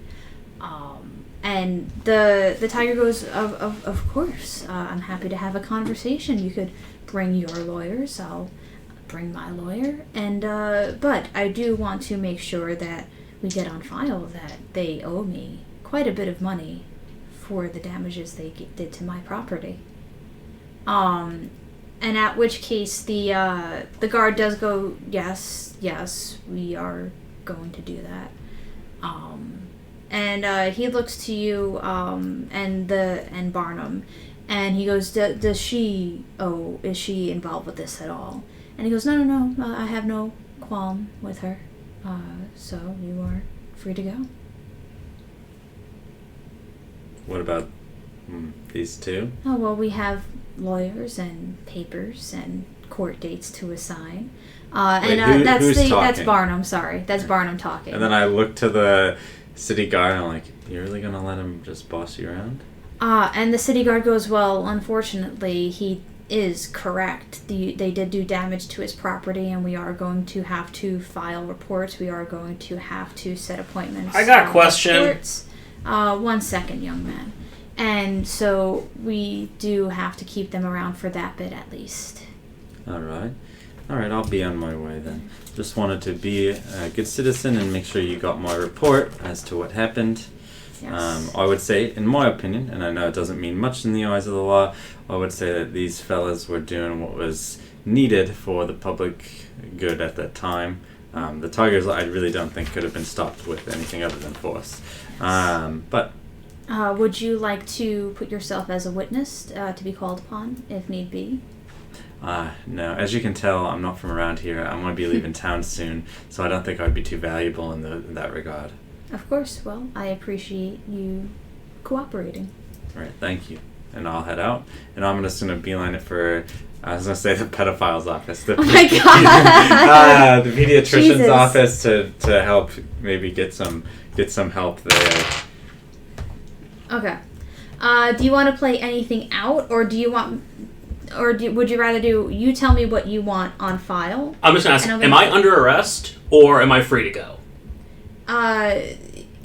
And the tiger goes, of course. I'm happy to have a conversation. You could bring your lawyers. I'll bring my lawyer. And but I do want to make sure that we get on file that they owe me quite a bit of money for the damages they did to my property. And at which case the guard does go, yes, we are going to do that. And he looks to you and Barnum, and he goes, is she involved with this at all? And he goes, no, I have no qualm with her. So you are free to go. What about these two? Oh, well, we have lawyers and papers and court dates to assign. Wait, That's Barnum, sorry. That's Barnum talking. And then I look to the city guard and I'm like, you're really going to let him just boss you around? And the city guard goes, well, unfortunately, he is correct. They did do damage to his property, and we are going to have to file reports. We are going to have to set appointments. I got a question. Reports. 1 second, young man. And so we do have to keep them around for that bit at least. All right, I'll be on my way then. Just wanted to be a good citizen and make sure you got my report as to what happened. Yes. I would say, in my opinion, and I know it doesn't mean much in the eyes of the law, I would say that these fellas were doing what was needed for the public good at that time. The Tigers, I really don't think could have been stopped with anything other than force. But would you like to put yourself as a witness to be called upon, if need be? no. As you can tell, I'm not from around here. I'm going to be leaving town soon, so I don't think I'd be too valuable in that regard. Of course. Well, I appreciate you cooperating. All right, thank you. And I'll head out, and I'm just going to beeline it for, I was going to say the pedophile's office. Oh my god! The pediatrician's Jesus. office to help maybe get some help there. Okay. Do you want to play anything out, or do you want, would you rather you tell me what you want on file? I'm just going to ask, am I under arrest, or am I free to go?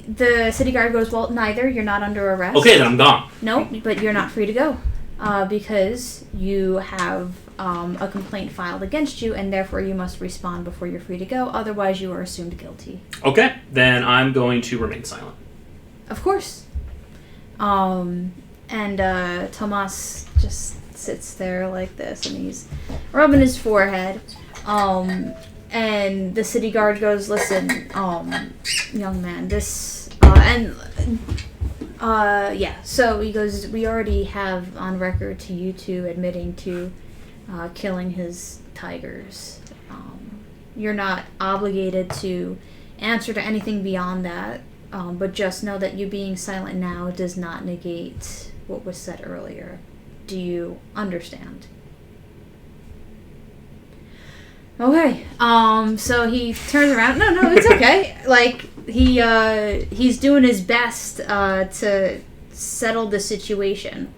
The city guard goes, well, neither. You're not under arrest. Okay, then I'm gone. No, but you're not free to go. Because you have a complaint filed against you, and therefore you must respond before you're free to go. Otherwise, you are assumed guilty. Okay, then I'm going to remain silent. Of course. And Tomas just sits there like this, and he's rubbing his forehead. And the city guard goes, listen, young man, so he goes, we already have on record to you two admitting to killing his tigers. You're not obligated to answer to anything beyond that, but just know that you being silent now does not negate what was said earlier. Do you understand? Okay. So he turns around. No, it's okay. Like he's doing his best to settle the situation.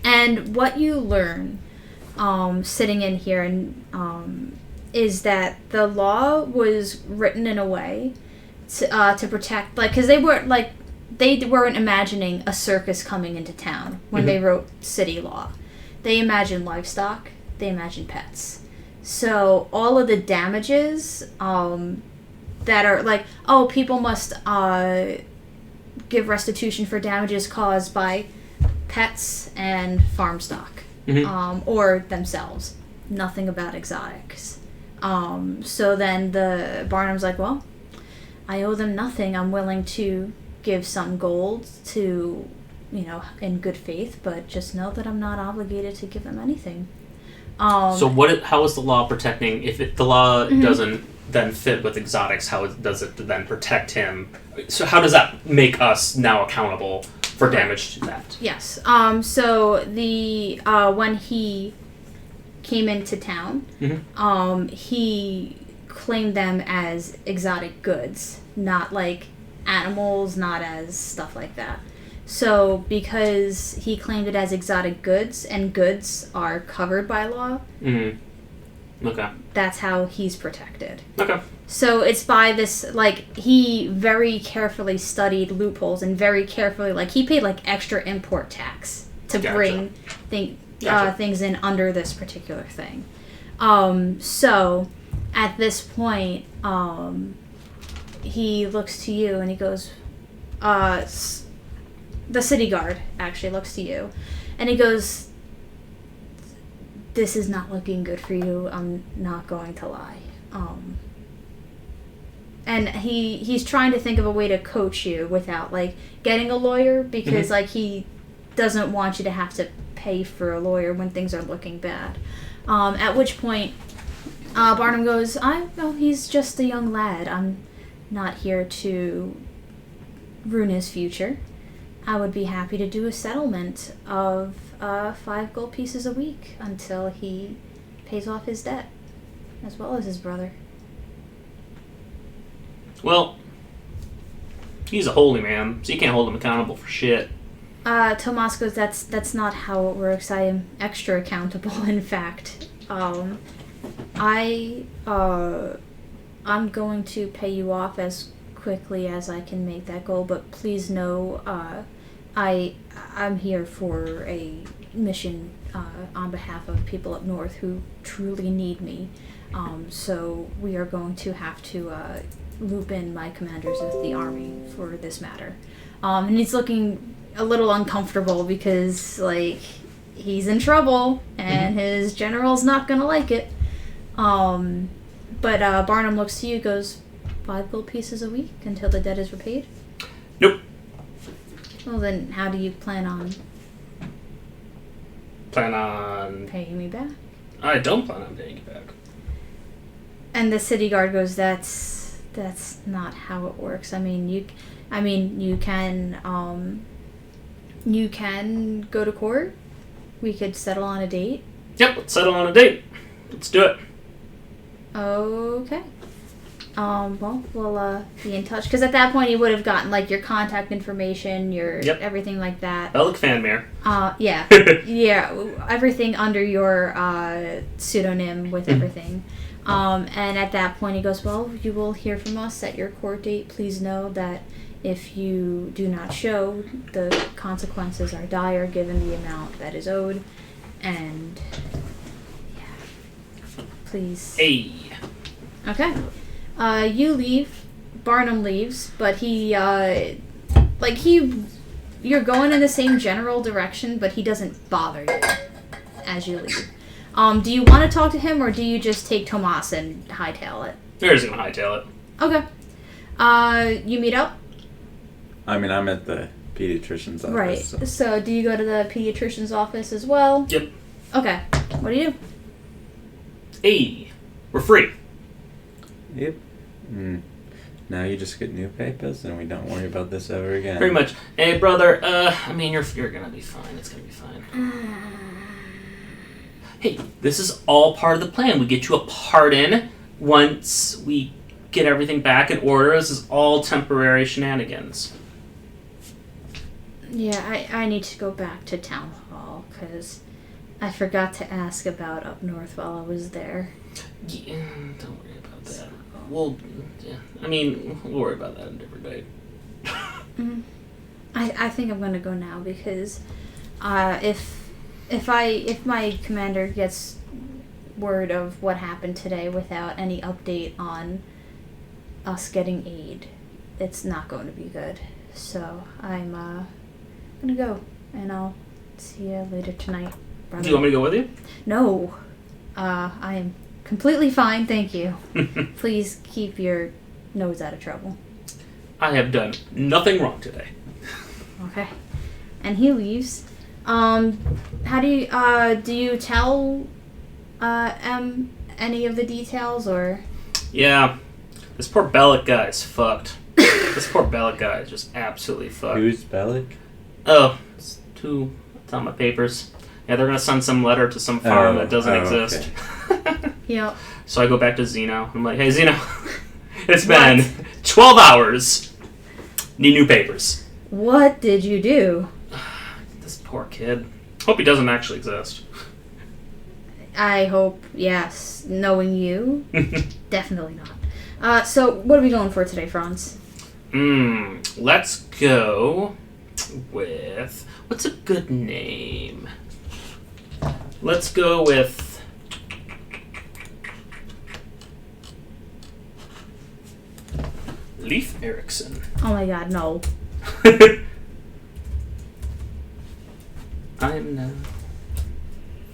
And what you learn, sitting in here, and is that the law was written in a way to protect, like, because they weren't imagining a circus coming into town when they wrote city law. They imagined livestock. They imagined pets. So all of the damages that are like, oh, people must give restitution for damages caused by pets and farm stock, or themselves. Nothing about exotics. So then the Barnum's like, well, I owe them nothing. I'm willing to give some gold to, in good faith, but just know that I'm not obligated to give them anything. So how is the law protecting, if the law doesn't then fit with exotics, how does it then protect him? So how does that make us now accountable for damage to that? Yes. So when he came into town, he claimed them as exotic goods, not like animals, not as stuff like that. So, because he claimed it as exotic goods, and goods are covered by law, okay, that's how he's protected. Okay. So, it's by this, like, he very carefully studied loopholes, and very carefully, like, he paid, like, extra import tax to bring things in under this particular thing. So, at this point, he looks to you and he goes, the city guard actually looks to you, and he goes, "This is not looking good for you. I'm not going to lie." And he's trying to think of a way to coach you without like getting a lawyer, because like he doesn't want you to have to pay for a lawyer when things are looking bad. At which point, Barnum goes, he's just a young lad. I'm not here to ruin his future. I would be happy to do a settlement of 5 gold pieces a week until he pays off his debt, as well as his brother." Well, he's a holy man, so you can't hold him accountable for shit. Tomas goes, that's not how it works. I am extra accountable, in fact. I'm going to pay you off as quickly as I can make that goal, but please know, I'm here for a mission on behalf of people up north who truly need me. So we are going to have to loop in my commanders of the army for this matter. And he's looking a little uncomfortable because, like, he's in trouble and his general's not gonna like it. But Barnum looks to you, goes, 5 gold pieces a week until the debt is repaid? Nope. Well, then how do you plan on paying me back? I don't plan on paying you back. And the city guard goes, that's not how it works. You can go to court. We could settle on a date. Yep, let's settle on a date. Let's do it. Okay. Well, we'll be in touch, because at that point he would have gotten like your contact information, your everything like that. Bellic Fanmare. Yeah, yeah, everything under your pseudonym with everything. And at that point he goes, "Well, you will hear from us at your court date. Please know that if you do not show, the consequences are dire given the amount that is owed. And yeah, please." Hey. Okay. You leave. Barnum leaves, but you're going in the same general direction, but he doesn't bother you as you leave. Do you want to talk to him, or do you just take Tomas and hightail it? They're just gonna hightail it. Okay. You meet up? I'm at the pediatrician's office. Right. So do you go to the pediatrician's office as well? Yep. Okay. What do you do? Hey, we're free. Yep. Now you just get new papers and we don't worry about this ever again. Pretty much. Hey, brother, you're gonna be fine. It's gonna be fine. Hey, this is all part of the plan. We get you a pardon once we get everything back in order. This is all temporary shenanigans. Yeah, I need to go back to town hall, because I forgot to ask about up north while I was there. Yeah, don't worry about that. We'll worry about that a different day. I think I'm gonna go now, because if my commander gets word of what happened today without any update on us getting aid, it's not going to be good. So I'm gonna go, and I'll see you later tonight, brother. Do you want me to go with you? No. I am completely fine, thank you. Please keep your nose out of trouble. I have done nothing wrong today. Okay. And he leaves. How do you tell any of the details, or? Yeah. This poor Bellic guy is fucked. This poor Bellic guy is just absolutely fucked. Who's Bellic? Oh, it's on my papers. Yeah, they're gonna send some letter to some farm that doesn't exist. Okay. Yep. So I go back to Zeno. I'm like, hey, Zeno, it's been 12 hours. Need new papers. What did you do? This poor kid. Hope he doesn't actually exist. I hope, yes. Knowing you, definitely not. So what are we going for today, Franz? Let's go with... What's a good name? Let's go with... Leif Erikson. Oh my god, no. I am now.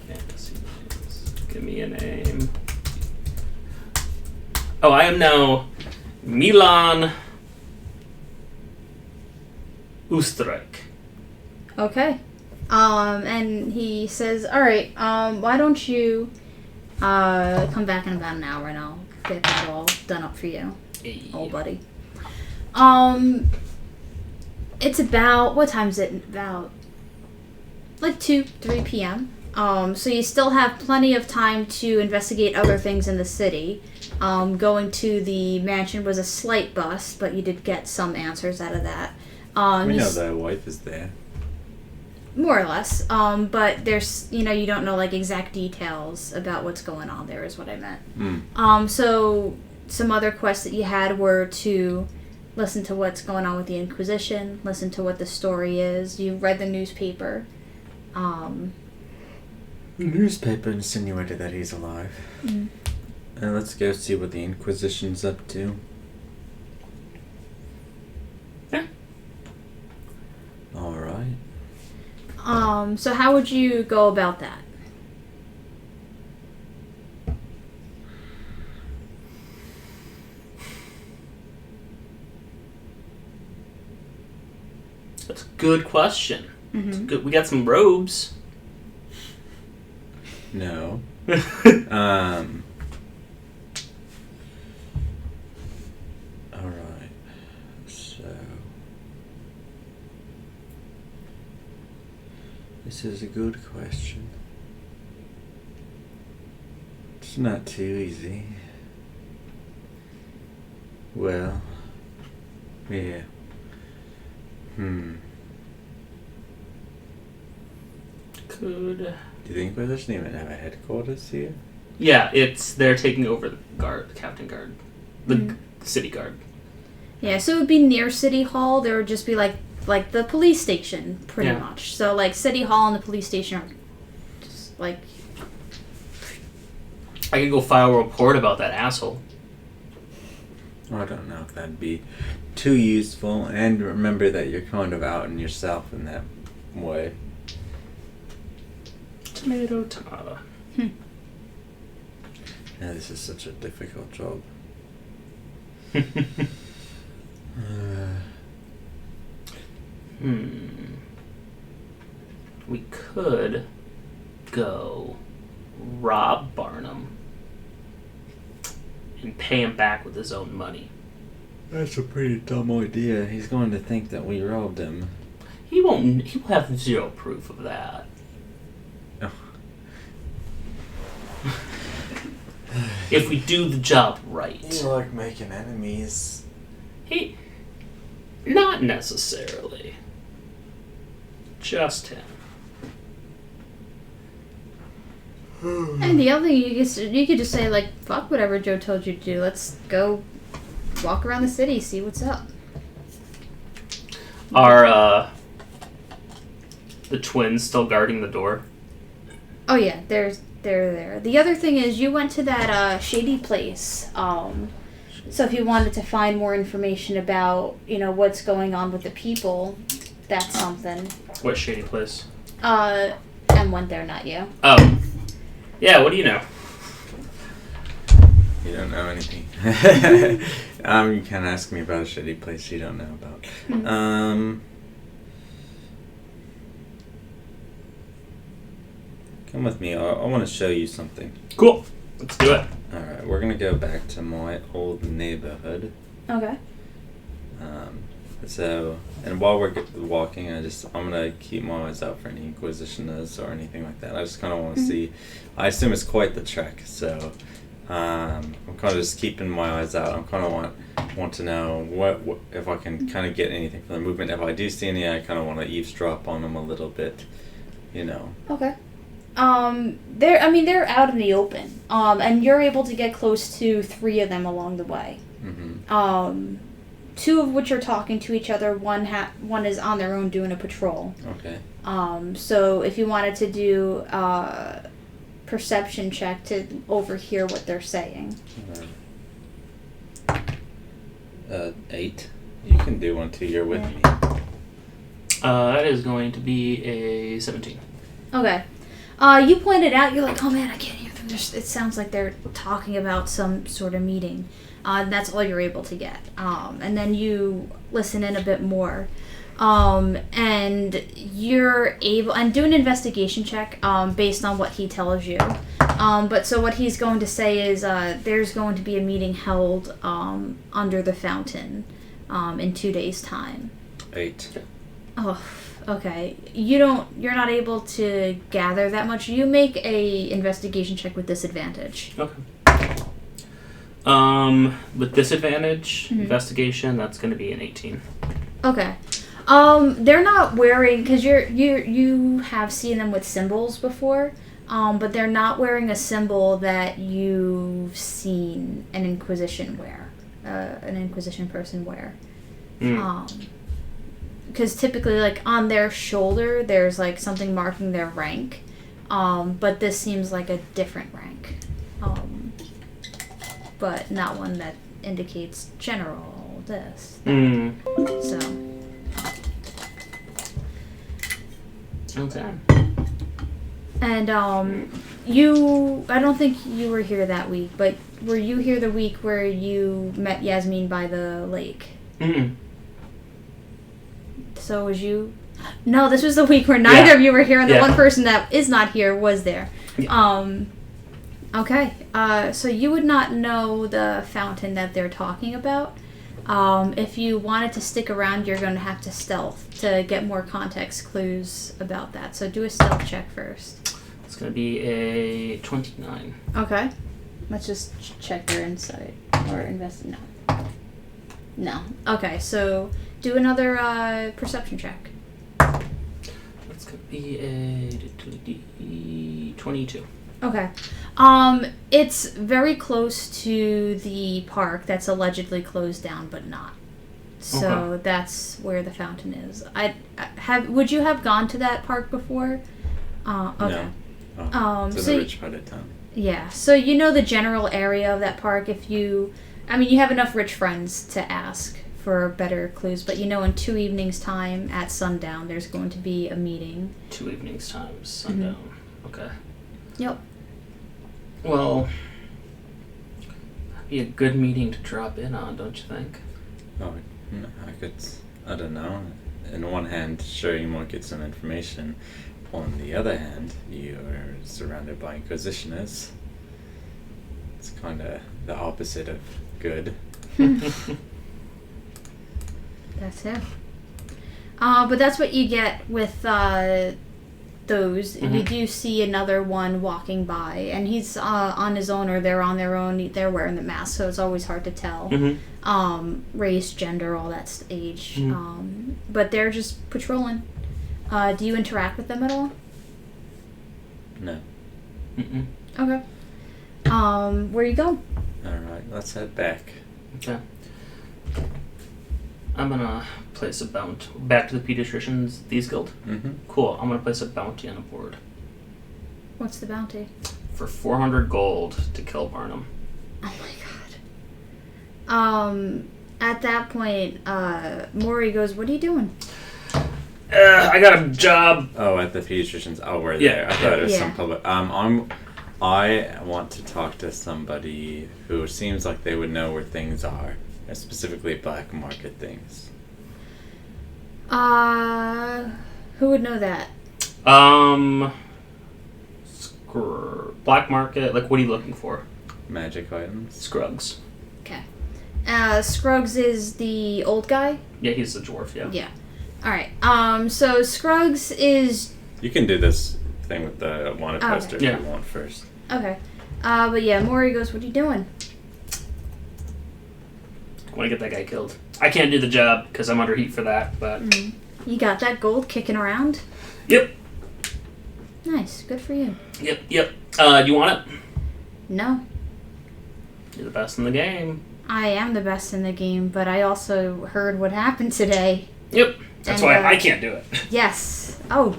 Fantasy names. Give me a name. Oh, I am now Milan Oostenrijk. Okay. And he says, alright, why don't you come back in about an hour and I'll get that all done up for you. Hey. Oh, buddy. It's about, what time is it? About, like 3 p.m. So you still have plenty of time to investigate other things in the city. Going to the mansion was a slight bust, but you did get some answers out of that. We know their wife is there. More or less. But there's, you don't know, like, exact details about what's going on there is what I meant. So some other quests that you had were to listen to what's going on with the Inquisition, listen to what the story is. You read the newspaper. The newspaper insinuated that he's alive. Mm. And let's go see what the Inquisition's up to. Yeah. Alright. So how would you go about that? That's a good question. Mm-hmm. It's good. We got some robes. No. Alright. So. This is a good question. It's not too easy. Well. Yeah. Could. Do you think we doesn't even have a headquarters here? Yeah, they're taking over the captain guard, the city guard. Yeah, so it would be near City Hall. There would just be like the police station, pretty much. So like City Hall and the police station are just like. I could go file a report about that asshole. I don't know if that'd be too useful. And remember that you're kind of outing yourself in that way. Tomato, tomato. Yeah, this is such a difficult job. We could go rob Barnum and pay him back with his own money. That's a pretty dumb idea. He's going to think that we robbed him. He won't. He will have zero proof of that. Oh. If we do the job right. You like making enemies. Not necessarily. Just him. And the other thing, you could just say, like, fuck whatever Joe told you to do. Let's go walk around the city, see what's up. Are the twins still guarding the door? Oh yeah, they're there. The other thing is, you went to that shady place. So if you wanted to find more information about, what's going on with the people, that's something. What shady place? M went there, not you. Oh. Yeah, what do you know? You don't know anything. You can't ask me about a shitty place you don't know about. Mm-hmm. Come with me. I want to show you something. Cool. Let's do it. Alright, we're going to go back to my old neighborhood. Okay. And while we're walking, I'm going to keep my eyes out for any Inquisitioners or anything like that. I just kind of want to see. I assume it's quite the trek, so I'm kind of just keeping my eyes out. I kind of want to know what if I can kind of get anything from the movement. If I do see any, I kind of want to eavesdrop on them a little bit, Okay. They're out in the open. And you're able to get close to 3 of them along the way. Mm-hmm. 2 of which are talking to each other. One is on their own doing a patrol. Okay. So if you wanted to do a perception check to overhear what they're saying. 8. You can do one too. You're with me. That is going to be a 17. Okay. You pointed out, you're like, oh man, I can't hear them. It sounds like they're talking about some sort of meeting. That's all you're able to get. And then you listen in a bit more. And you're able, and do an investigation check based on what he tells you. But so what he's going to say is there's going to be a meeting held under the fountain in 2 days' time. 8. Oh, okay. You're not able to gather that much. You make a investigation check with disadvantage. Okay. With disadvantage, investigation, that's going to be an 18. Okay. They're not wearing, because you have seen them with symbols before, but they're not wearing a symbol that you've seen an Inquisition wear, an Inquisition person wear. Because typically, like, on their shoulder, there's, like, something marking their rank, but this seems like a different rank, but not one that indicates general this. So... Okay. And I don't think you were here that week, but were you here the week where you met Yasmin by the lake? So was you? No, this was the week where neither of you were here, and the one person that is not here was there. Yeah. Okay. So you would not know the fountain that they're talking about. If you wanted to stick around, you're going to have to stealth to get more context clues about that. So do a stealth check first. It's going to be a 29. Okay. Let's just check your insight. Or invest... No. No. Okay, so do another perception check. That's going to be a 22. Okay. It's very close to the park that's allegedly closed down, but not. So that's where the fountain is. Would you have gone to that park before? Okay. No. It's in the rich part of town. Yeah. So you know the general area of that park. You have enough rich friends to ask for better clues, but in 2 evenings' time at sundown, there's going to be a meeting. 2 evenings' time, sundown. Okay. Yep. Well, that'd be a good meeting to drop in on, don't you think? Oh, I don't know. On one hand, sure, you might get some information. On the other hand, you are surrounded by Inquisitionists. It's kind of the opposite of good. That's it. But that's what you get with those. You do see another one walking by, and he's on his own, or they're on their own. They're wearing the mask, so it's always hard to tell. Race, gender, all that age. But they're just patrolling. Do you interact with them at all? No. Okay. Where you going? Alright, let's head back. Okay. I'm gonna place a bounty. Back to the Pediatricians Thieves Guild? Cool. I'm gonna place a bounty on a board. What's the bounty? For 400 gold to kill Barnum. Oh my god. At that point, Maury goes, "What are you doing?" I got a job. Oh, at the Pediatricians. Oh, we're there. I thought it was some public... I want to talk to somebody who seems like they would know where things are. Specifically black market things. Who would know that? Black market, like what are you looking for? Magic items. Scruggs. Okay. Scruggs is the old guy? Yeah, he's the dwarf, yeah. Yeah. Alright, so Scruggs is... You can do this thing with the wanted poster if you want first. Okay. But yeah, Maury goes, "What are you doing?" I want to get that guy killed. I can't do the job because I'm under heat for that, but... You got that gold kicking around? Yep. Nice. Good for you. Yep. You want it? No. You're the best in the game. I am the best in the game, but I also heard what happened today. Yep. That's why I can't do it. Yes. Oh.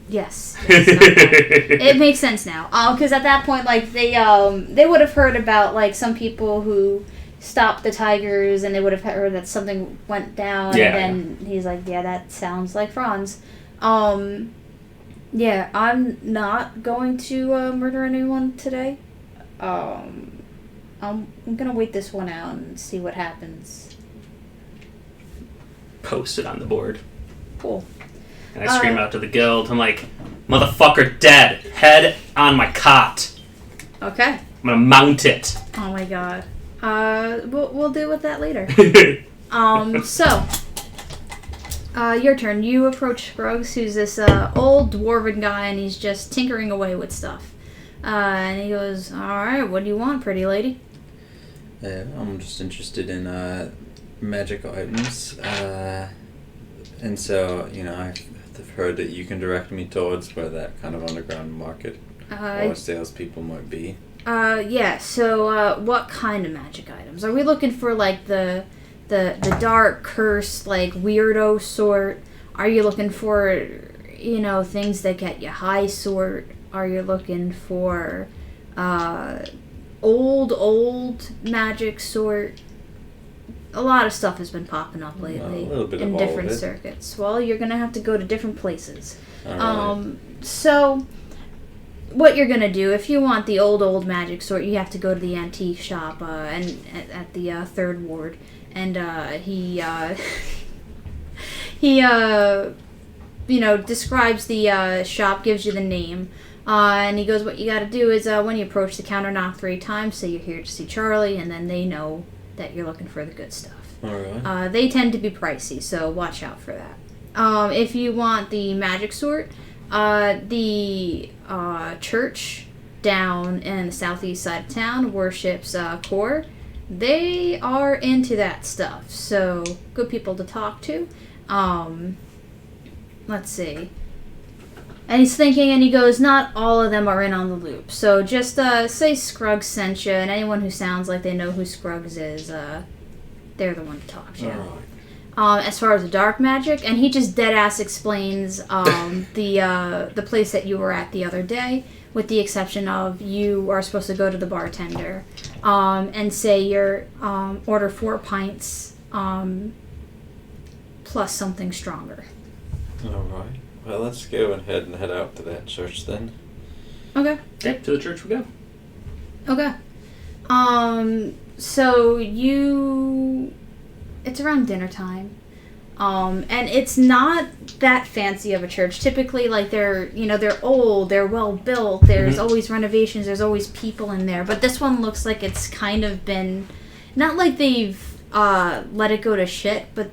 Yes. Okay. It makes sense now. Because at that point, like, they would have heard about, like, some people who stop the tigers, and they would have heard that something went down. Yeah, and then he's like, yeah, that sounds like Franz. Yeah, I'm not going to murder anyone today. I'm gonna wait this one out and see what happens. Post it on the board. Cool. And I scream out to the guild. I'm like, motherfucker dead. Head on my cot. Okay. I'm gonna mount it. Oh my god. We'll deal with that later. So, your turn. You approach Scruggs, who's this old dwarven guy, and he's just tinkering away with stuff. And he goes, alright, what do you want, pretty lady? I'm just interested in magic items. And so, I've heard that you can direct me towards where that kind of underground market or salespeople might be. Yeah, so what kind of magic items? Are we looking for, like, the dark, cursed, like, weirdo sort? Are you looking for, things that get you high sort? Are you looking for old magic sort? A lot of stuff has been popping up lately A little bit in of all different of it. circuits. Well, you're going to have to go to different places. All right. So what you're going to do, if you want the old magic sort, you have to go to the antique shop and at the 3rd Ward. And he describes the shop, gives you the name. And he goes, what you gotta do is when you approach the counter, knock 3 times, say you're here to see Charlie, and then they know that you're looking for the good stuff. Alright. They tend to be pricey, so watch out for that. If you want the magic sort, the church down in the southeast side of town worships Core. They are into that stuff, so good people to talk to. Let's see. And he's thinking, and he goes, not all of them are in on the loop. So just say Scruggs sent you, and anyone who sounds like they know who Scruggs is, they're the one to talk to. Alright. As far as the dark magic, and he just dead-ass explains the place that you were at the other day, with the exception of you are supposed to go to the bartender and say you're order 4 pints plus something stronger. Alright. Well, let's go ahead and head out to that church then. Okay. Okay, to the church we go. Okay. So it's around dinner time. And it's not that fancy of a church. Typically, like, they're old, they're well built, there's always renovations, there's always people in there. But this one looks like it's kind of been, not like they've let it go to shit, but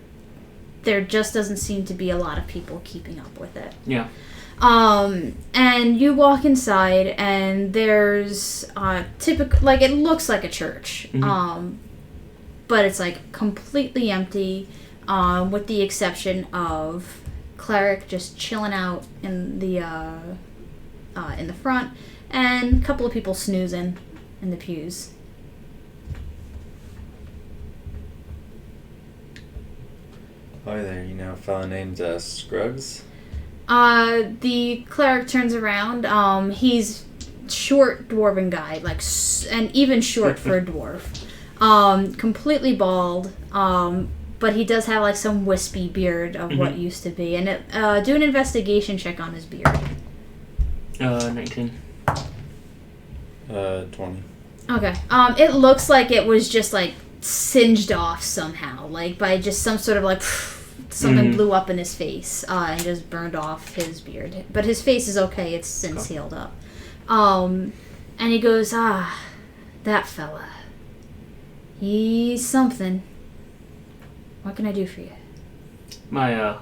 there just doesn't seem to be a lot of people keeping up with it. Yeah. And you walk inside, and there's typical, like, it looks like a church, but it's like completely empty, with the exception of cleric just chilling out in the front, and a couple of people snoozing in the pews. Hi there, a fella named Scruggs? The cleric turns around. He's short dwarven guy, like, and even short for a dwarf. Completely bald. But he does have, like, some wispy beard of what used to be. And do an investigation check on his beard. 19. 20. Okay. It looks like it was just, like, singed off somehow, like by just some sort of, like, something blew up in his face and just burned off his beard. But his face is okay; it's since healed up. And he goes, that fella, he's something. What can I do for you? My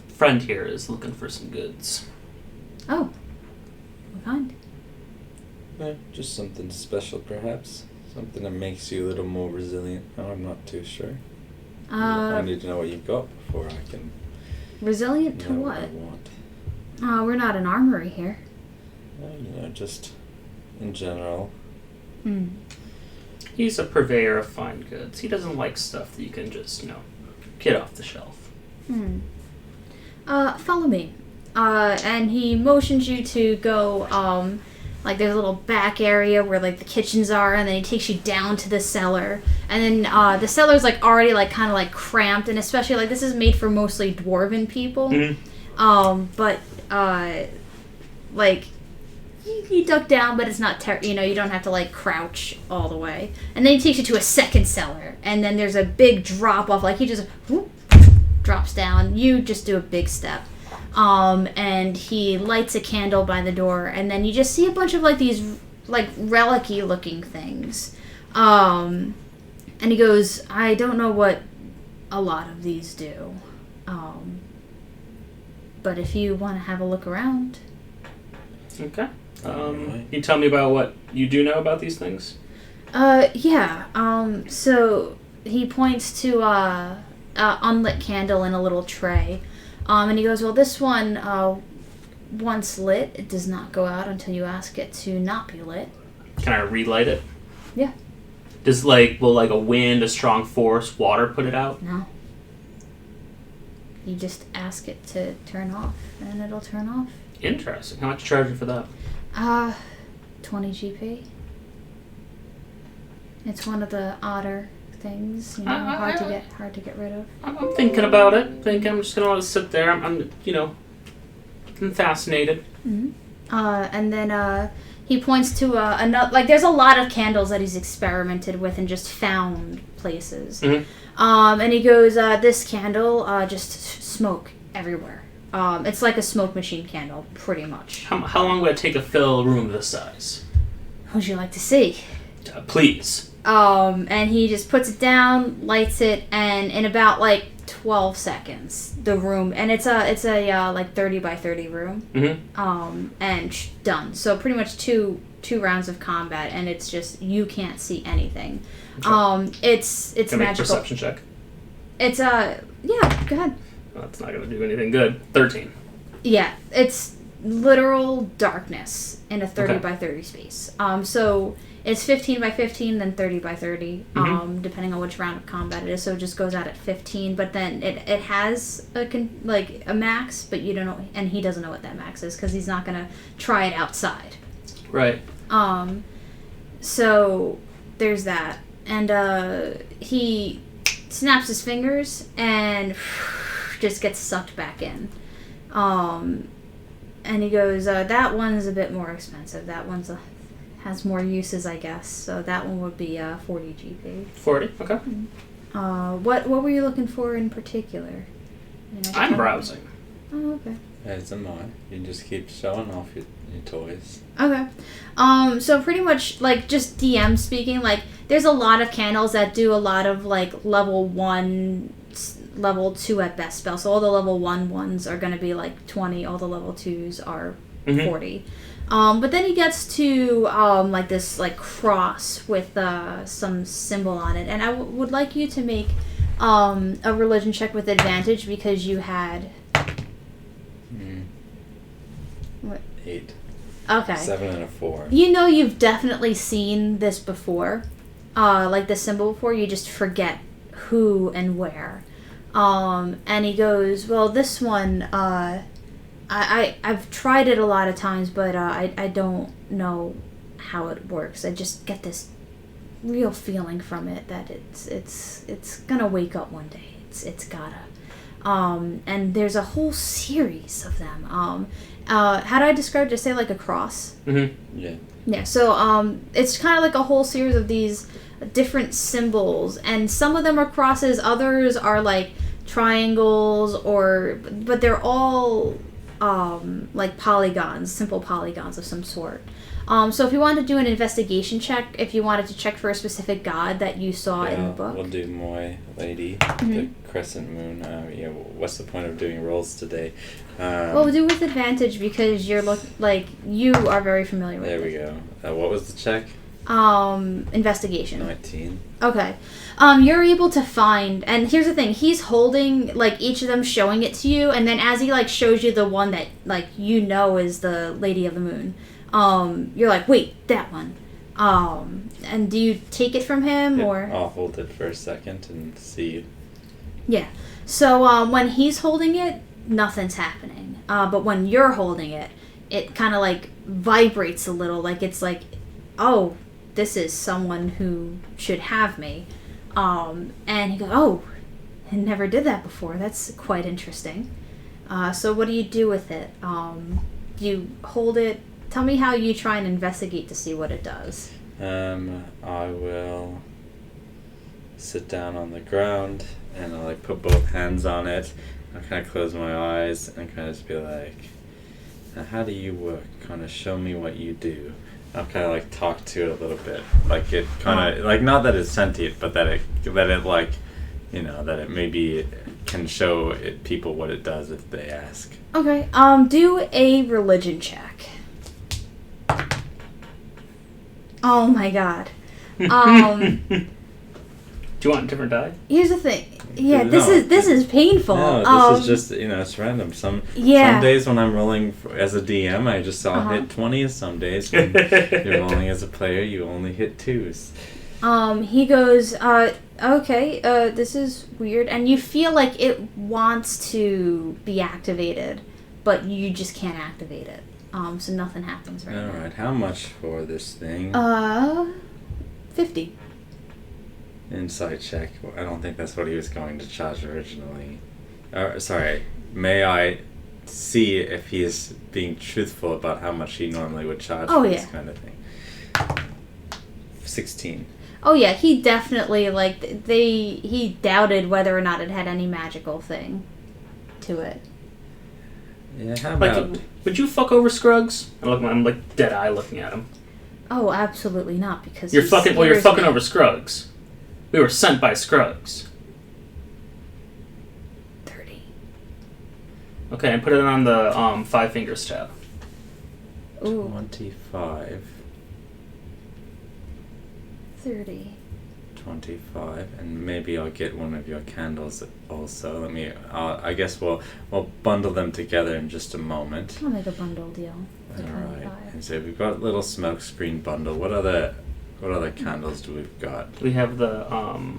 friend here is looking for some goods. Oh, what kind? Just something special, perhaps. Something that makes you a little more resilient. No, I'm not too sure. I need to know what you've got before I can... Resilient to know what? I want. We're not an armory here. Just in general. He's a purveyor of fine goods. He doesn't like stuff that you can just, get off the shelf. Follow me. And he motions you to go like there's a little back area where like the kitchens are, and then he takes you down to the cellar, and then the cellar's like already like kind of like cramped, and especially like this is made for mostly dwarven people. But like you duck down, but it's not you don't have to like crouch all the way. And then he takes you to a second cellar, and then there's a big drop off, like he just whoop, drops down. You just do a big step. And he lights a candle by the door, and then you just see a bunch of like these like relic-y looking things. And he goes, I don't know what a lot of these do. But if you want to have a look around. Okay. You tell me about what you do know about these things? Yeah. So he points to a unlit candle in a little tray. And he goes, well, this one, once lit, it does not go out until you ask it to not be lit. Can I relight it? Yeah. Will like a wind, a strong force, water put it out? No. You just ask it to turn off, and it'll turn off. Interesting. How much you charging for that? 20 GP. It's one of the odder things, hard to get rid of. I'm thinking about it. I'm just gonna let it sit there. I'm fascinated. Mm-hmm. And then he points to another. Like, there's a lot of candles that he's experimented with and just found places. Mm-hmm. And he goes, this candle, just smoke everywhere. It's like a smoke machine candle, pretty much. How long would it take to fill a room this size? What would you like to see? Please. And he just puts it down, lights it, and in about like 12 seconds, the room, and it's a like 30 by 30 room. Mm-hmm. And done. So pretty much two rounds of combat, and it's just you can't see anything. Okay. It's Can I magical. make a perception check? It's yeah, go ahead. Well, that's not gonna do anything good. 13. Yeah, it's literal darkness in a 30 by 30 space. So it's 15 by 15, then 30 by 30, depending on which round of combat it is. So it just goes out at 15, but then it has a max, but you don't know, and he doesn't know what that max is because he's not gonna try it outside. Right. So there's that, and he snaps his fingers and just gets sucked back in. And he goes, that one's a bit more expensive. That one's has more uses, I guess. So that one would be 40 GP. 40? Okay. What were you looking for in particular? I'm browsing. Oh, okay. As am I. You just keep showing off your toys. Okay. So pretty much, like, just DM speaking, like, there's a lot of candles that do a lot of, like, level 1, level 2 at best spells. So all the level 1 ones are going to be, like, 20. All the level 2s are 40. But then he gets to, like, this, like, cross with some symbol on it. And I would like you to make a religion check with advantage because you had... What? 8. Okay. 7 and a 4. You know you've definitely seen this before. Like the symbol before. You just forget who and where. And he goes, well, this one, I've tried it a lot of times, but I don't know how it works. I just get this real feeling from it that it's gonna wake up one day. It's gotta. And there's a whole series of them. How do I describe it? Just say like a cross? Mm-hmm. Yeah. Yeah, so it's kind of like a whole series of these different symbols, and some of them are crosses, others are like triangles, but they're all like polygons, simple polygons of some sort. So if you wanted to do an investigation check, if you wanted to check for a specific god that you saw in the book. We'll do Moy Lady, the Crescent Moon. What's the point of doing rolls today? Well, do with advantage because you are very familiar with it. There we go. What was the check? Investigation. 19. Okay. You're able to find, and here's the thing, he's holding, like, each of them, showing it to you, and then as he, like, shows you the one that, like, you know is the Lady of the Moon, you're like, wait, that one. And do you take it from him, or? I'll hold it for a second and see. Yeah. So, when he's holding it, nothing's happening. But when you're holding it, it kind of like vibrates a little, like it's like, oh, this is someone who should have me. And he goes, oh, I never did that before. That's quite interesting. So what do you do with it? You hold it. Tell me how you try and investigate to see what it does. I will sit down on the ground and I'll like put both hands on it. I'll kind of close my eyes and kind of just be like, now how do you work? Kind of show me what you do. I'll kind of like talk to it a little bit, like it kind of like, not that it's sentient, but that it like, you know, that it maybe can show it people what it does if they ask. Okay. Do a religion check. Oh my god. Do you want a different die? Here's the thing. Yeah, No, this is painful. No, this is just, you know, it's random. Some days when I'm rolling as a DM, I just hit 20s. Some days when you're rolling as a player, you only hit 2s. He goes, okay, this is weird, and you feel like it wants to be activated, but you just can't activate it. So nothing happens right now. Alright, how much for this thing? 50. Insight check. I don't think that's what he was going to charge originally. Sorry, may I see if he is being truthful about how much he normally would charge for this kind of thing? 16. Oh yeah, he definitely, he doubted whether or not it had any magical thing to it. Yeah, how about... Like, would you fuck over Scruggs? I'm like dead eye looking at him. Oh, absolutely not, because you're fucking over Scruggs. We were sent by Scruggs. 30. Okay, and put it on the 5 fingers tab. Ooh. 25. 30. 25, and maybe I'll get one of your candles also. I guess we'll bundle them together in just a moment. I'll make a bundle deal. Alright, and so we've got a little smoke screen bundle. What other candles do we've got? We have the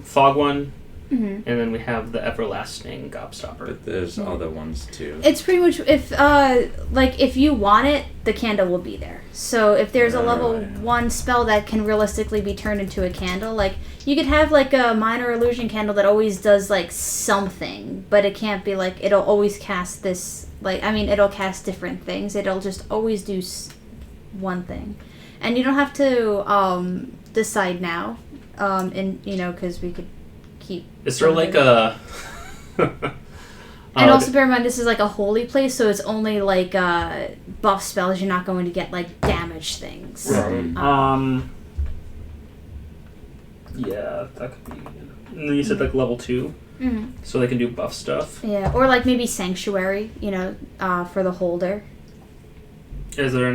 fog one, and then we have the everlasting gobstopper. But there's other ones too. It's pretty much, if you want it, the candle will be there. So if there's a level 1 spell that can realistically be turned into a candle, like, you could have, like, a minor illusion candle that always does, like, something, but it can't be, like, it'll always cast this, it'll cast different things. It'll just always do one thing. And you don't have to decide now, because we could keep... Is there, like, a... And also bear in mind, this is like a holy place, so it's only like buff spells. You're not going to get like damage things. Right. Yeah, that could be. And then you said like level 2, so they can do buff stuff. Yeah, or like maybe sanctuary, for the holder. Are there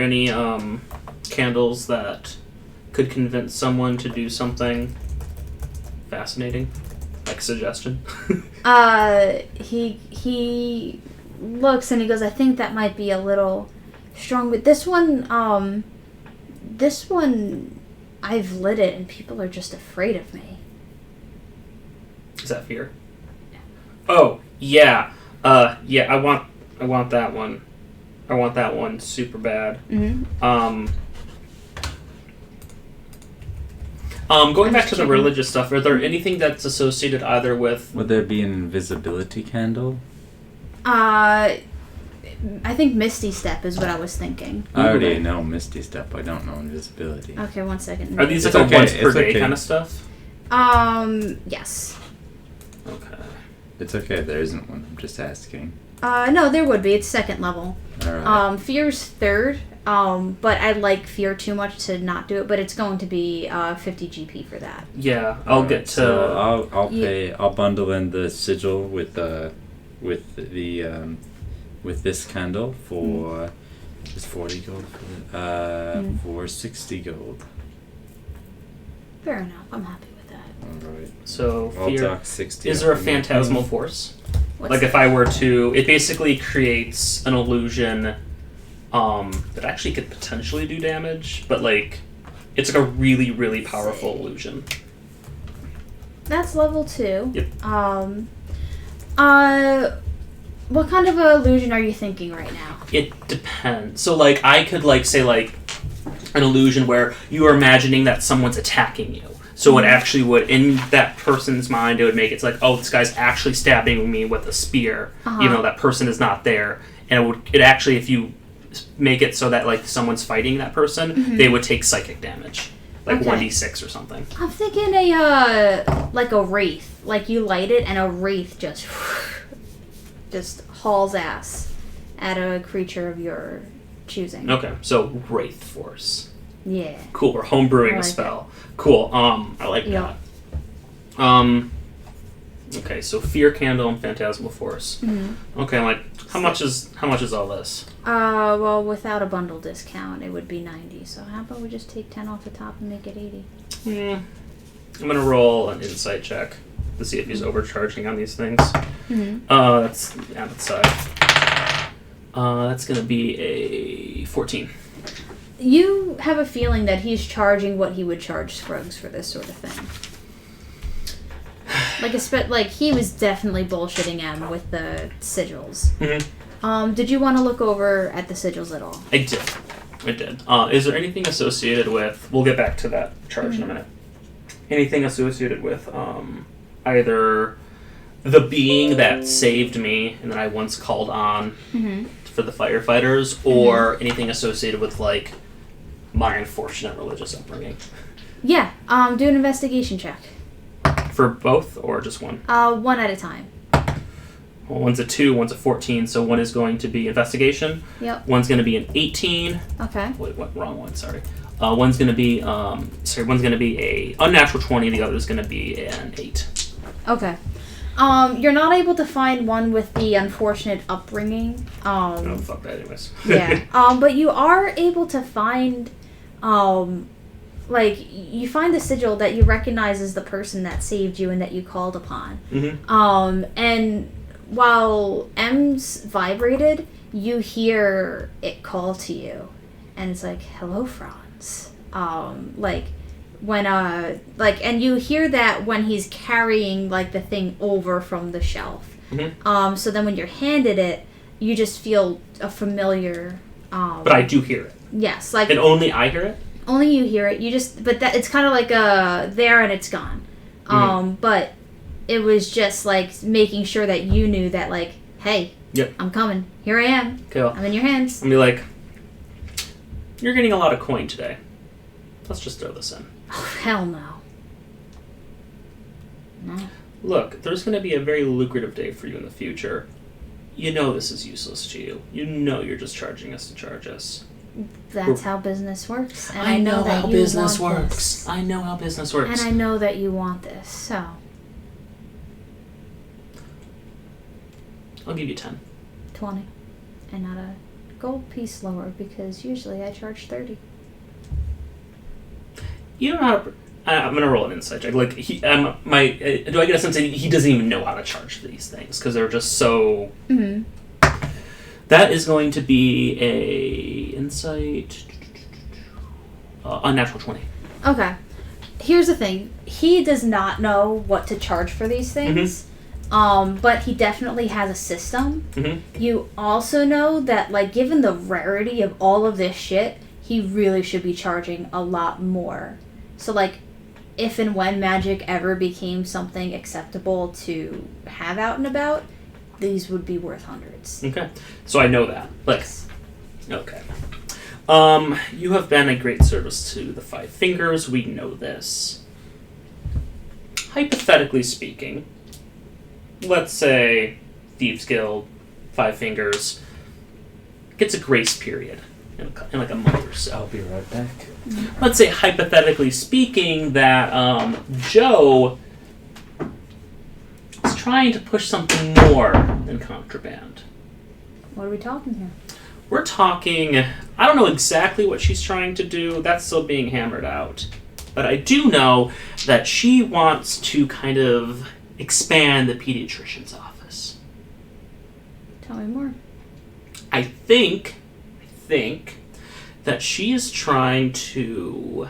any candles that could convince someone to do something fascinating? Like suggestion? He looks and he goes, I think that might be a little strong, but this one, I've lit it and people are just afraid of me. Is that fear? Oh, yeah. Yeah, I want that one. I want that one super bad. Going back to the religious stuff, are there anything that's associated either with... Would there be an invisibility candle? I think Misty Step is what I was thinking. I already know Misty Step. I don't know invisibility. Okay, 1 second. Are these like a once per day kind of stuff? Yes. Okay. It's okay, there isn't one. I'm just asking. No, there would be. It's 2nd level. Alright. Fear's 3rd. But I like fear too much to not do it. But it's going to be 50 GP for that. Yeah, I'll get to. So I'll pay. I'll bundle in the sigil with this candle for. Is 40 gold for 60 gold. Fair enough. I'm happy with that. All right. So I'll fear. talk 60. Is there a phantasmal force? What's Like that? if I were to, it basically creates an illusion. That actually could potentially do damage, but like, it's like a really, really powerful illusion. That's level 2. Yep. What kind of illusion are you thinking right now? It depends. So, like, I could, like, say, like, an illusion where you are imagining that someone's attacking you. So it actually would, in that person's mind, it would make it like, oh, this guy's actually stabbing me with a spear, even though that person is not there. And it actually, if you make it so that, like, someone's fighting that person, they would take psychic damage. Like 1d6 or something. I'm thinking like a wraith. Like, you light it and a wraith just hauls ass at a creature of your choosing. Okay, so Wraith Force. Yeah. Cool, we're homebrewing a spell. Cool, I like that. Okay, so Fear Candle and Phantasmal Force. Okay, like, how much is all this? Well, without a bundle discount, it would be 90. So how about we just take 10 off the top and make it 80? I'm gonna roll an insight check to see if he's overcharging on these things. That's on its side. That's gonna be a 14. You have a feeling that he's charging what he would charge Scruggs for this sort of thing. Like he was definitely bullshitting him with the sigils. Did you want to look over at the sigils at all? I did. Is there anything associated with... We'll get back to that charge in a minute. Anything associated with either the being that saved me and that I once called on for the firefighters, or anything associated with, like, my unfortunate religious upbringing? Yeah. Do an investigation check. For both, or just one? One at a time. Well, one's a 2, one's a 14, so one is going to be investigation. Yep. One's going to be an 18. Okay. Wait, what? Wrong one, sorry. One's going to be, one's going to be a unnatural 20, the other's going to be an 8. Okay. You're not able to find one with the unfortunate upbringing. Oh, fuck that anyways. Yeah. But you are able to find, like, you find the sigil that you recognize as the person that saved you and that you called upon. And while M's vibrated, you hear it call to you. And it's like, hello, Franz. Like, when, like, and you hear that when he's carrying, like, the thing over from the shelf. So then when you're handed it, you just feel a familiar, But I do hear it. Yes, like... And only I hear it? Only you hear it. You just... But that it's kind of like, there and it's gone. But it was just, like, making sure that you knew that, like, hey, I'm coming. Here I am. Cool. I'm in your hands. I'll be like, you're getting a lot of coin today. Let's just throw this in. Oh, hell no. No. Look, there's going to be a very lucrative day for you in the future. You know this is useless to you. You know you're just charging us to charge us. That's how business works. And I know that how you business want works. this. I know how business works. And I know that you want this, so... I'll give you 10. 20. And not a gold piece lower, because usually I charge 30. You don't know how to... I'm going to roll an insight check. Like, do I get a sense that he doesn't even know how to charge these things, because they're just so... That is going to be a insight... unnatural 20. Okay. Here's the thing. He does not know what to charge for these things. But he definitely has a system. You also know that, like, given the rarity of all of this shit, he really should be charging a lot more. So, like, if and when magic ever became something acceptable to have out and about, these would be worth hundreds. Okay. So I know that. Like, okay. You have been a great service to the Five Fingers. We know this. Hypothetically speaking, let's say Thieves Guild, Five Fingers, gets a grace period in like a month or so. I'll be right back. Let's say, hypothetically speaking, that Joe is trying to push something more than contraband. What are we talking here? We're talking... I don't know exactly what she's trying to do. That's still being hammered out. But I do know that she wants to kind of expand the pediatrician's office. Tell me more. I think that she is trying to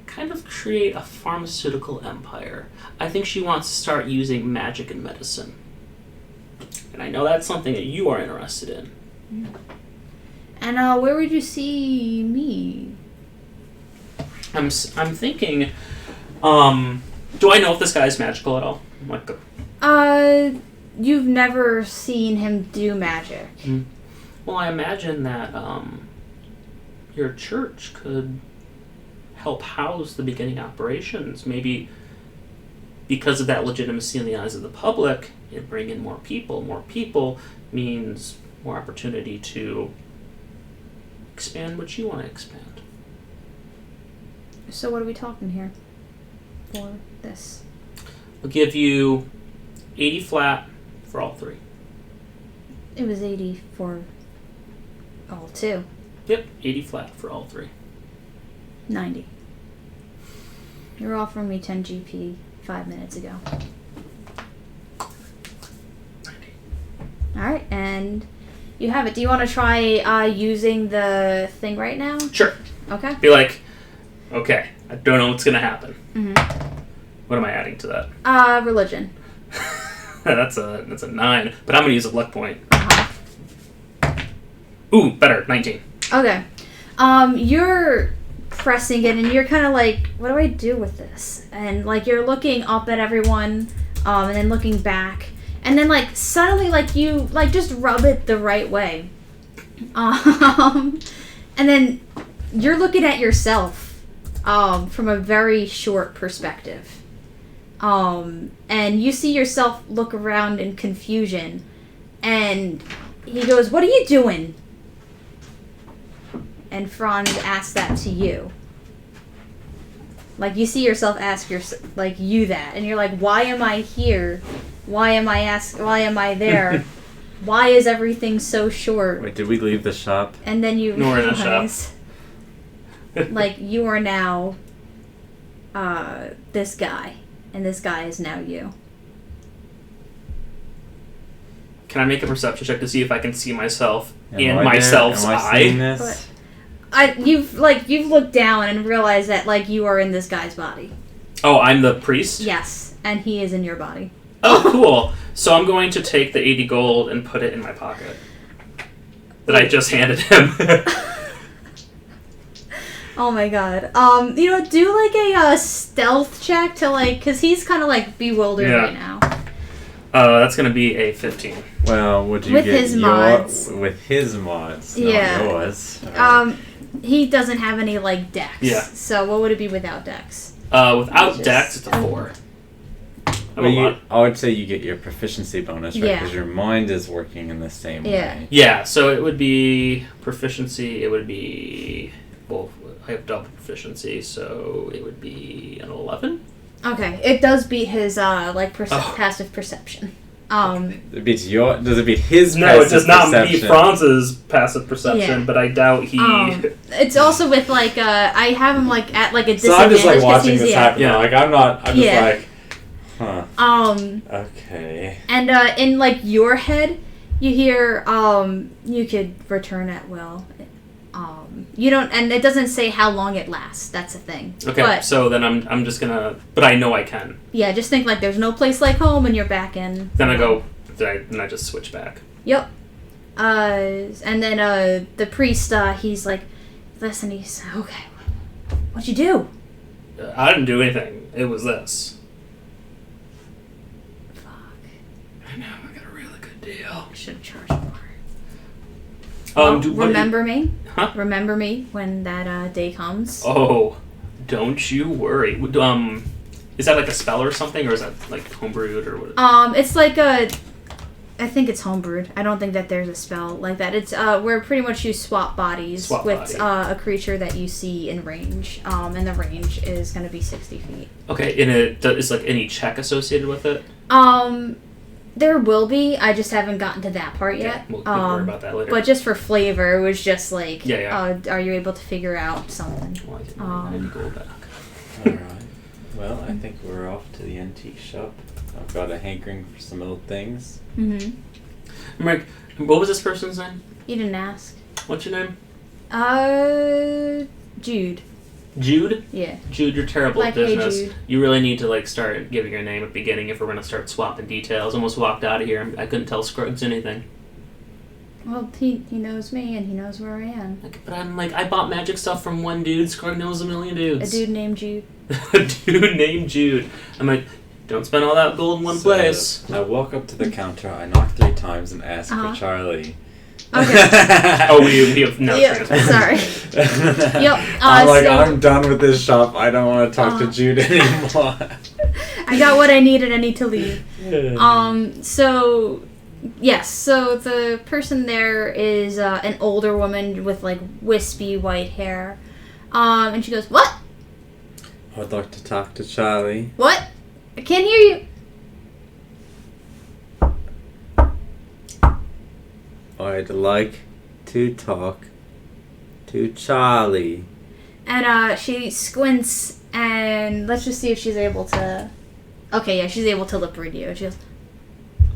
kind of create a pharmaceutical empire. I think she wants to start using magic and medicine. And I know that's something that you are interested in. And where would you see me? I'm thinking, do I know if this guy's magical at all? Like, You've never seen him do magic. well, I imagine that your church could help house the beginning operations. Maybe because of that legitimacy in the eyes of the public, it'd bring in more people. More people means more opportunity to expand what you want to expand. So what are we talking here for this? I'll give you 80 flat for all three. It was 80 for all two. Yep, 80 flat for all three. 90. You're offering me 10 GP 5 minutes ago. 90. Alright, and you have it. Do you want to try using the thing right now? Sure. Okay. Be like, okay, I don't know what's going to happen. Mm-hmm. What am I adding to that? Religion. That's a 9, but I'm going to use a luck point. Uh-huh. Ooh, better, 19. Okay. You're pressing it and you're kind of like, what do I do with this? And like you're looking up at everyone, and then looking back, and then like suddenly like you like just rub it the right way. And then you're looking at yourself from a very short perspective. And you see yourself look around in confusion, and he goes, "What are you doing?" And Franz asks that to you. Like, you see yourself ask you that, and you're like, "Why am I here? Why am I there? Why is everything so short?" Wait, did we leave the shop? And then you No, we're in the realize, like, you are now this guy, and this guy is now you. Can I make a perception check to see if I can see myself Am in I myself's there? Am I seeing eye? this? You've looked down and realized that like you are in this guy's body. Oh, I'm the priest? Yes, and he is in your body. Oh, cool. So I'm going to take the 80 gold and put it in my pocket that I just handed him. Oh my god. Do like a stealth check to like, cause he's kind of like bewildered right now. That's gonna be a 15. Well, would you With get his mods. with his mods, Yeah. not yours? He doesn't have any like dex. Yeah. So what would it be without dex? Without Just- dex, it's a 4. Well, I would say you get your proficiency bonus, right? Yeah. Because your mind is working in the same Yeah. way. Yeah, so it would be proficiency, it would be... Well, I have double proficiency, so it would be an 11? Okay, it does beat his passive perception. It beats does it beat his No, passive it does not beat perception? Franz's passive perception, Yeah. but I doubt he... It's also with like I have him like at like a So disadvantage. I'm just like 'cause watching he's, this yeah. happen. Yeah. Like I'm just Yeah. like, huh. Okay. And in like your head, you hear you could return at will. You don't, and it doesn't say how long it lasts. That's the thing. Okay, But so then I'm just gonna... But I know I can. yeah, just think like there's no place like home, and you're back in. Then I go... Then I just switch back. Yep. And then the priest, he's like, listen, he's okay. What'd you do? I didn't do anything. It was this. Fuck. I know, I got a really good deal. I should have charged more. Remember me? Huh? Remember me when that day comes? Oh, don't you worry. Is that like a spell or something, or is that like homebrewed or what? It's like I think it's homebrewed. I don't think that there's a spell like that. It's where pretty much you swap bodies with a creature that you see in range. And the range is going to be 60 feet. Okay, and is like any check associated with it? There will be. I just haven't gotten to that part yet. We'll worry about that later. But just for flavor, it was just like, Yeah. are you able to figure out something? Well, I get my 90 gold back. Alright. Well, I think we're off to the antique shop. I've got a hankering for some old things. Mm-hmm. Mike, what was this person's name? You didn't ask. What's your name? Jude. Jude? Yeah. Jude, you're terrible Like, at hey, business. Jude. You really need to like start giving your name at the beginning if we're gonna start swapping details. Almost walked out of here. I couldn't tell Scruggs anything. Well, he knows me and he knows where I am. But I'm like, I bought magic stuff from one dude. Scruggs knows a million dudes. A dude named Jude. A dude named Jude. I'm like, don't spend all that gold in one place. I walk up to the counter, I knock 3 times and ask Uh-huh. for Charlie. Okay. Oh, we have no Yep, transfer. sorry. Yep. I'm like, so I'm done with this shop. I don't want to talk to Jude anymore. I got what I needed. I need to leave. So yes. So the person there is an older woman with like wispy white hair. And she goes, "What? I'd like to talk to Charlie. What? I can't hear you." I'd like to talk to Charlie. And she squints, and let's just see if she's able to. Okay, yeah, she's able to lip read you. She goes,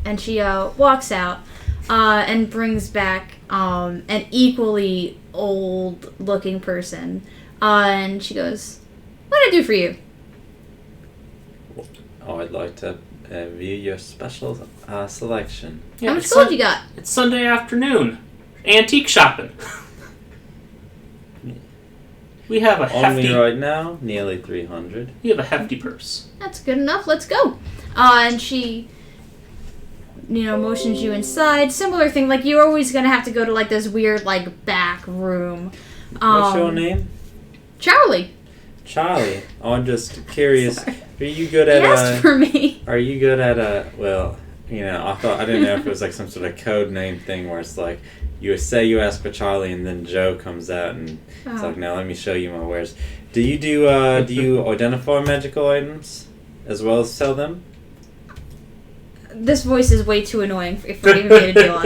and she walks out, and brings back an equally old-looking person. And she goes, "What did I do for you?" Oh, I'd like to view your special selection. Yeah, How much it's gold you got? It's Sunday afternoon. Antique shopping. We have a hefty. Only right now, nearly 300. We have a hefty purse. That's good enough. Let's go. And she, motions you inside. Similar thing. Like, you're always going to have to go to, like, this weird, like, back room. What's your name? Charlie. Charlie. Oh, I'm just curious. Sorry. Are you good at He asked for me. Are you good at well, I didn't know if it was like some sort of code name thing where it's like you say you ask for Charlie and then Joe comes out and it's like, now let me show you my wares. Do you identify magical items as well as sell them? This voice is way too annoying for even me to deal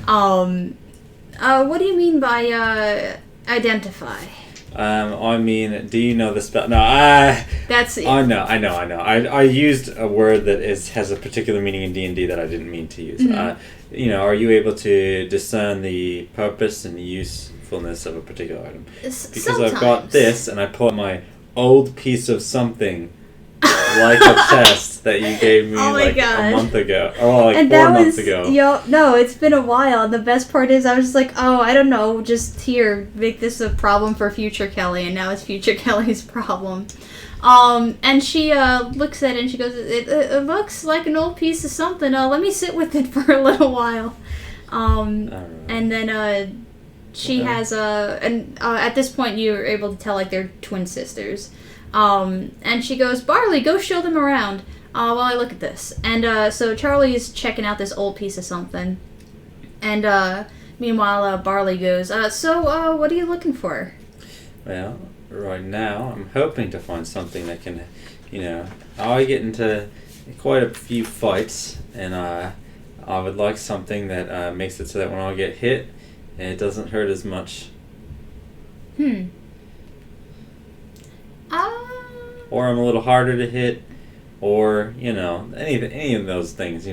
on. What do you mean by identify? I mean, do you know the spell? No, That's. I know. I used a word that has a particular meaning in D&D that I didn't mean to use. Mm-hmm. Are you able to discern the purpose and usefulness of a particular item? Because I've got this, and I pull out my old piece of something, like a chest that you gave me a month ago, or like 4 months ago. No, it's been a while. And the best part is, I was just like, oh, I don't know, just here, make this a problem for future Kelly, and now it's future Kelly's problem. And she looks at it and she goes, it looks like an old piece of something. Let me sit with it for a little while. And then she has at this point you're able to tell like they're twin sisters. And she goes, "Barley, go show them around while I look at this." And so Charlie is checking out this old piece of something. And meanwhile, Barley goes, "So what are you looking for?" Well, right now, I'm hoping to find something that can, I get into quite a few fights, and I would like something that makes it so that when I get hit, it doesn't hurt as much. Or I'm a little harder to hit, or, any of those things,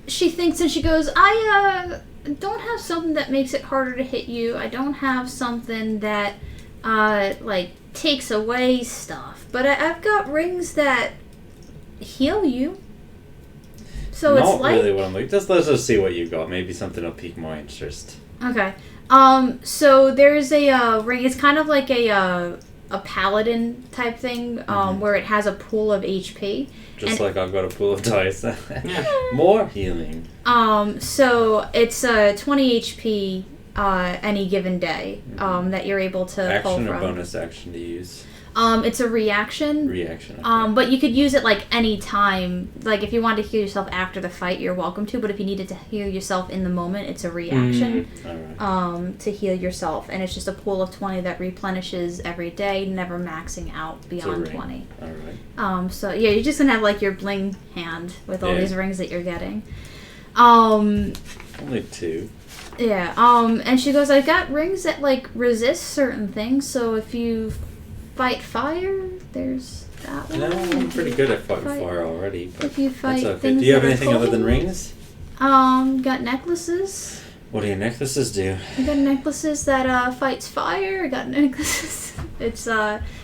She thinks and she goes, I don't have something that makes it harder to hit you. I don't have something that, takes away stuff. But I've got rings that heal you. So Not it's like... really what I'm looking. Let's just see what you got. Maybe something will pique my interest. Okay. So there's a ring. It's kind of like a paladin type thing, where it has a pool of HP. Just like I've got a pool of dice. More healing. So it's 20 HP any given day that you're able to pull from. Action or bonus action to use? It's a reaction. Reaction. Okay. But you could use it like any time. Like if you wanted to heal yourself after the fight, you're welcome to. But if you needed to heal yourself in the moment, it's a reaction. All right. To heal yourself, and it's just a pool of 20 that replenishes every day, never maxing out beyond 20. All right. So yeah, you're just gonna have like your bling hand with all these rings that you're getting. Only 2. Yeah. And she goes, I got rings that like resist certain things. So if you fight fire, there's that one. No, I'm pretty good at fighting fire already. But if you fight that's okay. things Do you have that are anything other than cold, rings? Got necklaces. What do your necklaces do? I got necklaces that fights fire. I got necklaces. It's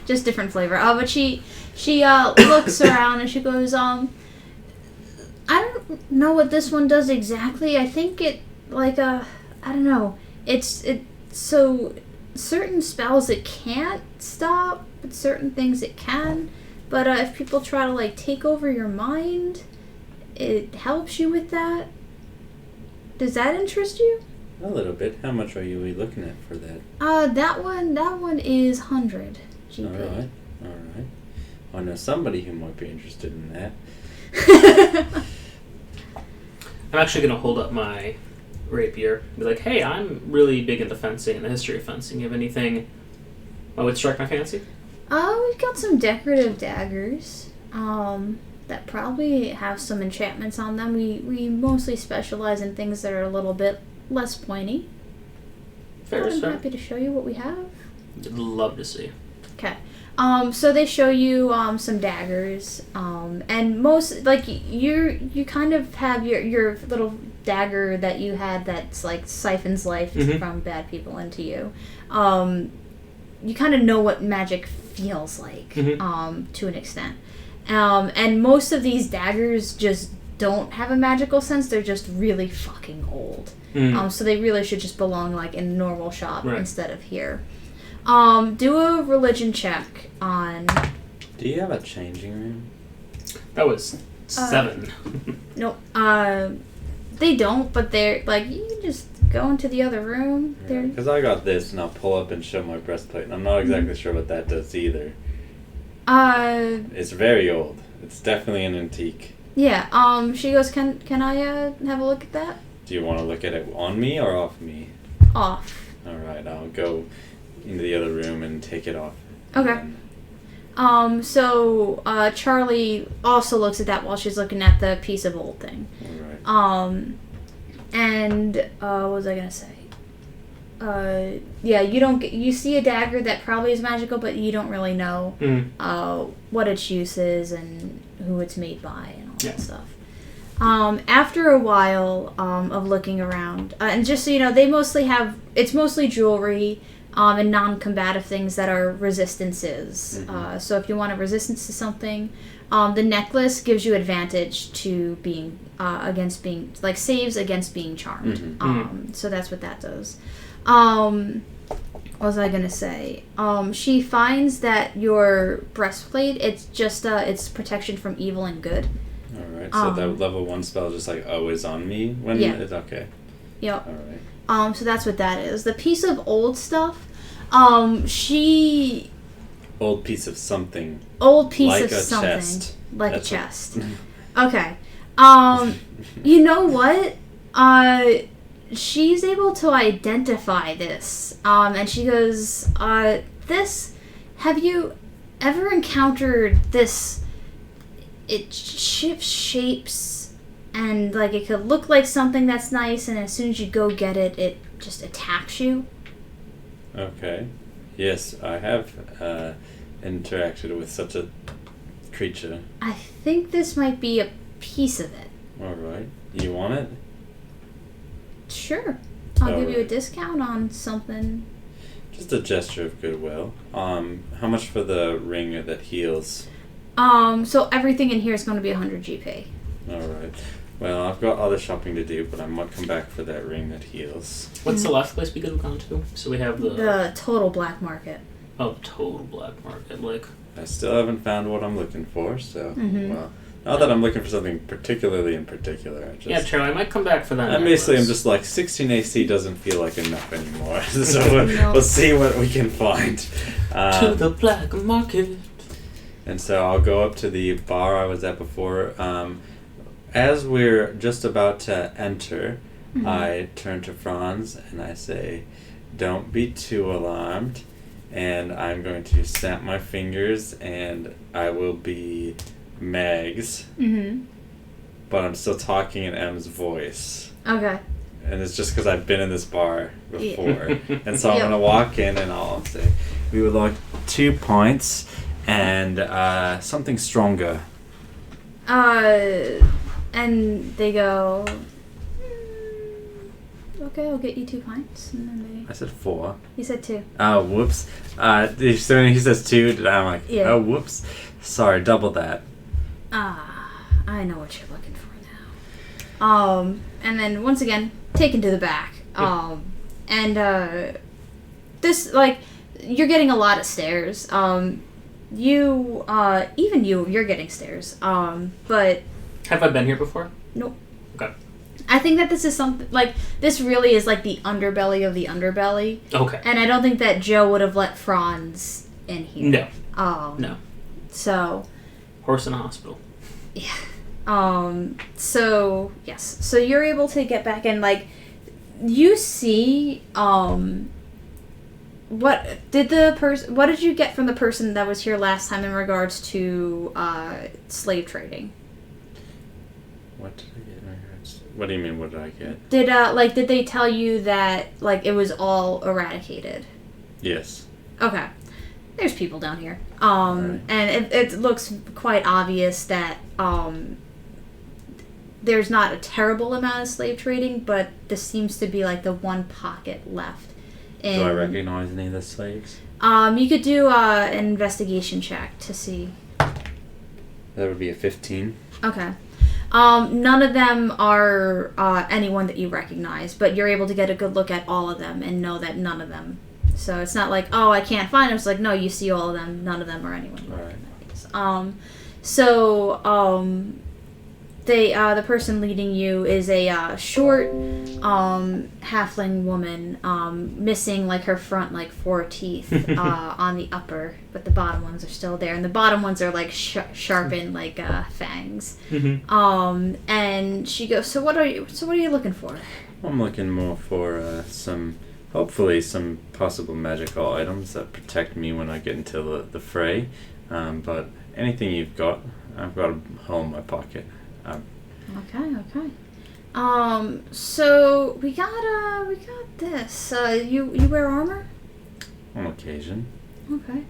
just different flavor. But she looks around and she goes, I don't know what this one does exactly. I think it I don't know. It's so certain spells it can't stop, but certain things it can. But if people try to take over your mind, it helps you with that. Does that interest you? A little bit. How much are you looking at for that? That one is 100 GP. Alright. I know somebody who might be interested in that. I'm actually going to hold up my rapier and be like, hey, I'm really big into fencing and the history of fencing. You have anything that would strike my fancy? We've got some decorative daggers that probably have some enchantments on them. We mostly specialize in things that are a little bit less pointy. Fair is I'm fair. happy to show you what we have. I'd love to see. Okay. So they show you some daggers, and most you kind of have your little dagger that you had that's siphons life from bad people into you. You kind of know what magic feels like to an extent, and most of these daggers just don't have a magical sense. They're just really fucking old. So they really should just belong in a normal shop instead of here. Do a religion check on... Do you have a changing room? That was 7. No, they don't, but they're, you can just go into the other room. Because I got this, and I'll pull up and show my breastplate, and I'm not exactly sure what that does either. It's very old. It's definitely an antique. Yeah, she goes, can I, have a look at that? Do you want to look at it on me or off me? Off. Alright, I'll go into the other room and take it off. Okay. So Charlie also looks at that while she's looking at the piece of old thing. Alright. And what was I gonna say? Yeah, you see a dagger that probably is magical, but you don't really know what its use is and who it's made by and all that stuff. After a while of looking around, and just so you know, it's mostly jewelry and non-combative things that are resistances. So if you want a resistance to something, the necklace gives you advantage to being saves against being charmed. So that's what that does. What was I gonna say? She finds that your breastplate, it's just it's protection from evil and good. Alright, so that level 1 spell is just always on me when it's okay. Yep. Alright. So that's what that is. The piece of old stuff, Old piece of something. Old piece like of a something. Chest. Like That's a chest. Okay. You know what? She's able to identify this. And she goes, have you ever encountered this? It shifts shapes, and it could look like something that's nice, and as soon as you go get it, it just attacks you. Okay. Yes, I have interacted with such a creature. I think this might be a piece of it. Alright. You want it? Sure. I'll give you a discount on something. Just a gesture of goodwill. How much for the ring that heals? So everything in here is going to be 100 GP. Alright. Well, I've got other shopping to do, but I might come back for that ring that heals. What's the last place we could have gone to? So we have the total black market. Oh, total black market. I still haven't found what I'm looking for, so, well, not that I'm looking for something particularly in particular. Yeah, Charlie, I might come back for that. And basically, I'm just 16 AC doesn't feel like enough anymore, so we'll see what we can find. To the black market. And so I'll go up to the bar I was at before. As we're just about to enter, I turn to Franz and I say, "Don't be too alarmed." And I'm going to snap my fingers and I will be Meg's. But I'm still talking in M's voice. Okay. And it's just because I've been in this bar before. And so I'm going to walk in and I'll say, "We would like 2 points and something stronger." And they go, Okay, I'll get you 2 pints. And then I said 4. You said 2. Oh, whoops. So when he says 2, I'm like, Yeah. oh, whoops. Sorry, double that. I know what you're looking for now. And then once again, taken to the back. This, like, you're getting a lot of stares. You're getting stares. But... Have I been here before? Nope. Okay. I think that this is something, like, this really is, like, the underbelly of the underbelly. Okay. And I don't think that Joe would have let Franz in here. No. No. So... Horse in a hospital. Yeah. So, yes. So you're able to get back in, like, you see, what did you get from the person that was here last time in regards to, slave trading? What did I get in regards? What do you mean, what did I get? Did they tell you that, like, it was all eradicated? Yes. Okay. There's people down here. Right. And it looks quite obvious that, there's not a terrible amount of slave trading, but this seems to be, like, the one pocket left. Do I recognize any of the slaves? You could do, an investigation check to see. That would be a 15. Okay. None of them are, anyone that you recognize, but you're able to get a good look at all of them and know that none of them. So it's not like, oh, I can't find them. It's like, no, you see all of them. None of them are anyone. Right. The person leading you is a short halfling woman, missing like her front like 4 teeth on the upper, but the bottom ones are still there, and the bottom ones are like sharpened like fangs. Mm-hmm. And she goes, so what are you looking for? I'm looking more for hopefully some possible magical items that protect me when I get into the fray. But anything you've got, I've got a hole in my pocket. Okay. So we got this. You wear armor? On occasion. Okay.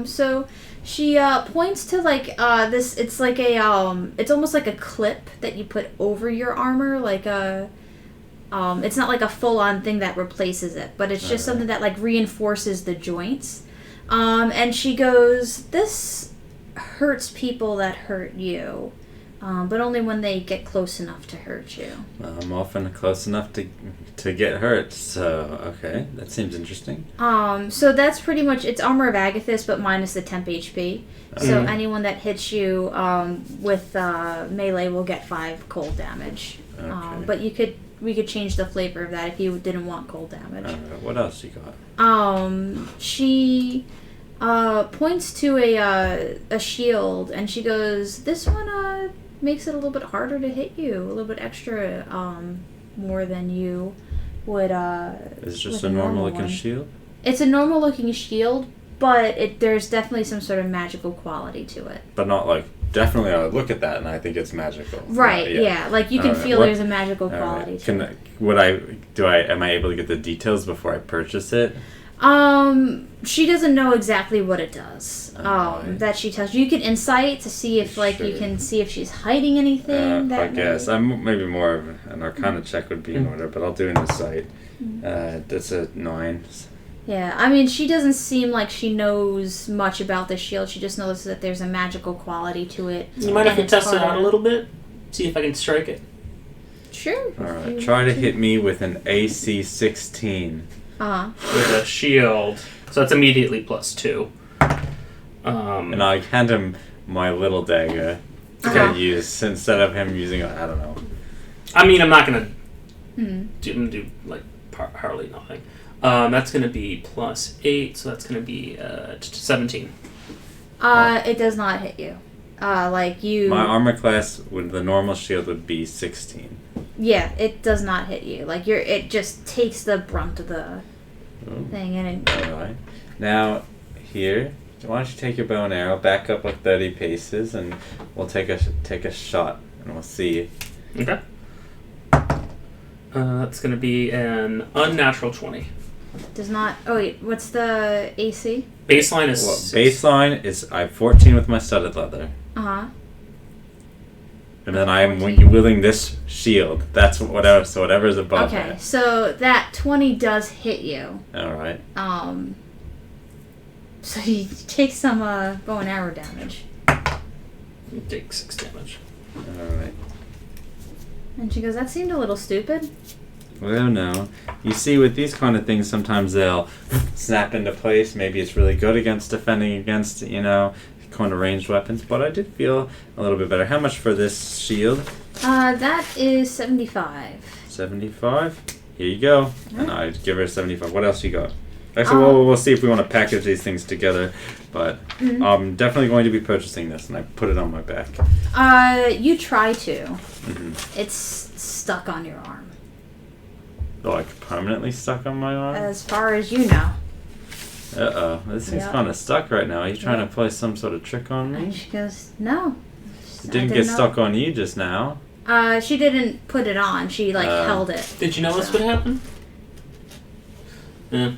So she points to like this. It's like a it's almost like a clip that you put over your armor, like a. It's not like a full-on thing that replaces it, but it's just something that like reinforces the joints. And she goes, "This hurts people that hurt you." But only when they get close enough to hurt you. Well, I'm often close enough to get hurt, so okay, that seems interesting. So that's pretty much, it's Armor of Agathis, but minus the temp HP. So anyone that hits you with melee will get 5 cold damage. Okay. But we could change the flavor of that if you didn't want cold damage. What else you got? She points to a shield, and she goes, "This one makes it a little bit harder to hit you, a little bit extra more than you would." Is it just a normal looking shield? It's a normal looking shield, but there's definitely some sort of magical quality to it. But not like, definitely I would look at that and I think it's magical. Right, yeah. Like you can feel there's a magical quality to it. Am I able to get the details before I purchase it? She doesn't know exactly what it does. That she tells you. You can insight to see if you can see if she's hiding anything. I guess I'm maybe more of an Arcana check would be in order, but I'll do an insight. That's a 9. Yeah, I mean, she doesn't seem like she knows much about the shield. She just knows that there's a magical quality to it. You might have to test it out a little bit. See if I can strike it. Sure. All right, try to hit me with an AC 16. With a shield. So that's immediately +2. And I hand him my little dagger to use instead of him using I don't know. I mean, I'm not going to do like hardly nothing. That's going to be +8, so that's going to be 17. It does not hit you. My armor class with the normal shield would be 16. Yeah, it does not hit you. Like it just takes the brunt of the thing, and all right. Now, here, why don't you take your bow and arrow, back up like 30 paces, and we'll take a shot, and we'll see. Okay. That's going to be an unnatural 20. Does not. Oh wait, what's the AC? Baseline is. Baseline is I have 14 with my studded leather. And then I'm 14. wielding this shield. That's whatever. So whatever's above Okay, that. so that 20 does hit you. All right. So you take some bow and arrow damage. You take 6 damage. All right. And she goes, "That seemed a little stupid." Well, no. You see, with these kind of things, sometimes they'll snap into place. Maybe it's really good against defending against, kind of ranged weapons. But I did feel a little bit better. How much for this shield? That is 75. 75. Here you go. And I give her 75. What else you got? Actually, we'll see if we want to package these things together. But I'm definitely going to be purchasing this, and I put it on my back. You try to. Mm-hmm. It's stuck on your arm. Like permanently stuck on my arm? As far as you know. Uh-oh. This thing's kind of stuck right now. Are you trying to play some sort of trick on me? And she goes, "No." It didn't get stuck on you just now. She didn't put it on. She, held it. Did you know this would happen? Yeah.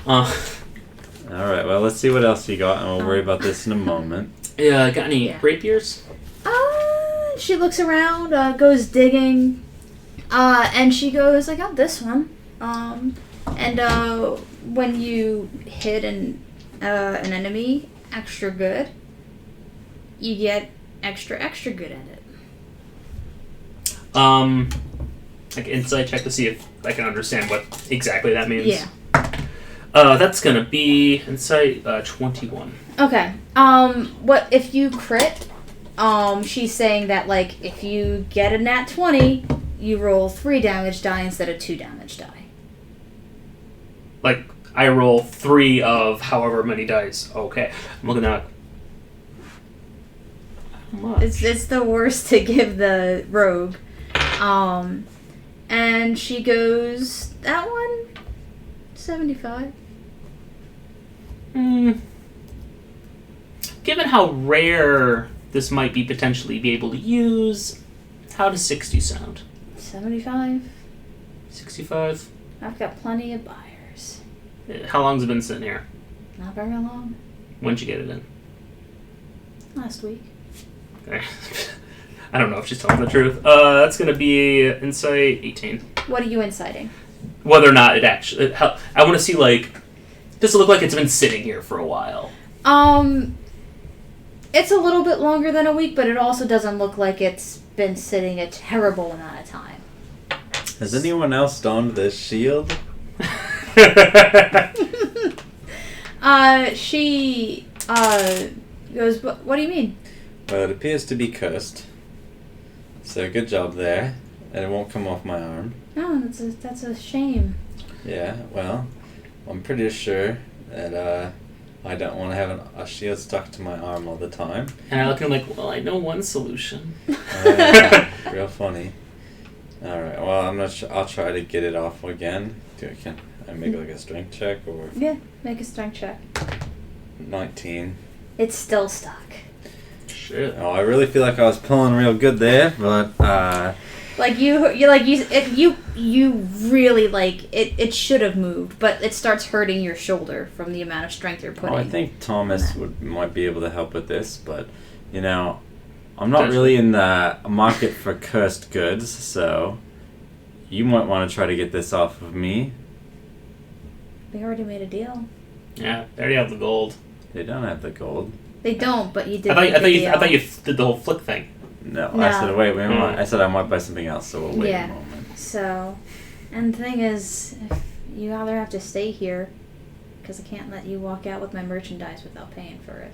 Alright, well, let's see what else you got, and we'll worry about this in a moment. Yeah, got any rapiers? She looks around, goes digging, and she goes, "I got this one." And when you hit an enemy extra good, you get extra good at it. Like insight check to see if I can understand what exactly that means. Yeah. That's gonna be insight 21. Okay. What if you crit? She's saying that if you get a nat 20, you roll 3 damage die instead of 2 damage die. Like I roll 3 of however many dice. Okay, I'm looking at. How much? It's the worst to give the rogue. And she goes, "That one, 75. Given how rare this might be potentially be able to use, how does 60 sound? 75. 65? I've got plenty of buyers. How long's it been sitting here? Not very long. When'd you get it in? Last week. Okay. I don't know if she's telling the truth. That's gonna be insight 18. What are you inciting? Whether or not it actually... I want to see, does it look like it's been sitting here for a while? It's a little bit longer than a week, but it also doesn't look like it's been sitting a terrible amount of time. Has anyone else donned this shield? She goes, "What do you mean?" Well, it appears to be cursed. So good job there. And it won't come off my arm. Oh, that's a shame. Yeah, well, I'm pretty sure that I don't want to have a shield stuck to my arm all the time. And I look at him well, I know one solution. Real funny. Alright, well, I'll try to get it off again. Can I make a strength check or... Yeah, make a strength check. 19. It's still stuck. Shit. Oh, I really feel like I was pulling real good there, but you really it should have moved, but it starts hurting your shoulder from the amount of strength you're putting. I think Thomas might be able to help with this, but I'm not really in the market for cursed goods, so you might want to try to get this off of me. They already made a deal. Yeah, they already have the gold. They don't have the gold. They don't, but you did. I thought you did the whole flick thing. No. I said wait. I said I might buy something else, so we'll wait a moment. So, and the thing is, if you either have to stay here, because I can't let you walk out with my merchandise without paying for it.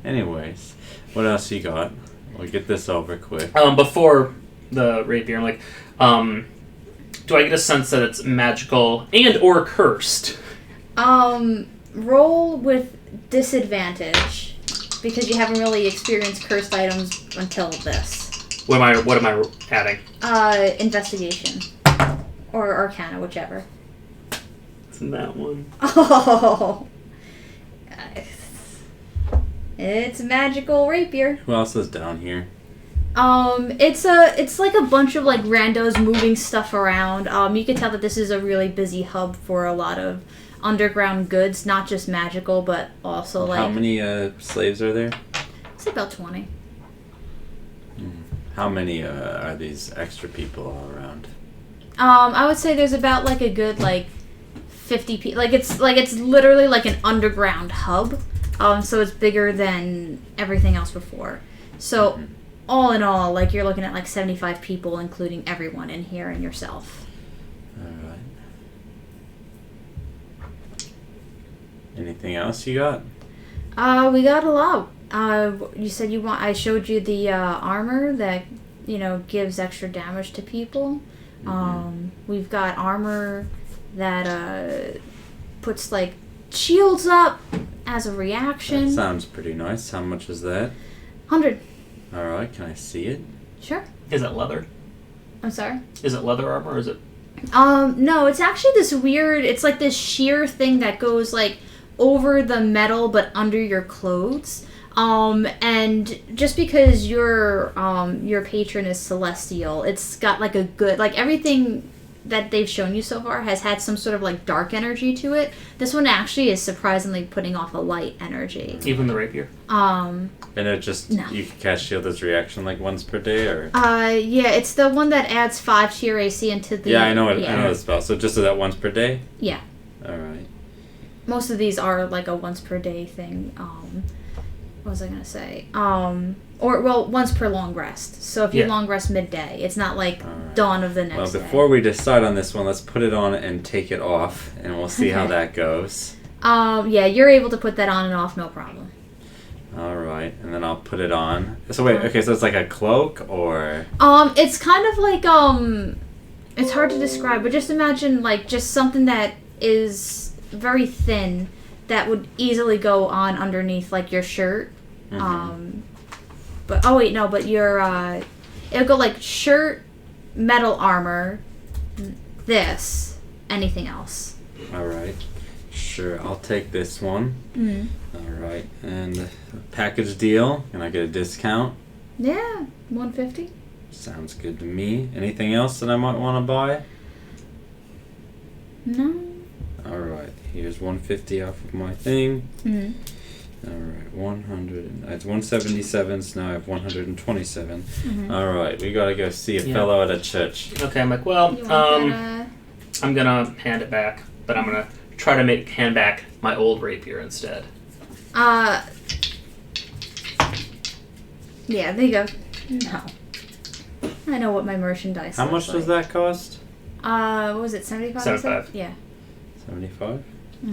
Anyways, what else you got? We'll get this over quick. Before the rapier, I'm like, do I get a sense that it's magical and or cursed? Roll with disadvantage, because you haven't really experienced cursed items until this. What am I adding? Investigation. Or Arcana, whichever. It's in that one. Oh! It's a magical rapier. Who else is down here? It's like a bunch of randos moving stuff around. You can tell that this is a really busy hub for a lot of underground goods, not just magical, but also How many slaves are there? it's about 20. How many are these extra people all around? I would say there's about like a good 50 people. It's literally like an underground hub. So it's bigger than everything else before. So all in all, you're looking at 75 people, including everyone in here and yourself. All right. Anything else you got? We got a lot. You said you want. I showed you the armor that gives extra damage to people. We've got armor that puts shields up as a reaction. That sounds pretty nice. How much is that? 100. All right. Can I see it? Sure. Is it leather? I'm sorry. Is it leather armor or is it? No. It's actually this weird. It's like this sheer thing that goes over the metal but under your clothes. And just because your patron is celestial, it's got a good everything that they've shown you so far has had some sort of dark energy to it. This one actually is surprisingly putting off a light energy. Even the rapier? And it just No. You can cast shield as reaction once per day, or? Yeah, it's the one that adds 5 to your AC into the. Yeah, I know it. I know the spell. So just that once per day. Yeah. All right. Most of these are a once per day thing. What was I gonna say? Once per long rest. So if you long rest midday, it's not dawn of the next day. Well, before we decide on this one, let's put it on and take it off, and we'll see how that goes. Yeah, you're able to put that on and off, no problem. All right, and then I'll put it on. So wait, okay, so it's like a cloak, or? It's kind of it's hard to describe, but just imagine just something that is very thin that would easily go on underneath your shirt. But your it'll go shirt, metal armor, this, anything else. All right, sure, I'll take this one. All right, and package deal. Can I get a discount? Yeah, 150. Sounds good to me. Anything else that I might want to buy? No. All right, here's 150 off of my thing. All right, 100. It's 177, so now I have 127. All right, we gotta go see a fellow at a church. Okay, I'm I'm gonna hand it back, but I'm gonna try to hand back my old rapier instead. Yeah, there you go. No. I know what my merchandise How much does that cost? What was it, 75? 75. Yeah. 75?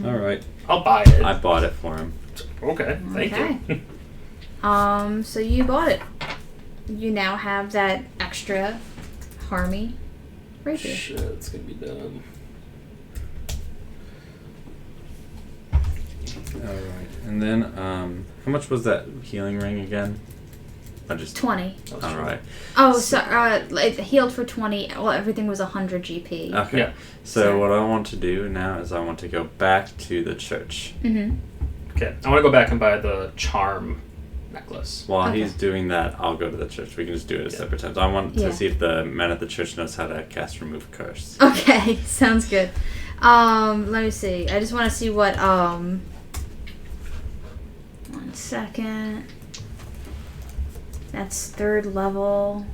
All right. I'll buy it. I bought it for him. Okay, thank you. So you bought it. You now have that extra harmy rapier. Shit, it's gonna be dumb. Alright, and then, how much was that healing ring again? I just 20. Alright. Oh, so it healed for 20. Well, everything was 100 GP. Okay. Yeah. So what I want to do now is I want to go back to the church. Okay, I want to go back and buy the charm necklace. While he's doing that, I'll go to the church. We can just do it at separate times. I want to see if the man at the church knows how to cast Remove Curse. Okay, sounds good. Let me see. I just want to see what, 1 second. That's 3rd level.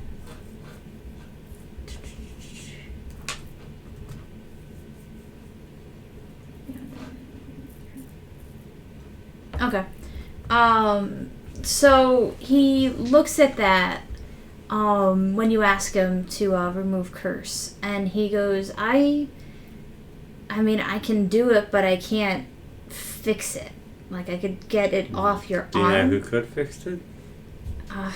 Okay. So he looks at that when you ask him to remove curse, and he goes, I mean, I can do it, but I can't fix it. I could get it off your arm. Do you know who could fix it? I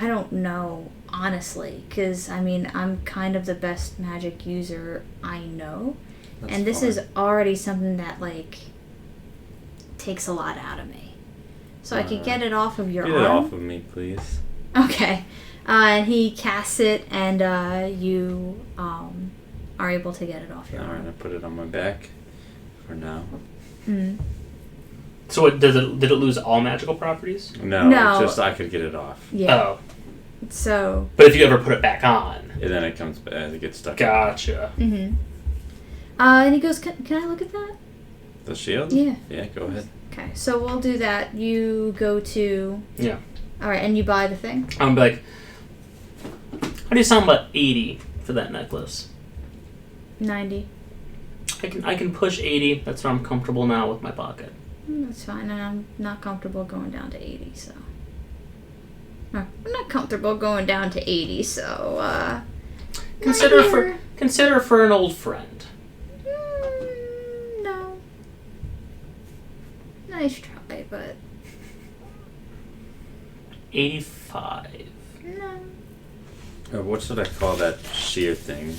don't know, honestly, because, I mean, I'm kind of the best magic user I know. That's and this fine. is already something that, takes a lot out of me. So I could get it off of your Get arm. it off of me, please. Okay. And he casts it, and you are able to get it off your Alright, arm. I put it on my back for now. So did it lose all magical properties? No, No. it's just I could get it off. Yeah. Oh. So. But if you ever put it back on. And then it comes back, it gets stuck. Gotcha. And he goes, can I look at that? The shield? Yeah. Yeah, go ahead. Okay, so we'll do that. You go to... Yeah. Alright, and you buy the thing? I'm like, do you sound about 80 for that necklace? 90. I can push 80. That's where I'm comfortable now with my pocket. That's fine, and I'm not comfortable going down to 80, so... I'm not comfortable going down to 80, so, Consider for an old friend. No. Nice try, but... 85. No. What should I call that sheer thing?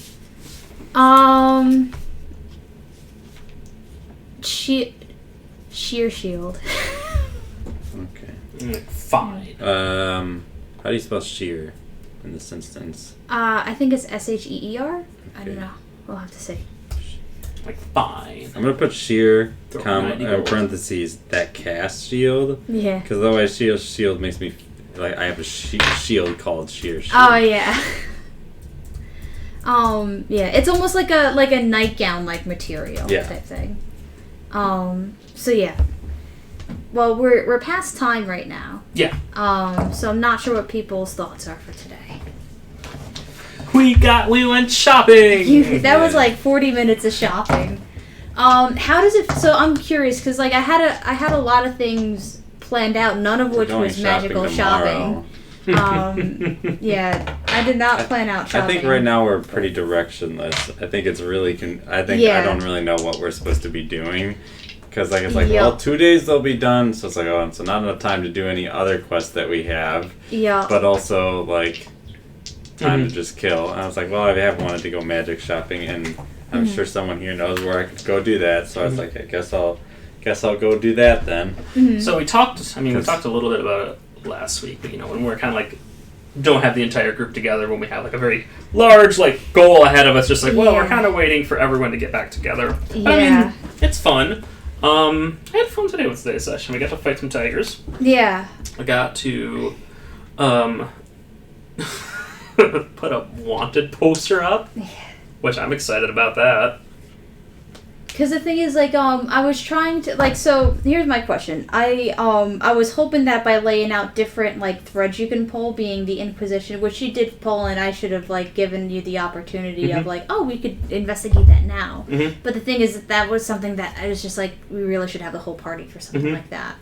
Sheer shield. Okay. Fine. How do you spell sheer in this instance? I think it's SHEER. Okay. I don't know. We'll have to see. Like, fine. I'm gonna put sheer, Throw 90 gold. parentheses, that cast shield. Yeah. Because otherwise shield makes me like I have a shield called sheer shield. Oh yeah. Yeah, it's almost like a nightgown like material type thing. So yeah. Well, we're past time right now. Yeah. So I'm not sure what people's thoughts are for today. We went shopping. That was like 40 minutes of shopping. How does it? So I'm curious because like I had a lot of things planned out, none of which was magical shopping. Yeah, I did not plan out shopping. I think right now we're pretty directionless. I think it's really I don't really know what we're supposed to be doing. Because like it's like, well, 2 days they'll be done, so it's like, oh, so not enough time to do any other quests that we have. Yeah. But also like time to just kill. And I was like, well, I have wanted to go magic shopping, and I'm sure someone here knows where I could go do that. So I was like, I guess I'll go do that then. So we talked. I mean, we talked a little bit about it last week, but when we're kind of like don't have the entire group together, when we have like a very large like goal ahead of us, just like, well, we're kind of waiting for everyone to get back together. Yeah. I mean, it's fun. I had fun today with today's session. We got to fight some tigers. Yeah. I got to put a wanted poster up, which I'm excited about that. Because the thing is, like, I was trying to, like, so here's my question. I was hoping that by laying out different, like, threads you can pull, being the Inquisition, which you did pull, and I should have, like, given you the opportunity of, like, oh, we could investigate that now. But the thing is that was something that I was just like, we really should have the whole party for something like that.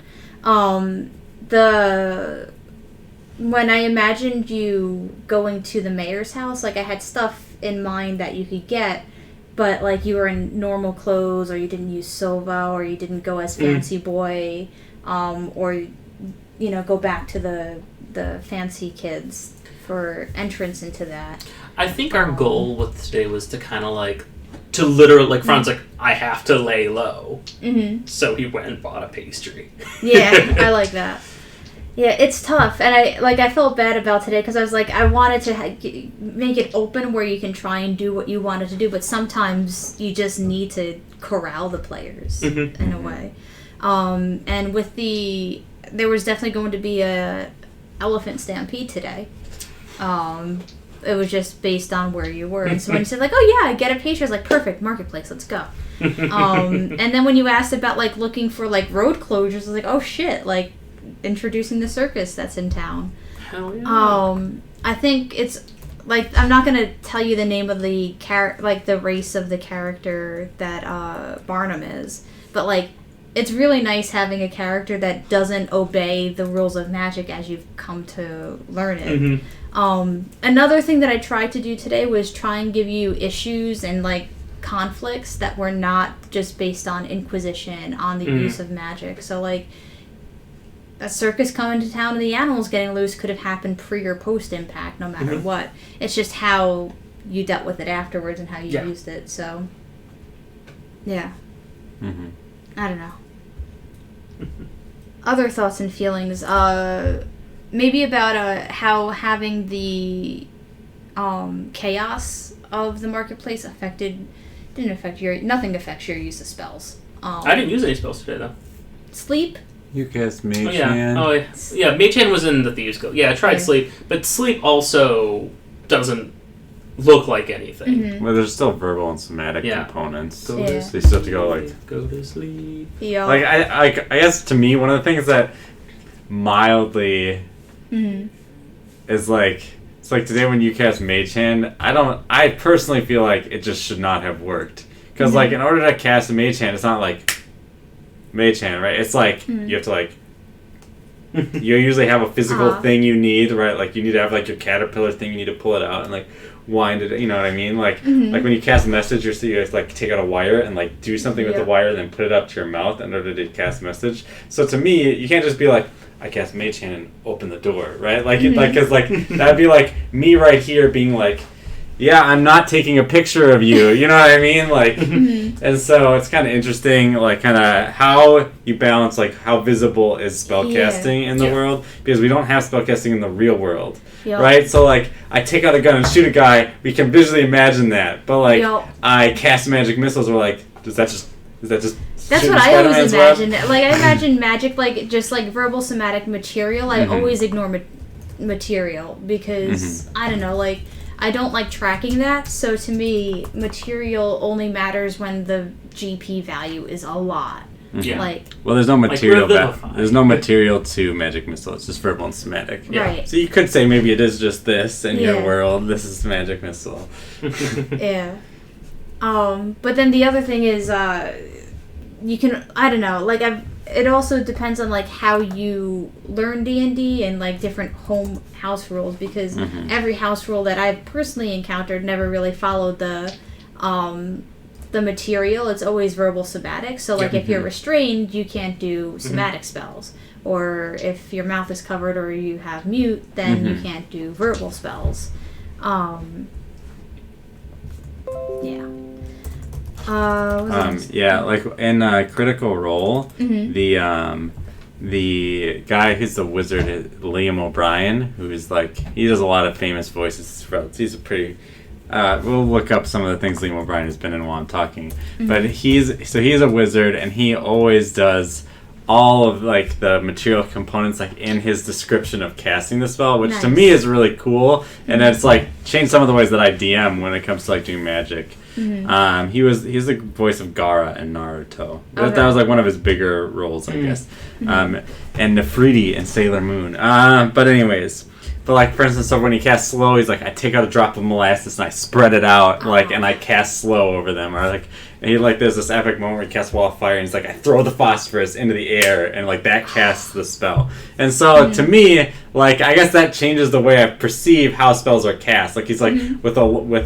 When I imagined you going to the mayor's house, like, I had stuff in mind that you could get, but like you were in normal clothes, or you didn't use Sova, or you didn't go as fancy boy, or go back to the fancy kids for entrance into that. I think our goal with today was to kind of like to literally like Fran's like, I have to lay low, so he went and bought a pastry. Yeah, I like that. Yeah, it's tough, and I felt bad about today because I was like, I wanted to make it open where you can try and do what you wanted to do, but sometimes you just need to corral the players in a way. And with there was definitely going to be a elephant stampede today. It was just based on where you were, and so when you said like, oh yeah, get a pastry, I was like, perfect, marketplace, let's go. And then when you asked about like looking for like road closures, I was like, oh shit, like. Introducing the circus that's in town. Hell yeah. I think it's like I'm not gonna tell you the name of the the race of the character that Barnum is, but like it's really nice having a character that doesn't obey the rules of magic as you've come to learn it. Another thing that I tried to do today was try and give you issues and like conflicts that were not just based on Inquisition, on the use of magic. So like. A circus coming to town and the animals getting loose could have happened pre or post impact, no matter what. It's just how you dealt with it afterwards and how you used it. So, yeah. I don't know. Other thoughts and feelings. Maybe about how having the chaos of the marketplace nothing affects your use of spells. I didn't use any spells today, though. Sleep. You cast Mage Hand. Hand. Yeah, Mage Hand was in the Thieves Guild. Yeah, I tried Sleep, but Sleep also doesn't look like anything. Well, there's still verbal and somatic components. So you still have to go like... Go to sleep. Yeah. Like, I guess to me, one of the things that mildly is like... it's like today when you cast Mage Hand, I personally feel like it just should not have worked. Because, like, in order to cast a Mage Hand, it's not like Mage Hand, right? It's like, you have to, like, you usually have a physical thing you need, right? Like, you need to have, like, your caterpillar thing, you need to pull it out and, like, wind it, you know what I mean? Like, like when you cast a message, you have to, like, take out a wire and, like, do something with the wire and then put it up to your mouth in order to cast a message. So, to me, you can't just be like, I cast Mage Hand and open the door, right? Like, because, like, that'd be, like, me right here being like, yeah, I'm not taking a picture of you. You know what I mean? Like, and so it's kind of interesting, like, kind of how you balance, like, how visible is spellcasting in the world, because we don't have spellcasting in the real world, right? So, like, I take out a gun and shoot a guy. We can visually imagine that, but like, I cast magic missiles. We're like, is that just? That's what I always imagine. Like, I imagine magic, like, just like verbal somatic material. I always ignore material because I don't know, like. I don't like tracking that, so to me, material only matters when the GP value is a lot. Yeah. Like, well, there's no material. There's no material to magic missile. It's just verbal and somatic. Right. So you could say maybe it is just this in your world. This is magic missile. Yeah. But then the other thing is, you can, I don't know, like, it also depends on, like, how you learn D&D and, like, different house rules, because every house rule that I've personally encountered never really followed the material. It's always verbal somatic. So, like, if you're restrained, you can't do somatic spells. Or if your mouth is covered or you have mute, then you can't do verbal spells. Yeah. Like in Critical Role, the guy who's the wizard, Liam O'Brien, who is like, he does a lot of famous voices. He's a pretty. We'll look up some of the things Liam O'Brien has been in while I'm talking. But he's a wizard, and he always does all of, like, the material components, like, in his description of casting the spell, which to me is really cool, and it's like changed some of the ways that I DM when it comes to, like, doing magic. He's the voice of Gaara in Naruto. That was like one of his bigger roles, I guess. And Nefriti in Sailor Moon. But anyways, but like, for instance, so when he casts slow, he's like, I take out a drop of molasses and I spread it out, like, and I cast slow over them, or like, and he, like, there's this epic moment where he casts wall of fire and he's like, I throw the phosphorus into the air, and like that casts the spell. And so to me, like, I guess that changes the way I perceive how spells are cast. Like, he's like with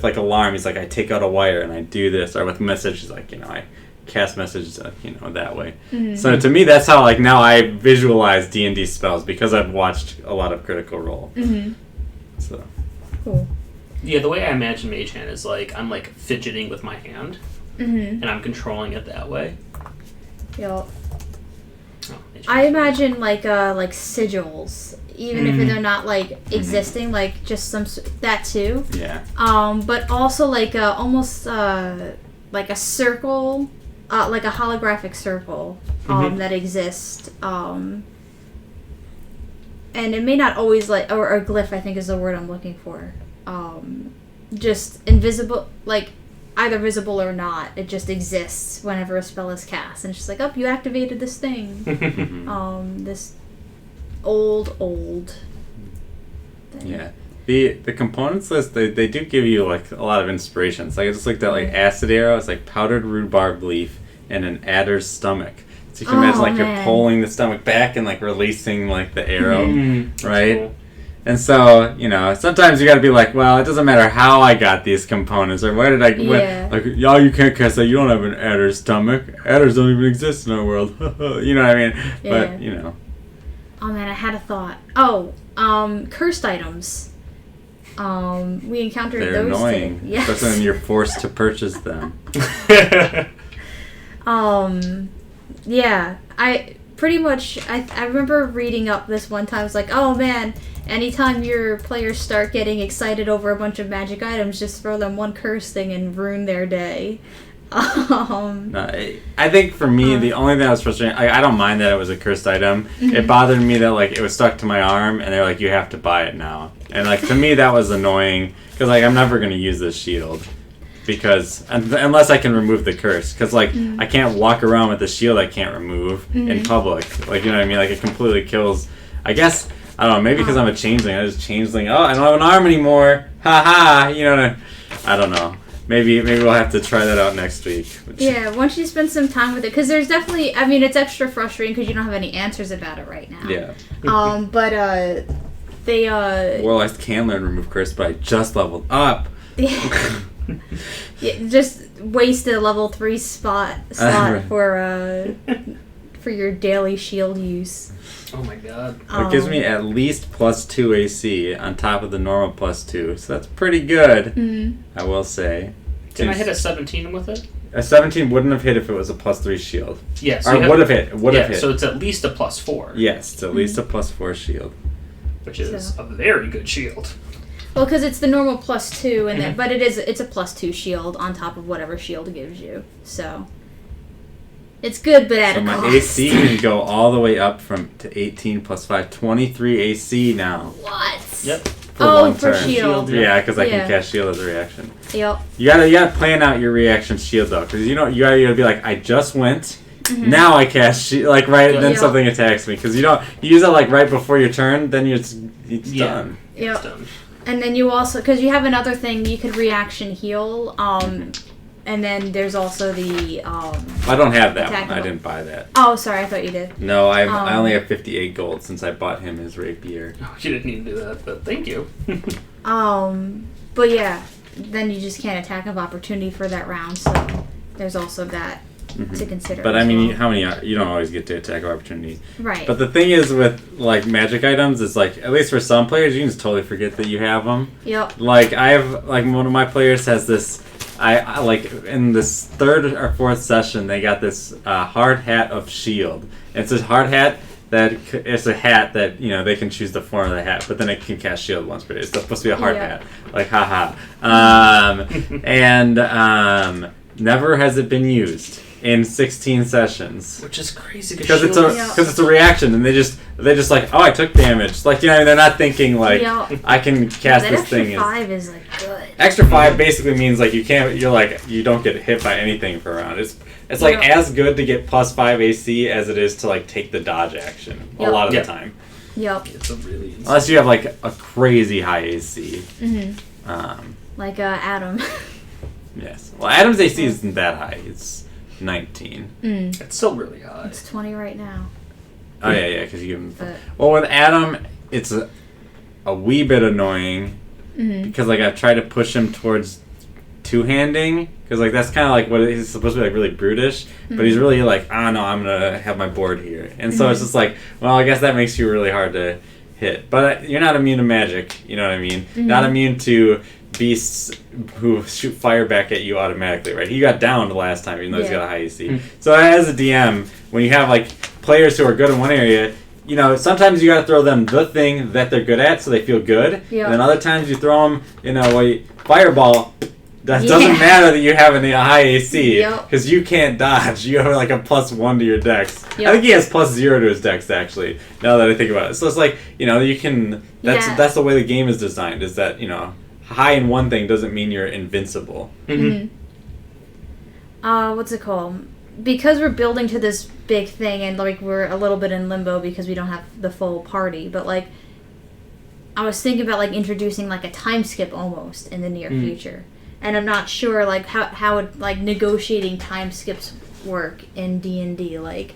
like alarm, he's like, I take out a wire and I do this, or with message, he's like, you know, I cast messages, that way. So to me, that's how, like, now I visualize D&D spells, because I've watched a lot of Critical Role. So cool. Yeah, the way I imagine Mage Hand is like, I'm like fidgeting with my hand, and I'm controlling it that way. Yep. I imagine like sigils, even if they're not like existing, like just that too. Yeah. But also like almost like a circle, like a holographic circle that exists. And it may not always like, or a glyph, I think is the word I'm looking for. Just invisible, like either visible or not. It just exists whenever a spell is cast, and it's just like, oh, you activated this thing. This old thing. Yeah. The components list, they do give you, like, a lot of inspirations. Like, I just looked at, like, acid arrow. It's like powdered rhubarb leaf and an adder's stomach. So you can imagine, like, you're pulling the stomach back and, like, releasing, like, the arrow, right? Cool. And so, sometimes you got to be like, well, it doesn't matter how I got these components, or where did I you can't cast that. You don't have an adder's stomach. Adders don't even exist in our world. You know what I mean? Yeah. But Oh man, I had a thought. Cursed items. We encountered they're those. Annoying, yes. Especially when you're forced to purchase them. Yeah, I remember reading up this one time. I was like, oh man, anytime your players start getting excited over a bunch of magic items, just throw them one curse thing and ruin their day. No, I think for me, the only thing that was frustrating, I don't mind that it was a cursed item. It bothered me that, like, it was stuck to my arm, and they're like, you have to buy it now. And, like, to me, that was annoying, because, like, I'm never going to use this shield. Because, unless I can remove the curse. Because, like, I can't walk around with the shield I can't remove in public. Like, you know what I mean? Like, it completely kills, I guess, I don't know, maybe because I'm a changeling. I just changeling. Oh, I don't have an arm anymore. Ha ha. You know, I don't know. Maybe we'll have to try that out next week. Yeah, once you spend some time with it, because there's definitely, I mean, it's extra frustrating because you don't have any answers about it right now. Yeah. But they Well, I can learn remove curse, but I just leveled up. Yeah, just waste a level 3 slot for your daily shield use. Oh my god. It gives me at least +2 AC on top of the normal +2, so that's pretty good. Mm-hmm. I will say. Can I hit a 17 with it? A 17 wouldn't have hit if it was a +3 shield. Yes. Or would have hit. Would have hit. So it's at least a +4. Yes, it's at least a +4 shield. Which is a very good shield. Well, because it's the normal +2, and then, but it's a +2 shield on top of whatever shield gives you. So it's good, but at a cost. So my AC can go all the way up to 18 + 5, 23 AC now. What? Yep. For one for turn. shield. Yeah, because I can cast shield as a reaction. Yep. You gotta plan out your reaction shield though, because you gotta be like, I just went. Mm-hmm. Now I cast shield, like then something attacks me, because you use it like right before your turn, then it's done. Yep. It's done. And then you also, because you have another thing, you could reaction heal, and then there's also the I don't have that one. I didn't buy that. Oh, sorry, I thought you did. No, I only have 58 gold since I bought him his rapier. Oh, you didn't need to do that, but thank you. But yeah, then you just can't attack of opportunity for that round, so there's also that to consider. But I mean, how many? You don't always get to attack of opportunity. Right. But the thing is with like magic items, is like at least for some players, you can just totally forget that you have them. Yep. Like I have, like one of my players has this. I like in this 3rd or 4th session, they got this hard hat of shield. And it's a hard hat that it's a hat that they can choose the form of the hat, but then it can cast shield once per day. It's supposed to be a hard hat, like haha. And never has it been used in 16 sessions, which is crazy because it's a reaction, and they just like, oh, I took damage, like they're not thinking like I can cast this thing. Extra 5 is like good. Extra 5 basically means like you don't get hit by anything for a round. It's like as good to get +5 AC as it is to like take the dodge action a lot of the time. Yep. It's a really insane. Unless you have like a crazy high AC. Mm-hmm. Like Adam. Yes. Well, Adam's AC isn't that high. It's 19. It's still really high. It's 20 right now. Oh yeah, because you give him. Well, with Adam, it's a wee bit annoying because like I've tried to push him towards two-handing, because like that's kind of like what he's supposed to be, like really brutish, but he's really like, oh no, I'm gonna have my board here, and so it's just like, well, I guess that makes you really hard to hit, but you're not immune to magic, you know what I mean? Not immune to beasts who shoot fire back at you automatically, right? He got downed last time, even though he's got a high AC. So as a DM, when you have like players who are good in one area, sometimes you got to throw them the thing that they're good at, so they feel good. And then other times you throw them, fireball. That doesn't matter that you have a high AC, because you can't dodge. You have like a +1 to your dex. I think he has +0 to his dex, actually, now that I think about it. So it's like, you can, that's the way the game is designed, is that, high in one thing doesn't mean you're invincible. What's it called? Because we're building to this big thing, and like we're a little bit in limbo because we don't have the full party, but like I was thinking about like introducing like a time skip almost in the near future. And I'm not sure like how would like negotiating time skips work in D&D. Like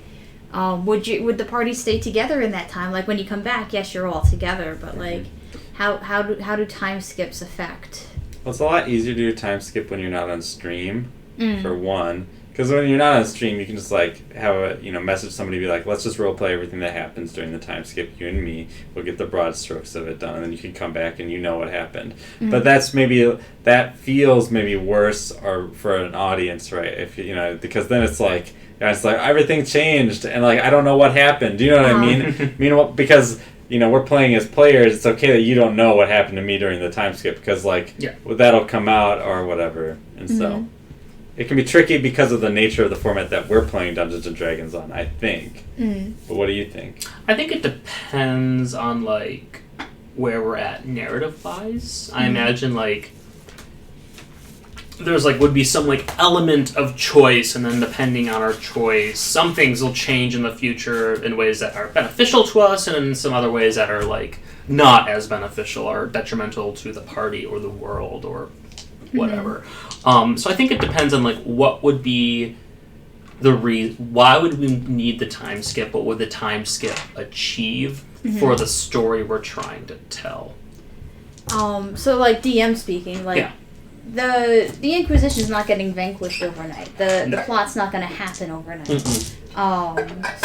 would the party stay together in that time? Like when you come back, yes, you're all together, but like how do time skips affect? Well, it's a lot easier to do a time skip when you're not on stream, for one. Because when you're not on stream, you can just like have a message somebody, be like, let's just role play everything that happens during the time skip. You and me, we'll get the broad strokes of it done, and then you can come back and what happened. But that feels maybe worse or for an audience, right? If because then it's like everything changed and like I don't know what happened. Do you know what I mean? Meanwhile, because we're playing as players, it's okay that you don't know what happened to me during the time skip, because that'll come out or whatever, and so. It can be tricky because of the nature of the format that we're playing Dungeons & Dragons on, I think. But what do you think? I think it depends on, like, where we're at narrative-wise. I imagine, like, there's like would be some like element of choice, and then depending on our choice, some things will change in the future in ways that are beneficial to us, and in some other ways that are like not as beneficial or detrimental to the party or the world or whatever. So I think it depends on like what would be the why would we need the time skip? What would the time skip achieve for the story we're trying to tell? So like DM speaking, like the Inquisition's not getting vanquished overnight. The plot's not going to happen overnight.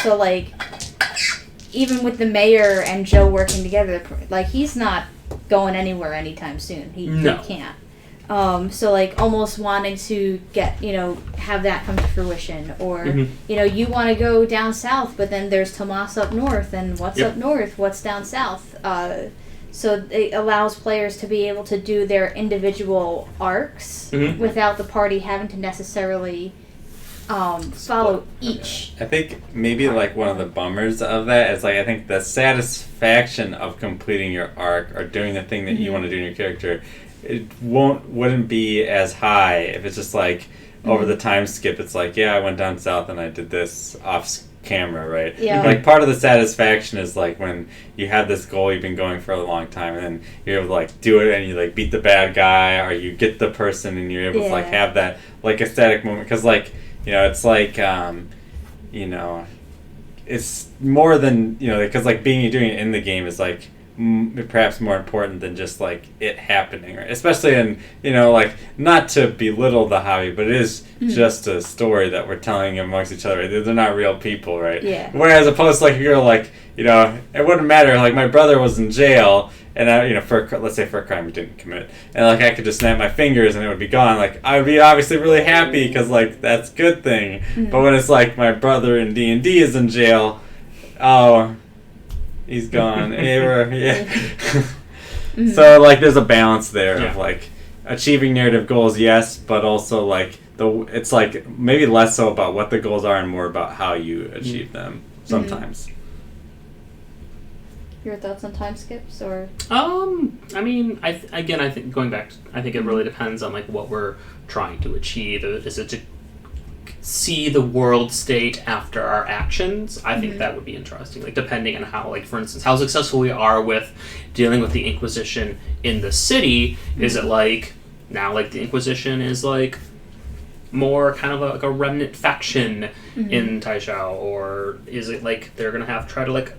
So like even with the mayor and Joe working together, like he's not going anywhere anytime soon. He can't. So like almost wanting to get, have that come to fruition, or you want to go down south, but then there's Tomas up north, and what's up north, what's down south. So it allows players to be able to do their individual arcs without the party having to necessarily follow each. I think maybe like one of the bummers of that is like I think the satisfaction of completing your arc or doing the thing that you want to do in your character, it wouldn't be as high if it's just like over the time skip. It's like, I went down south and I did this off camera, right? Yeah. Like part of the satisfaction is like when you have this goal you've been going for a long time, and then you're able to like do it, and you like beat the bad guy, or you get the person, and you're able to like have that like ecstatic moment, because like it's like it's more than because like doing it in the game is like perhaps more important than just like it happening, right? Especially in like, not to belittle the hobby, but it is just a story that we're telling amongst each other, right? They're not real people, right? Whereas opposed to like you're like it wouldn't matter, like my brother was in jail and I, let's say for a crime he didn't commit, and like I could just snap my fingers and it would be gone, like I would be obviously really happy because like that's a good thing. But when it's like my brother in D&D is in jail, he's gone. So like there's a balance there of like achieving narrative goals, yes, but also like it's like maybe less so about what the goals are and more about how you achieve them sometimes. Your thoughts on time skips, or? I mean, I think going back, I think it really depends on like what we're trying to achieve. Is it to see the world state after our actions? I think that would be interesting, like depending on how, like for instance, how successful we are with dealing with the Inquisition in the city. Is it like now like the Inquisition is like more kind of like a remnant faction in Taishao, or is it like they're gonna try to like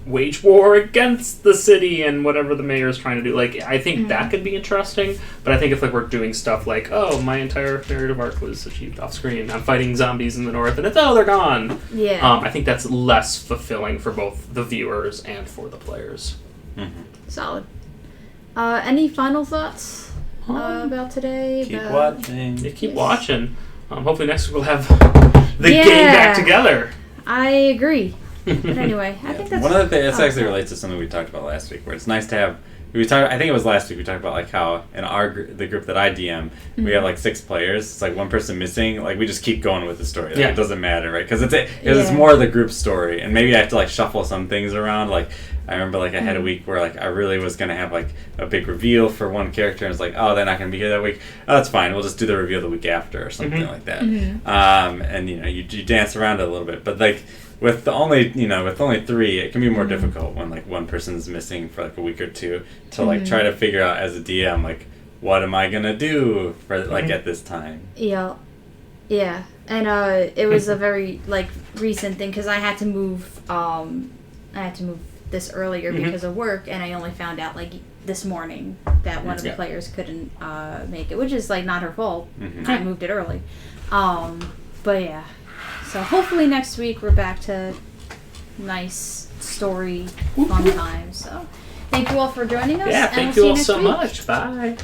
wage war against the city and whatever the mayor is trying to do? Like I think that could be interesting, but I think if like we're doing stuff like, my entire narrative arc was achieved off screen, I'm fighting zombies in the north and it's they're gone, I think that's less fulfilling for both the viewers and for the players. Solid. Any final thoughts about today? Keep watching. Keep watching. Hopefully next week we'll have the game back together. I agree. But anyway, I think that's one of the things. This actually relates to something we talked about last week, where it's nice to have. I think it was last week we talked about like how in the group that I DM, we have like 6 players. It's like one person missing. Like we just keep going with the story. Like, it doesn't matter, right? Because it's more of the group story, and maybe I have to like shuffle some things around. Like I remember like I had a week where like I really was gonna have like a big reveal for one character, and it's like, they're not gonna be here that week. Oh, that's fine. We'll just do the reveal the week after or something like that. And you dance around it a little bit, but like. With only 3, it can be more difficult when like one person's missing for like a week or two to like try to figure out as a DM like what am I gonna do for like at this time. And it was a very like recent thing because I had to move this earlier because of work, and I only found out like this morning that one of the players couldn't make it, which is like not her fault. I moved it early, but yeah. So hopefully next week we're back to nice story, fun times. So thank you all for joining us. Yeah, thank you all so much. Bye.